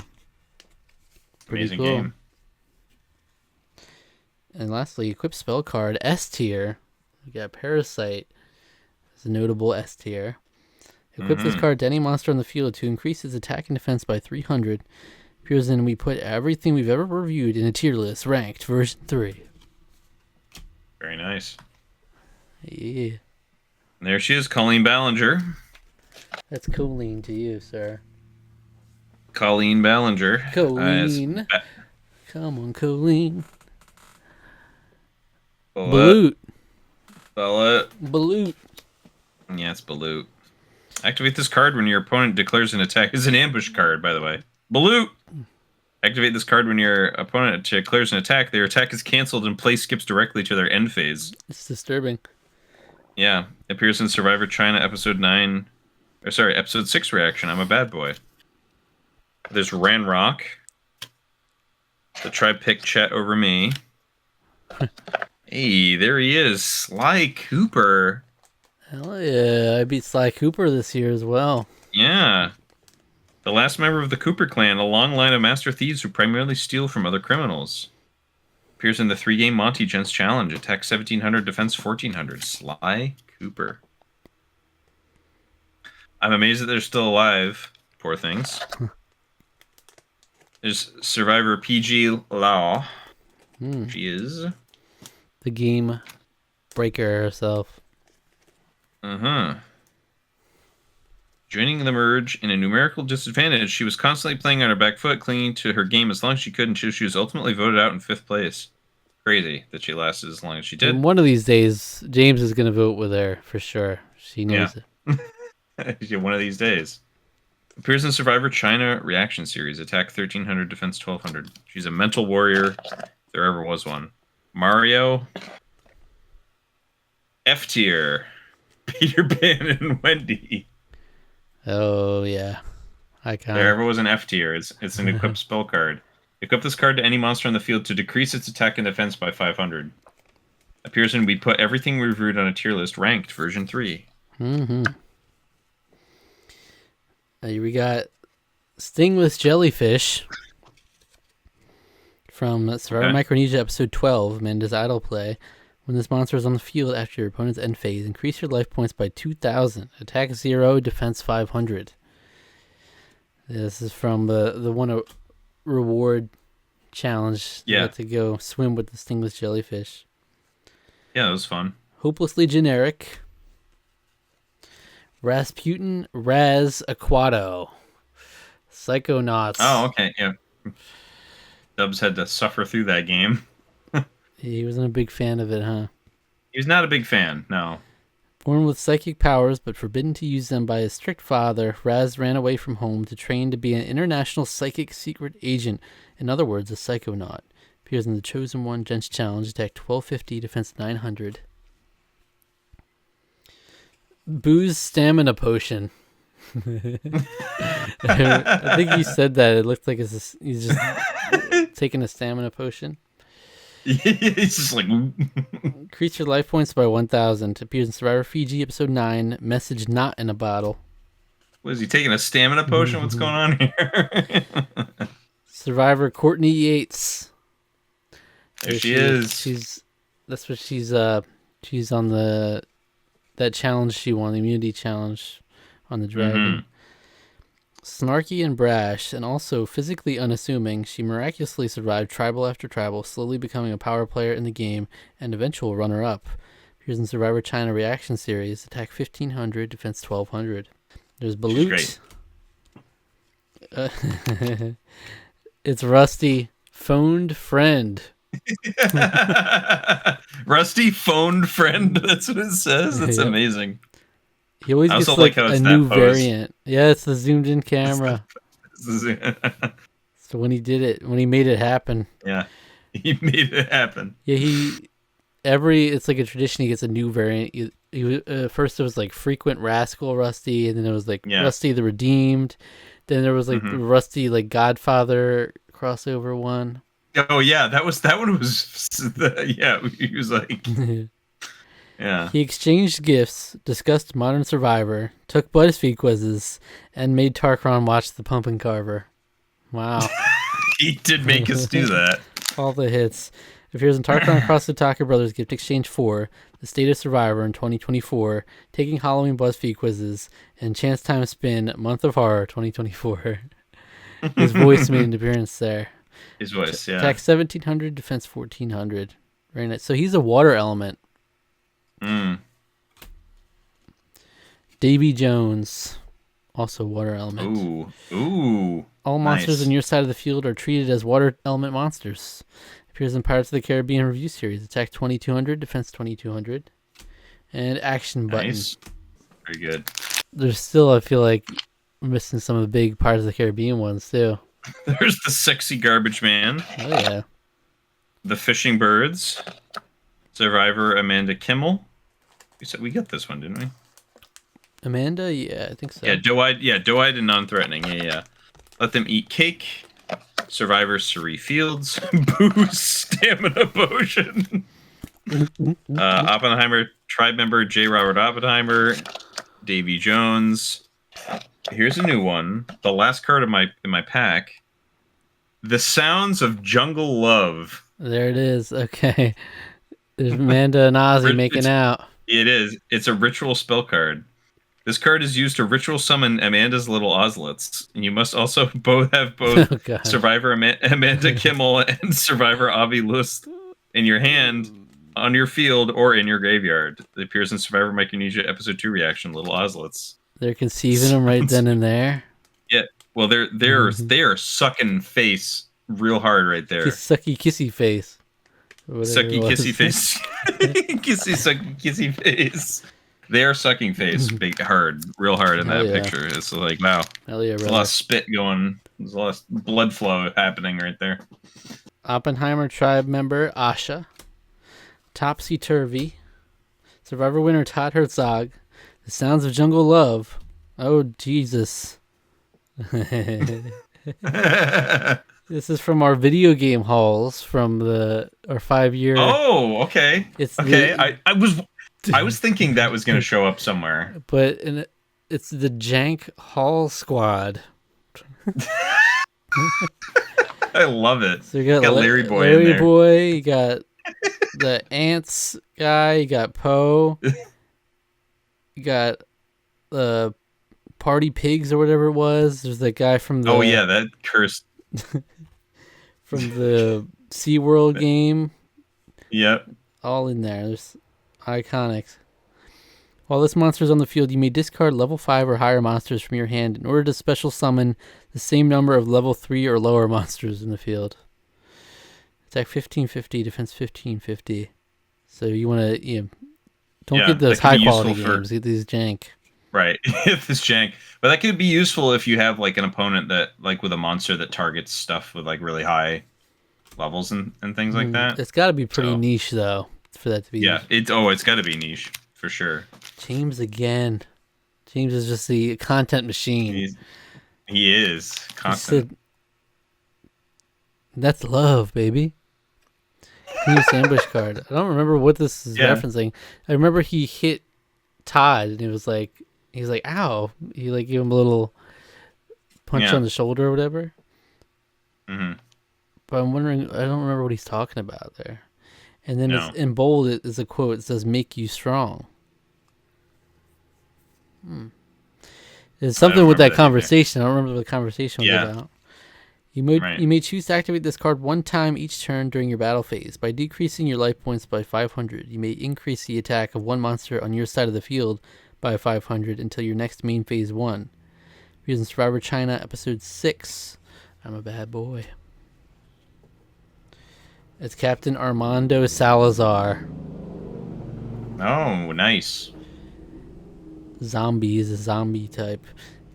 Pretty amazing cool. Game. And lastly, equip spell card S tier. We got Parasite. It's a notable S tier. Equip this card to any monster on the field to increase its attack and defense by 300. Appears in we put everything we've ever reviewed in a tier list, ranked version 3. Very nice. Yeah. And there she is, Colleen Ballinger. That's Colleen to you, sir. Colleen Ballinger. Colleen. Come on, Colleen. Balut. Balut. Yeah, it's Balut. Activate this card when your opponent declares an attack. It's an ambush card, by the way. Balut! Activate this card when your opponent declares an attack. Their attack is canceled and play skips directly to their end phase. It's disturbing. Yeah. Appears in Survivor China episode 6 reaction. I'm a Bad Boy. There's Ranrock. The tribe picked Chet over me. Hey, there he is. Sly Cooper. Hell yeah, I beat Sly Cooper this year as well. Yeah. The last member of the Cooper clan, a long line of master thieves who primarily steal from other criminals. Appears in the 3-game Monty Gents Challenge. Attack 1700, defense 1400. Sly Cooper. I'm amazed that they're still alive. Poor things. There's Survivor PG Law. She is the game breaker herself. Joining the merge in a numerical disadvantage, she was constantly playing on her back foot, clinging to her game as long as she could, until she was ultimately voted out in 5th place. Crazy that she lasted as long as she did. And one of these days, James is going to vote with her for sure. She knows it. One of these days. Appears in Survivor China Reaction Series. Attack 1300, defense 1200. She's a mental warrior, if there ever was one. Mario. F tier. Peter Pan and Wendy. Oh, yeah. There ever was an F tier. It's an equipped spell card. Equip this card to any monster on the field to decrease its attack and defense by 500. Appears in We Put Everything We've Reviewed on a Tier List, ranked, version 3. We got Stingless Jellyfish from Survivor Micronesia episode 12, Amanda's Idle Play. When this monster is on the field after your opponent's end phase, increase your life points by 2,000. Attack 0, defense 500. This is from the one reward challenge. Yeah. You had to go swim with the Stingless Jellyfish. Yeah, that was fun. Hopelessly Generic. Rasputin Raz Aquato. Psychonauts. Oh, okay, yeah. Dubs had to suffer through that game. He wasn't a big fan of it, huh? He was not a big fan, no. Born with psychic powers but forbidden to use them by his strict father, Raz ran away from home to train to be an international psychic secret agent. In other words, a psychonaut. Appears in the Chosen One Gents Challenge, attack 1250, defense 900. Booze Stamina Potion. I think you said that. It looked like he's just taking a stamina potion. He's just like... Increase your life points by 1,000. Appears in Survivor Fiji, episode 9, Message Not in a Bottle. What, is he taking a stamina potion? What's going on here? Survivor Courtney Yates. There she is. That's what she's on that challenge she won, the immunity challenge on the dragon. Snarky and brash, and also physically unassuming, she miraculously survived tribal after tribal, slowly becoming a power player in the game and eventual runner-up. Appears in Survivor China Reaction Series, attack 1500, defense 1200. There's Balut. It's Rusty, phoned friend. Rusty phoned friend. That's what it says. That's amazing. He always gets like a new variant. Yeah, it's the zoomed in camera. So when he made it happen. Yeah, he made it happen. Yeah, it's like a tradition. He gets a new variant. First it was like Frequent Rascal Rusty, and then it was like Rusty the Redeemed. Then there was like the Rusty like Godfather crossover one. Oh yeah, that one was he was like yeah. He exchanged gifts, discussed Modern Survivor, took BuzzFeed quizzes, and made Tarqaron watch The Pumpkin Carver. Wow. He did make us do that. All the hits. Appears in Tarqaron Cross the Tucker Brothers Gift Exchange 4, The State of Survivor in 2024, Taking Halloween BuzzFeed Quizzes, and Chance Time Spin Month of Horror 2024. His voice made an appearance there. His voice, yeah. Attack 1700, defense 1400. Very nice. So he's a water element. Davy Jones, also water element. Ooh. All monsters on your side of the field are treated as water element monsters. Appears in Pirates of the Caribbean Review Series. Attack 2200, defense 2200. And action button. Nice. Very good. There's still, I feel like, missing some of the big Pirates of the Caribbean ones, too. There's the Sexy Garbage Man. Oh, yeah. The Fishing Birds. Survivor Amanda Kimmel. We got this one, didn't we? Amanda? Yeah, I think so. Yeah, doe-eyed and non-threatening. Yeah. Let Them Eat Cake. Survivor Cerie Fields. Booze Stamina Potion. Oppenheimer tribe member J. Robert Oppenheimer. Davy Jones. Here's a new one. The last card in my pack. The Sounds of Jungle Love. There it is. Okay. There's Amanda and Ozzy making out. It is. It's a ritual spell card. This card is used to ritual summon Amanda's little Ozlets. And you must also have both Oh, God. Survivor Amanda Kimmel and Survivor Avi Lust in your hand, on your field, or in your graveyard. It appears in Survivor Micronesia Episode 2 reaction, Little Ozlets. They're conceiving them right then and there. Yeah. Well, they are sucking face real hard right there. Sucky kissy face. Sucky kissy face. Sucky kissy face. They are sucking face big hard, real hard in that picture. It's like, wow. Hell yeah, there's a lot of spit going. There's a lot of blood flow happening right there. Oppenheimer tribe member Asha. Topsy Turvy. Survivor winner Todd Herzog. The Sounds of Jungle Love. Oh, Jesus. This is from our video game hauls from our 5-year. Oh, okay. It's okay. I was thinking that was going to show up somewhere. But it's the Jank Hall Squad. I love it. So you got Larry Boy Larry in there. Boy, you got the Ants guy, you got Poe, you got the Party Pigs or whatever it was. There's that guy from the that cursed from the SeaWorld game. Yep. All in there. There's iconics. While this monster is on the field, you may discard level 5 or higher monsters from your hand in order to special summon the same number of level 3 or lower monsters in the field. Attack 1550, defense 1550. So you want to don't get those high quality games. Get these jank. Right. This jank. But that could be useful if you have like an opponent that like with a monster that targets stuff with like really high levels and things like that. It's got to be pretty niche though for that to be. Yeah, it's got to be niche for sure. James again. James is just the content machine. He is content. That's love, baby. Continuous ambush card. I don't remember what this is referencing. I remember he hit Todd and he was like, ow. He like gave him a little punch on the shoulder or whatever. Mm-hmm. But I'm wondering, I don't remember what he's talking about there. And then it's, in bold, it is a quote. It says, "Make you strong." There's something with that conversation. I don't remember what the conversation was about. You may choose to activate this card one time each turn during your battle phase. By decreasing your life points by 500, you may increase the attack of one monster on your side of the field by 500 until your next main phase 1. Here's in Survivor China, episode 6. I'm a bad boy. It's Captain Armando Salazar. Oh, nice. Zombie is a zombie type.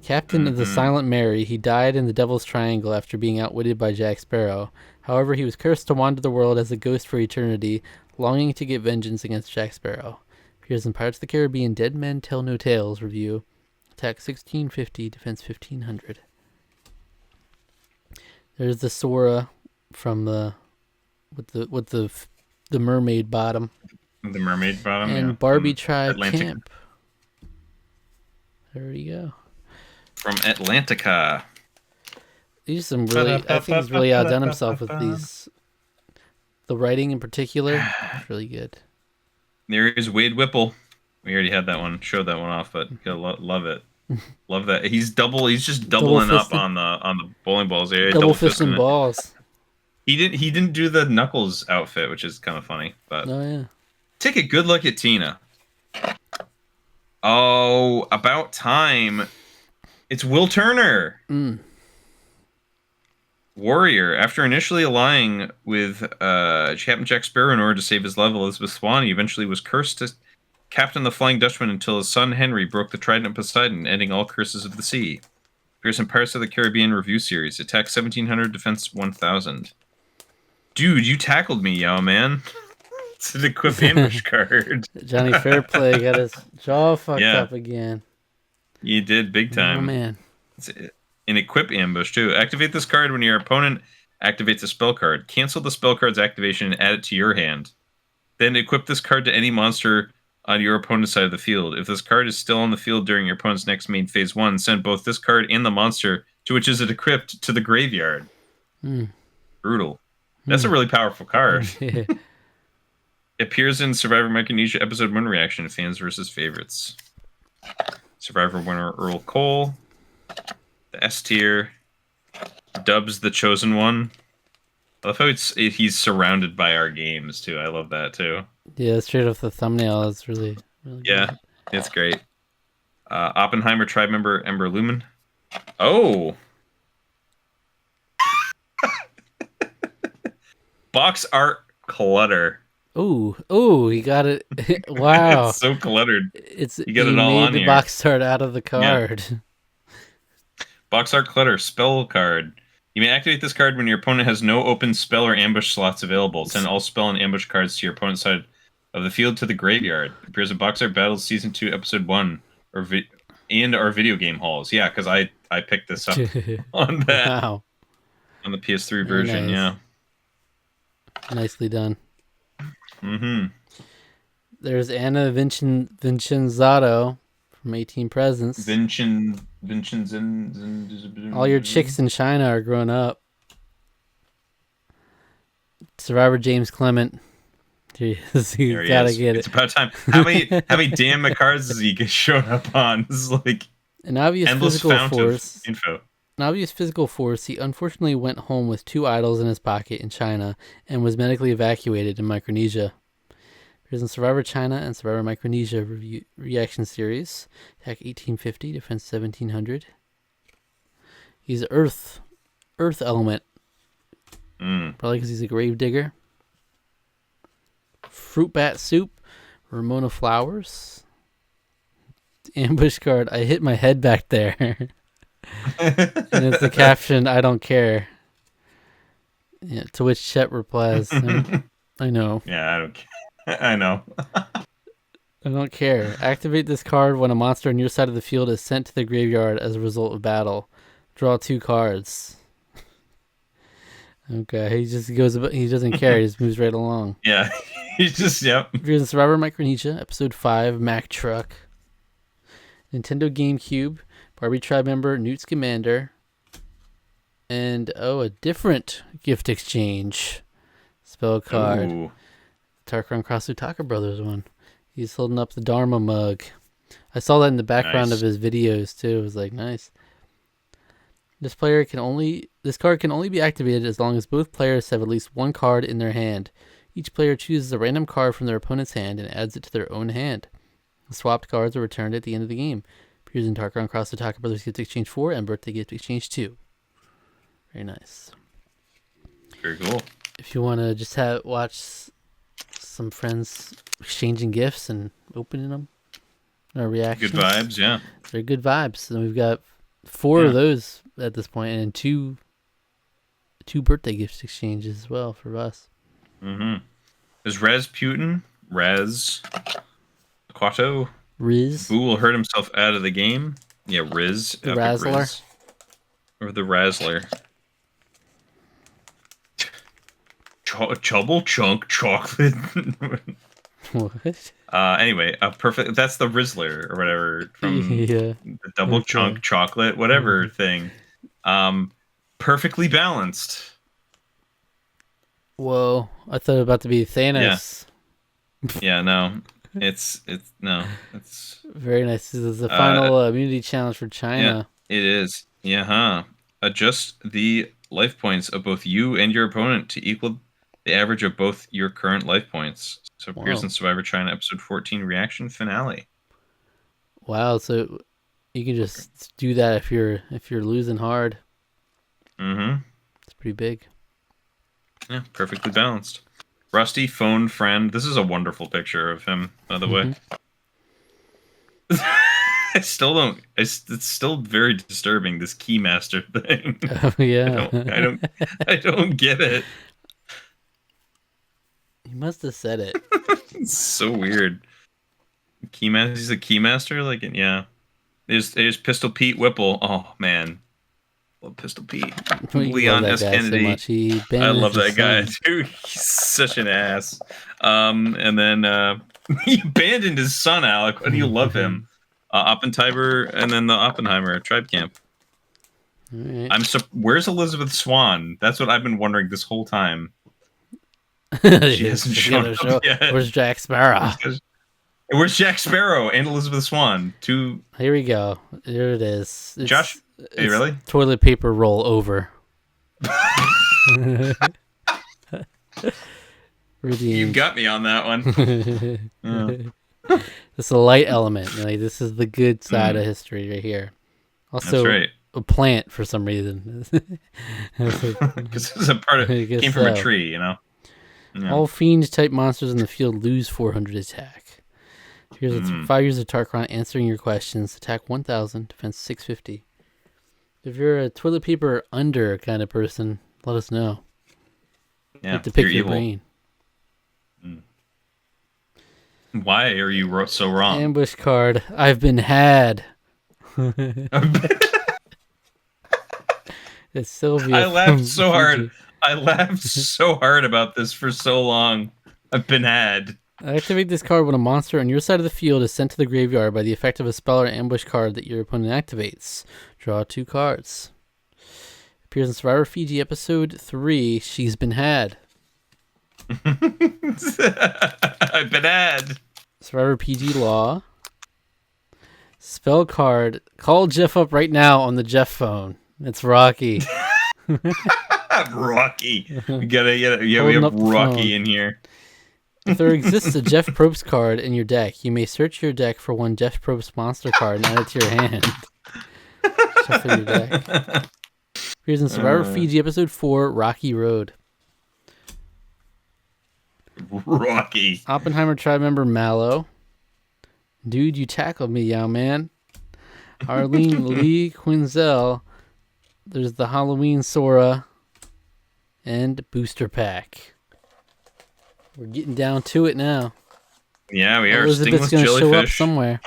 Captain of the Silent Mary, he died in the Devil's Triangle after being outwitted by Jack Sparrow. However, he was cursed to wander the world as a ghost for eternity, longing to get vengeance against Jack Sparrow. Appears in Pirates of the Caribbean Dead Men Tell No Tales review. Attack 1650, defense 1500. There's the Sora from with the mermaid bottom. The mermaid bottom, and Barbie Tribe Camp. There you go. From Atlantica. These some really, I think he's really outdone himself with these. The writing in particular, is really good. There is Wade Whipple. We already had that one, showed that one off, but love it. Love that. He's just doubling up on the bowling balls. Yeah, double fisting balls. He didn't do the Knuckles outfit, which is kind of funny. But take a good look at Tina. Oh, about time. It's Will Turner. Warrior. After initially allying with Captain Jack Sparrow in order to save his love, Elizabeth Swann, he eventually was cursed to captain the Flying Dutchman until his son Henry broke the trident of Poseidon, ending all curses of the sea. Appears in Pirates of the Caribbean review series. Attack 1700, defense 1000. Dude, you tackled me, yo, man. It's an equip ambush card. Johnny Fairplay got his jaw fucked up again. You did big time. Oh, man. It's an equip ambush, too. Activate this card when your opponent activates a spell card. Cancel the spell card's activation and add it to your hand. Then equip this card to any monster on your opponent's side of the field. If this card is still on the field during your opponent's next main phase 1, send both this card and the monster to which is it equipped to the graveyard. Brutal. That's a really powerful card. It appears in Survivor Micronesia episode 1 reaction, fans versus favorites. Survivor winner Earl Cole. The S tier. Dubs the chosen one. I love how he's surrounded by our games too. I love that too. Yeah, straight off the thumbnail, it's really yeah, good. It's great. Oppenheimer tribe member Ember Lumen. Oh, box art clutter. Ooh, he got it. Wow, it's so cluttered. You get it all on here. Box art out of the card. Yeah. Box art clutter spell card. You may activate this card when your opponent has no open spell or ambush slots available. Send all spell and ambush cards to your opponent's side of the field to the graveyard. It appears in Box Art Battles Season 2, Episode 1, and our video game halls. Yeah, because I picked this up on that. Wow. On the PS3 version, nice. Yeah. Nicely done. Mm-hmm. There's Anna Vincenzato from 18 Presents. All your chicks in China are grown up. Survivor James Clement. Jeez, you gotta get it. It's about time. How many damn cards has he shown up on? This is like an obvious physical force. Info. An obvious physical force. He unfortunately went home with 2 idols in his pocket in China and was medically evacuated in Micronesia. There's in Survivor China and Survivor Micronesia reaction series. Attack 1850, defense 1700. He's Earth element. Probably because he's a grave digger. Fruit bat soup. Ramona Flowers. Ambush card. I hit my head back there. And it's the caption, I don't care. Yeah, to which Chet replies, I know. Yeah, I don't care. I know. I don't care. Activate this card when a monster on your side of the field is sent to the graveyard as a result of battle. Draw 2 cards. Okay, he just goes about, he doesn't care, he just moves right along. Yeah, he's just, yep. Here's the Survivor Micronesia, Episode 5, Mack Truck. Nintendo GameCube, Barbie Tribe member, Newt Scamander. And, a different gift exchange spell card. Ooh. Tarqaron Cross Utaka Brothers one. He's holding up the Dharma mug. I saw that in the background of his videos too. It was like, nice. This card can only be activated as long as both players have at least 1 card in their hand. Each player chooses a random card from their opponent's hand and adds it to their own hand. The swapped cards are returned at the end of the game. Appears in Tarqaron Cross Utaka Brothers Gift Exchange 4 and Birthday Gift Exchange 2. Very nice. Very cool. If you want to just watch some friends exchanging gifts and opening them, or reactions. Good vibes, yeah. They're good vibes. And we've got 4 of those at this point, and two birthday gift exchanges as well for us. Mm-hmm. Is Rasputin, Quato, Riz, Boo will hurt himself out of the game. Yeah, Riz. The Razzler. Riz. Or the Razzler. Chubble chunk chocolate. What? Anyway, perfect. That's the Rizzler or whatever from the double chunk chocolate, whatever thing. Perfectly balanced. Whoa! I thought it was about to be Thanos. Yeah, no, it's very nice. This is the final immunity challenge for China. Yeah, it is. Yeah, huh? Adjust the life points of both you and your opponent to equal the average of both your current life points. So it appears in Survivor China episode 14 reaction finale. Wow, so you can just do that if you're losing hard. Mm-hmm. It's pretty big. Yeah, perfectly balanced. Rusty phone friend. This is a wonderful picture of him, by the way. I still don't. It's still very disturbing, this Keymaster thing. Oh yeah. I don't get it. He must have said it. It's so weird. Keymaster. He's a Keymaster. Like, yeah. There's Pistol Pete Whipple. Oh man, love Pistol Pete. Leon S. Kennedy. So I love that guy too. He's such an ass. And then He abandoned his son, Alec. Why do you love him? Oppenheimer, and then the Oppenheimer tribe camp. Right. Where's Elizabeth Swann? That's what I've been wondering this whole time. She hasn't shown up yet. Where's Jack Sparrow? Where's Jack Sparrow and Elizabeth Swann? Here we go. Here it is. Josh, hey, really? Toilet paper roll over. You got me on that one. Yeah. This is a light element. Like, this is the good side of history right here. Also, that's right. A plant for some reason. Because this is a part of came from a tree, you know. Yeah. All fiend type monsters in the field lose 400 attack. Here's 5 years of Tarqaron answering your questions. Attack 1,000, defense 650. If you're a toilet paper under kind of person, let us know. Yeah, like to pick your brain. Why are you so wrong? Ambush card. I've been had. It's Sylvia. I laughed so hard. I laughed so hard about this for so long. I've been had. Activate this card when a monster on your side of the field is sent to the graveyard by the effect of a spell or ambush card that your opponent activates. Draw 2 cards. Appears in Survivor Fiji episode 3. She's been had. I've been had. Survivor PG Law. Spell card. Call Jeff up right now on the Jeff phone. It's Rocky. Rocky. We have Rocky in here. If there exists a Jeff Probst card in your deck, you may search your deck for one Jeff Probst monster card and add it to your hand. Shuffle your deck. Here's in Survivor Fiji episode 4, Rocky Road. Rocky. Oppenheimer tribe member Mallow. Dude, you tackled me, young man. Arlene Lee Quinzel. There's the Halloween Sora. And Booster Pack. We're getting down to it now. Yeah, we are. Elizabeth's going to show up somewhere.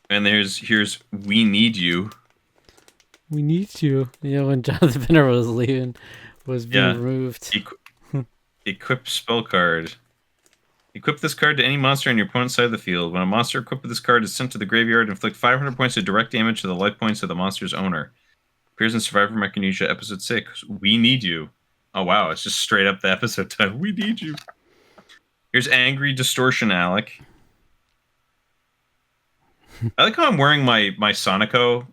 And here's We Need You. We need you. You know, when Jonathan Benner was leaving, was being removed. Equip spell card. Equip this card to any monster on your opponent's side of the field. When a monster equipped with this card is sent to the graveyard, inflict 500 points of direct damage to the life points of the monster's owner. Appears in Survivor Mechanisia episode 6. We Need You. Oh, wow. It's just straight up the episode title. We need you. Here's Angry Distortion, Alec. I like how I'm wearing my Sonico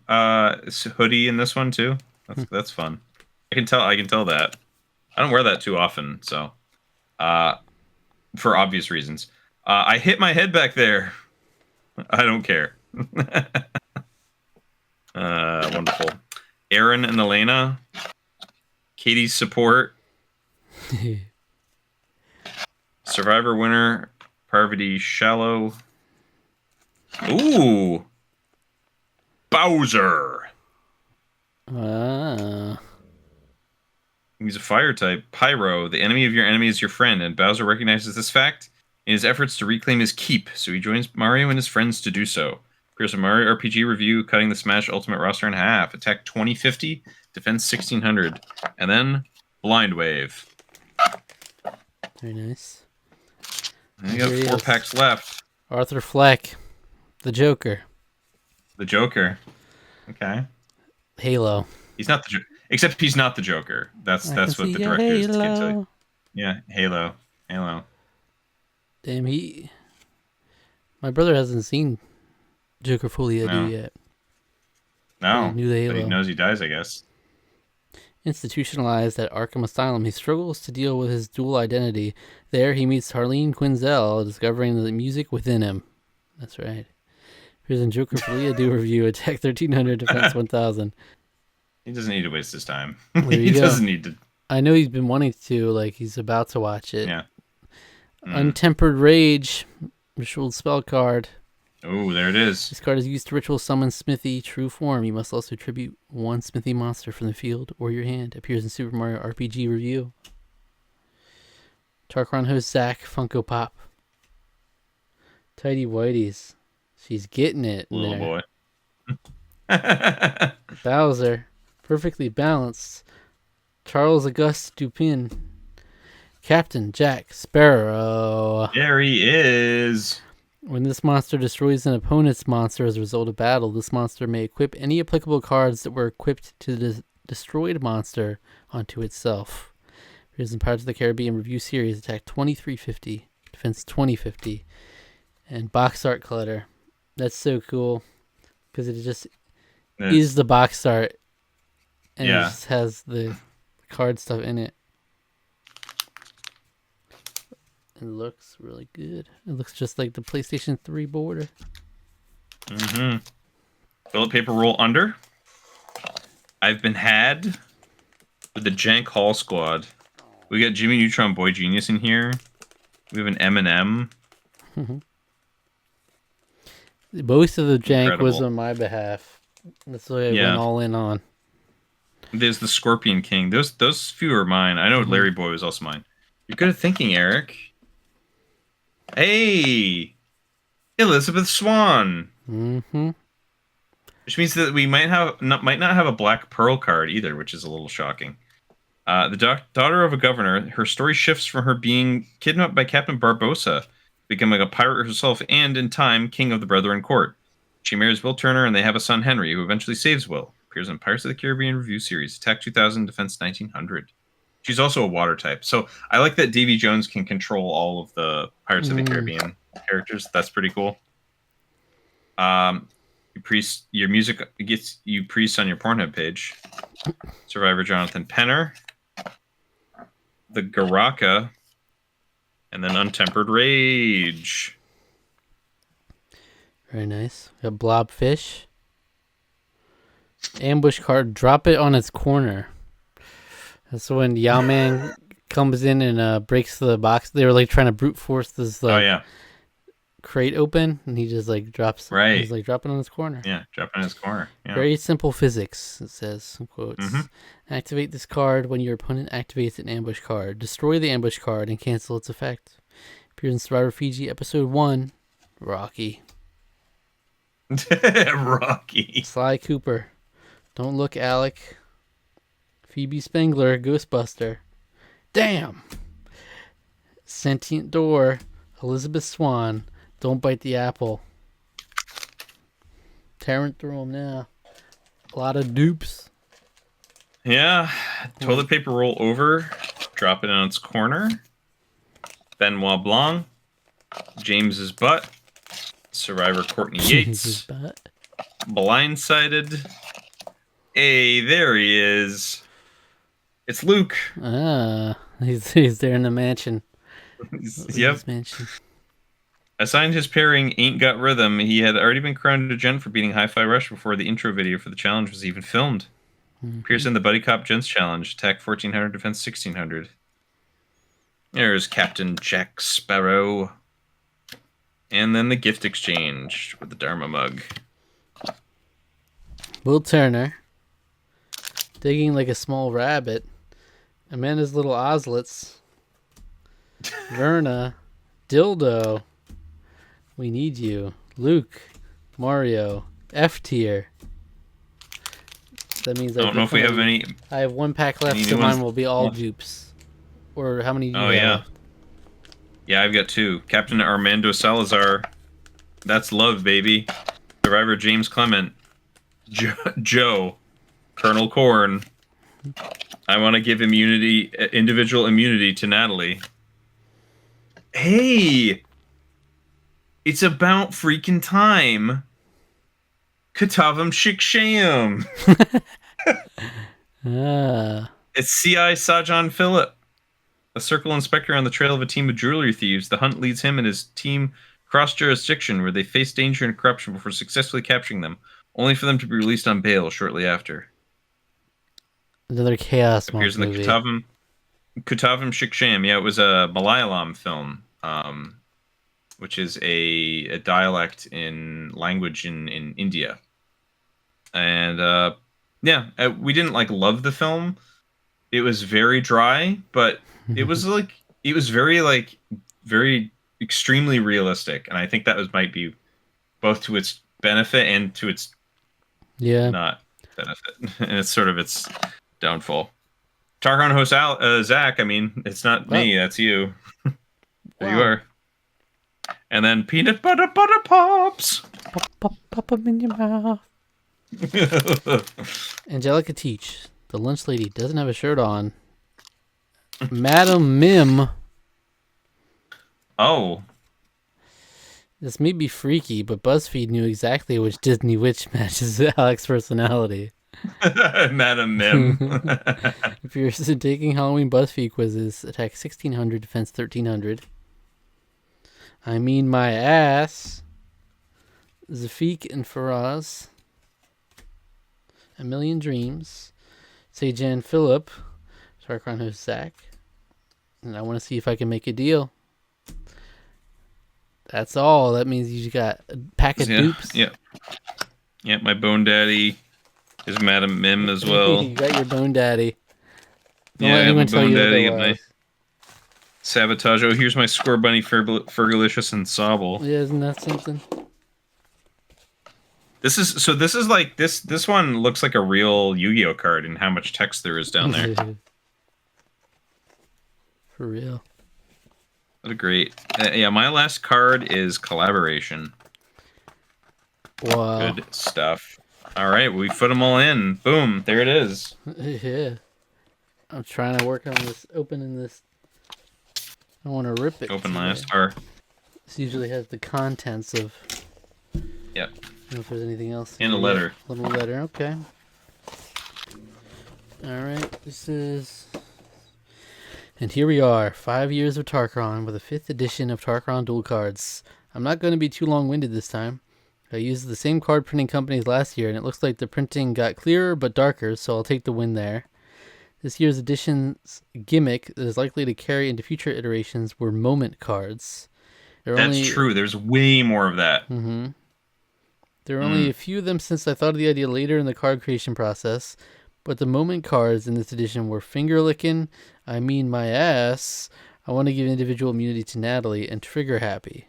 hoodie in this one, too. That's fun. I can tell that. I don't wear that too often, so... for obvious reasons. I hit my head back there. I don't care. Wonderful. Aaron and Elena. Katie's support. Survivor winner. Parvati Shallow. Ooh. Bowser. He's a fire type. Pyro. The enemy of your enemy is your friend, and Bowser recognizes this fact in his efforts to reclaim his keep, so he joins Mario and his friends to do so. Here's a Mario RPG review, cutting the Smash Ultimate roster in half. Attack 2050, defense 1600, and then Blind Wave. Very nice. And you got 4 packs left. Arthur Fleck, the Joker. The Joker. Okay. Halo. He's not the Joker. Except he's not the Joker. That's what the directors keep saying. Yeah, Halo. Damn, my brother hasn't seen Joker Folia do yet. No, but he knows he dies, I guess. Institutionalized at Arkham Asylum, he struggles to deal with his dual identity. There, he meets Harleen Quinzel, discovering the music within him. That's right. Here's a Joker Folia do review. Attack 1300, defense 1000. He doesn't need to waste his time. He doesn't need to. I know he's been wanting to, like he's about to watch it. Yeah. Untempered Rage, ritual spell card. Oh, there it is. This card is used to ritual summon Smithy true form. You must also tribute one Smithy monster from the field or your hand. Appears in Super Mario RPG Review. Tarqaron host Zach Funko Pop. Tidy Whiteys. She's getting it. Little boy. Bowser. Perfectly balanced. Charles Auguste Dupin. Captain Jack Sparrow. There he is. When this monster destroys an opponent's monster as a result of battle, this monster may equip any applicable cards that were equipped to the destroyed monster onto itself. Here's in Pirates of the Caribbean Review Series, attack 2350, defense 2050, and box art clutter. That's so cool because it just is the box art and it just has the card stuff in it. It looks really good. It looks just like the PlayStation 3 border. Mm-hmm. Toilet paper roll under. I've been had with the Jank Hall squad. We got Jimmy Neutron Boy Genius in here. We have an M&M. Most of the jank Incredible. was on my behalf. That's what I went all in on. There's the Scorpion King. Those few are mine. I know Larry Boy was also mine. You're good at thinking, Eric. Hey, Elizabeth Swan. Mm-hmm. Which means that we might not have a Black Pearl card either, which is a little shocking. The daughter of a governor, her story shifts from her being kidnapped by Captain Barbossa, becoming a pirate herself, and in time, king of the Brethren Court. She marries Will Turner, and they have a son, Henry, who eventually saves Will. Appears in Pirates of the Caribbean Review Series, Attack 2000, Defense 1900. She's also a water type. So I like that Davy Jones can control all of the Pirates of the Caribbean characters. That's pretty cool. Your music gets you priests on your Pornhub page. Survivor Jonathan Penner. The Garaka. And then Untempered Rage. Very nice. We have Blobfish. Ambush card. Drop it on its corner. That's when Yao Man comes in and breaks the box. They were like trying to brute force this crate open, and he just like drops. Right. He's like dropping on his corner. Yeah, dropping on his corner. Yeah. Very simple physics, it says, in quotes. Activate this card when your opponent activates an ambush card. Destroy the ambush card and cancel its effect. Appears in Survivor Fiji Episode 1, Rocky. Rocky. Sly Cooper. Don't look, Alec. Phoebe Spengler, Ghostbuster. Damn! Sentient Door, Elizabeth Swan. Don't bite the apple. Tearing through them now. A lot of dupes. Yeah. Toilet paper roll over. Drop it on its corner. Benoit Blanc. James's butt. Survivor Courtney Yates. Blindsided. Hey, there he is. It's Luke. He's there in the mansion. Yep. Mansion. Assigned his pairing Ain't Got Rhythm. He had already been crowned a gent for beating Hi-Fi Rush before the intro video for the challenge was even filmed. Appears in the Buddy Cop Gents Challenge. Attack 1400, defense 1600. There's Captain Jack Sparrow. And then the gift exchange with the Dharma mug. Will Turner. Digging like a small rabbit. Amanda's little oslets. Verna. Dildo. We need you. Luke. Mario. F tier. That means I don't know if we have any. I have one pack left, so mine will be all dupes. Or how many do you have? Yeah. Yeah, I've got 2. Captain Armando Salazar. That's love, baby. Survivor James Clement. Joe. Colonel Corn. I want to give individual immunity to Natalie. Hey! It's about freaking time. Katavam Shiksham. It's C.I. Sajan Phillip. A circle inspector on the trail of a team of jewelry thieves. The hunt leads him and his team cross jurisdiction where they face danger and corruption before successfully capturing them, only for them to be released on bail shortly after. Another chaos appears in the movie. Katavam Shiksham. Yeah, it was a Malayalam film, which is a dialect in language in India. And we didn't love the film. It was very dry, but it was very extremely realistic, and I think that might be both to its benefit and to its not benefit, and it's sort of its downfall. Tarqaron hosts Zach. I mean, it's not me. That's you. There you Wow. are. And then peanut butter pops. Pop them in your mouth. Angelica Teach, the lunch lady, doesn't have a shirt on. Madam Mim. Oh. This may be freaky, but BuzzFeed knew exactly which Disney witch matches Alex's personality. Madam Mim. If you're taking Halloween BuzzFeed quizzes, attack 1600, defense 1300. I mean my ass. Zafik and Faraz. A Million Dreams. Sejan Phillip. Tarqaron host Zach. And I want to see if I can make a deal. That's all. That means you got a pack of dupes. Yeah. Yeah, my Bone Daddy is Madam Mim as well. You got your Bone Daddy. Don't let anyone tell you Daddy and my Sabotage. Oh, here's my Score Bunny, Fergalicious, and Sobble. Yeah, isn't that something? This is like this one looks like a real Yu-Gi-Oh card and how much text there is down there. For real. What a great. Yeah, my last card is Collaboration. Wow. Good stuff. All right, we put them all in. Boom, there it is. Yeah. I'm trying to work on this, opening this. I want to rip it. Open last card. This usually has the contents of. Yep. I don't know if there's anything else. And a letter. Little letter, okay. Alright, this is. And here we are, 5 years of Tarqaron with a 5th edition of Tarqaron dual cards. I'm not going to be too long-winded this time. I used the same card printing companies last year, and it looks like the printing got clearer but darker, so I'll take the win there. This year's edition's gimmick that is likely to carry into future iterations were moment cards. That's true. There's way more of that. Mm-hmm. There are only a few of them since I thought of the idea later in the card creation process, but the moment cards in this edition were Finger Lickin', I Mean My Ass, I Want to Give Individual Immunity to Natalie, and Trigger Happy.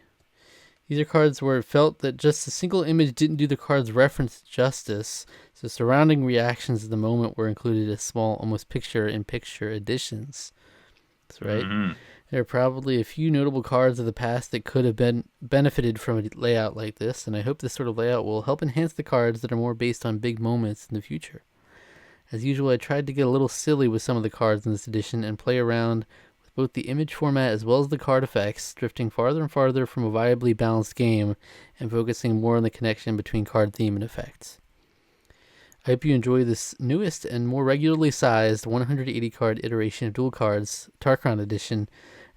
These are cards where it felt that just a single image didn't do the card's reference justice, so surrounding reactions at the moment were included as small, almost picture-in-picture additions. That's right. Mm-hmm. There are probably a few notable cards of the past that could have been benefited from a layout like this, and I hope this sort of layout will help enhance the cards that are more based on big moments in the future. As usual, I tried to get a little silly with some of the cards in this edition and play around with both the image format as well as the card effects, drifting farther and farther from a viably balanced game and focusing more on the connection between card theme and effects. I hope you enjoy this newest and more regularly sized 180 card iteration of Dual Cards, Tarqaron Edition.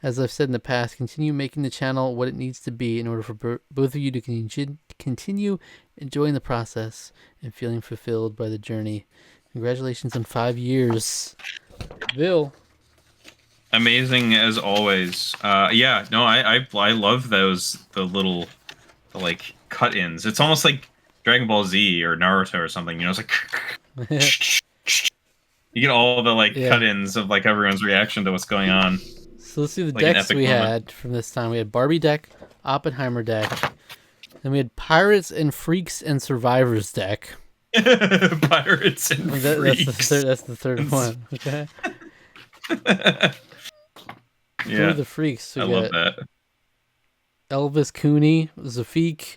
As I've said in the past, continue making the channel what it needs to be in order for both of you to continue enjoying the process and feeling fulfilled by the journey. Congratulations on 5 years, Bill. Amazing as always. Yeah, no, I love the little like cut-ins. It's almost like Dragon Ball Z or Naruto or something. You know, it's like you get all the cut-ins of like everyone's reaction to what's going on. So let's see the decks we had from this time. We had Barbie deck, Oppenheimer deck, then we had Pirates and Freaks and Survivors deck. Pirates and Freaks. That's the third one. Okay. Yeah. Who are the freaks? I love that. Elvis Cooney, Zafik,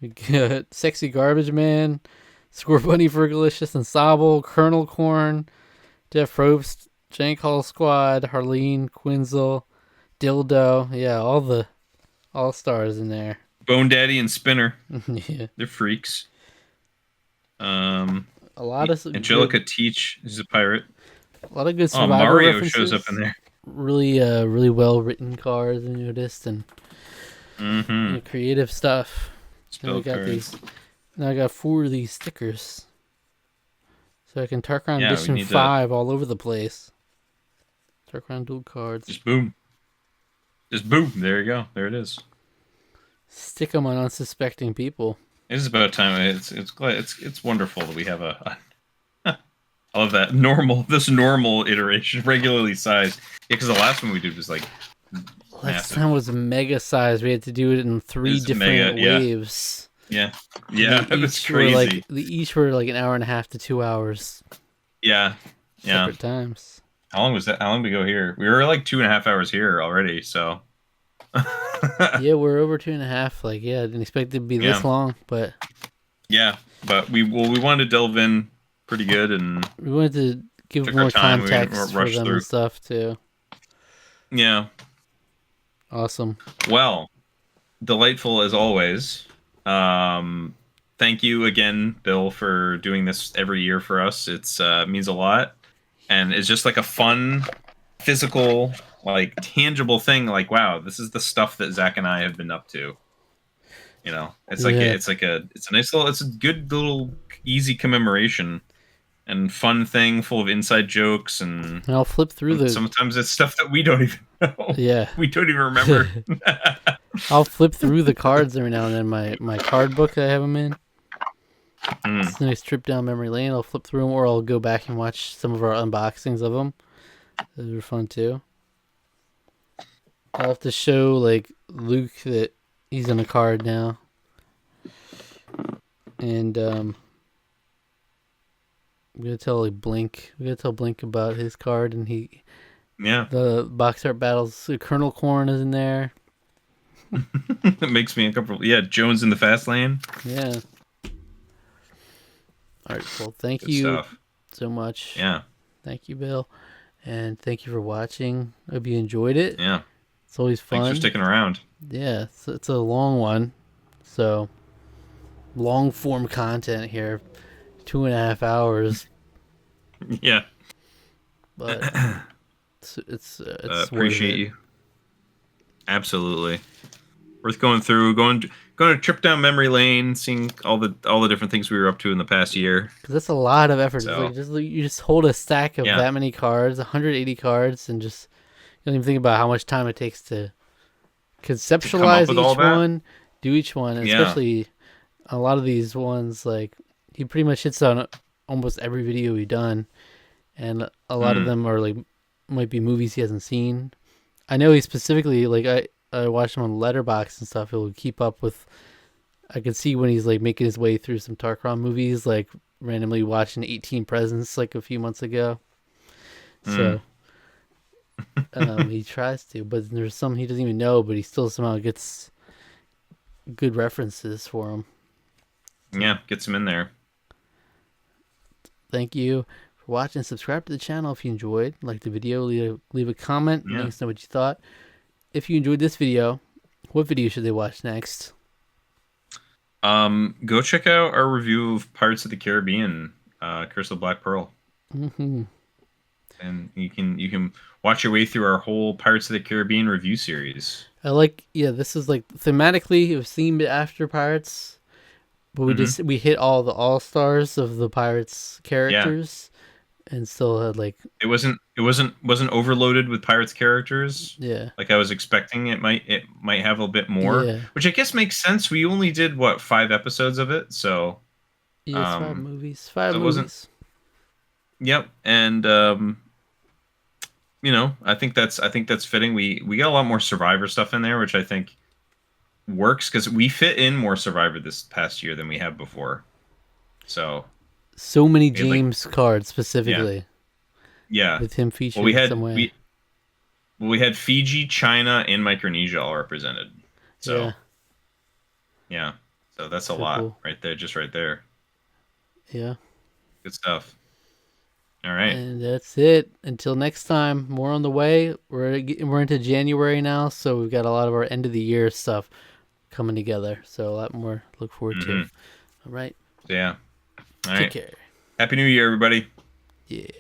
we got Sexy Garbage Man, Score Bunny, Fergalicious, and Sobble, Colonel Corn, Jeff Probst, Jank Hall Squad, Harleen, Quinzel, Dildo. Yeah, all the all-stars in there. Bone Daddy and Spinner. Yeah. They're freaks. A lot of Angelica Teach is a pirate. A lot of good Survivor Mario references. shows up in there. Really well written cards, I noticed, and creative stuff. Now I got 4 of these stickers, so I can Tarqaron Edition 5 all over the place. Tarqaron dual cards. Just boom. There you go. There it is. Stick them on unsuspecting people. It is about time. It's wonderful that we have a I love that normal iteration, regularly sized. Yeah, because the last one we did was like last time was mega size. We had to do it in 3 different waves. Yeah, that's crazy. They each were like an hour and a half to 2 hours. Yeah. Separate times. How long was that? How long did we go here? We were like 2.5 hours here already. So Yeah, we're over 2.5. Like, yeah, I didn't expect it to be this yeah, long, but yeah. But we wanted to delve in pretty good and we wanted to give took our more time. We didn't context for rush them and through. stuff too. Yeah. Awesome. Well, delightful as always. Um, Thank you again, Bill, for doing this every year for us. It's means a lot, and it's just like a fun, physical, like tangible thing. Like, wow, this is the stuff that Zach and I have been up to. You know, Yeah. it's a nice little, it's a good little easy commemoration and fun thing full of inside jokes and And I'll flip through the sometimes it's stuff that we don't even know. yeah. We don't even remember. I'll flip through the cards every now and then. My card book I have them in. Mm, It's a nice trip down memory lane. I'll flip through them, or I'll go back and watch some of our unboxings of them. Those are fun too. I'll have to show like Luke that he's in a card now, and we gotta tell like Blink. We gotta tell Blink about his card, and yeah. the box art battles. Colonel Corn is in there. It makes me uncomfortable. Yeah, Jones in the fast lane. Yeah. All right. Well, thank Good you stuff. so much. Yeah, Thank you, Bill, and thank you for watching. Hope you enjoyed it. yeah. It's always Thanks for fun. sticking around. Yeah, it's a long one, so long form content here, 2.5 hours, Yeah. but it's worth Appreciate it. you. Absolutely. Worth going through, going a trip down memory lane, seeing all the different things we were up to in the past year. Because that's a lot of effort. It's So like you just hold a stack of yeah, that many cards, 180 cards, and just you don't even think about how much time it takes to to come up conceptualize with all each that. one, do each one, and Yeah. especially a lot of these ones. Like he pretty much hits on almost every video we've done, and a lot of Mm, them are like might be movies he hasn't seen. I know he specifically like I watched him on Letterbox and stuff. He'll keep up with. I could see when he's like making his way through some Tarqaron movies, like randomly watching 18 Presents like a few months ago. mm. So he tries to, but there's some he doesn't even know, but he still somehow gets good references for him. So Yeah, get some in there. thank you for watching. Subscribe to the channel if you enjoyed. Like the video, leave a comment. Let Yeah. us know what you thought. If you enjoyed this video, what video should they watch next? Go check out our review of Pirates of the Caribbean, Curse of the Black Pearl, Hmm. and you can watch your way through our whole Pirates of the Caribbean review series. I like, yeah, this is like thematically it was themed after Pirates, but Hmm. we hit all the all stars of the Pirates Yeah, characters and still had like, it wasn't overloaded with Pirates characters yeah, like I was expecting. It might have a bit more, yeah, which I guess makes sense. We only did what 5 episodes of it, so yes, five um, movies, five so it wasn't. movies. Yep, and I think that's fitting. We got a lot more Survivor stuff in there, which I think works because we fit in more Survivor this past year than we have before. So So many we had like James cards yeah, specifically yeah. with him Well, featured in some way. we had Fiji, China, and Micronesia all represented. Yeah, So yeah, so that's a so lot cool. right there, just right there. Yeah. Good stuff. All right. And that's it. Until next time, more on the way. We're into January now, so we've got a lot of our end of the year stuff coming together. So a lot more to look forward to. Mm-hmm. All right. So yeah. All Take right. care. Happy New Year, everybody. Yeah.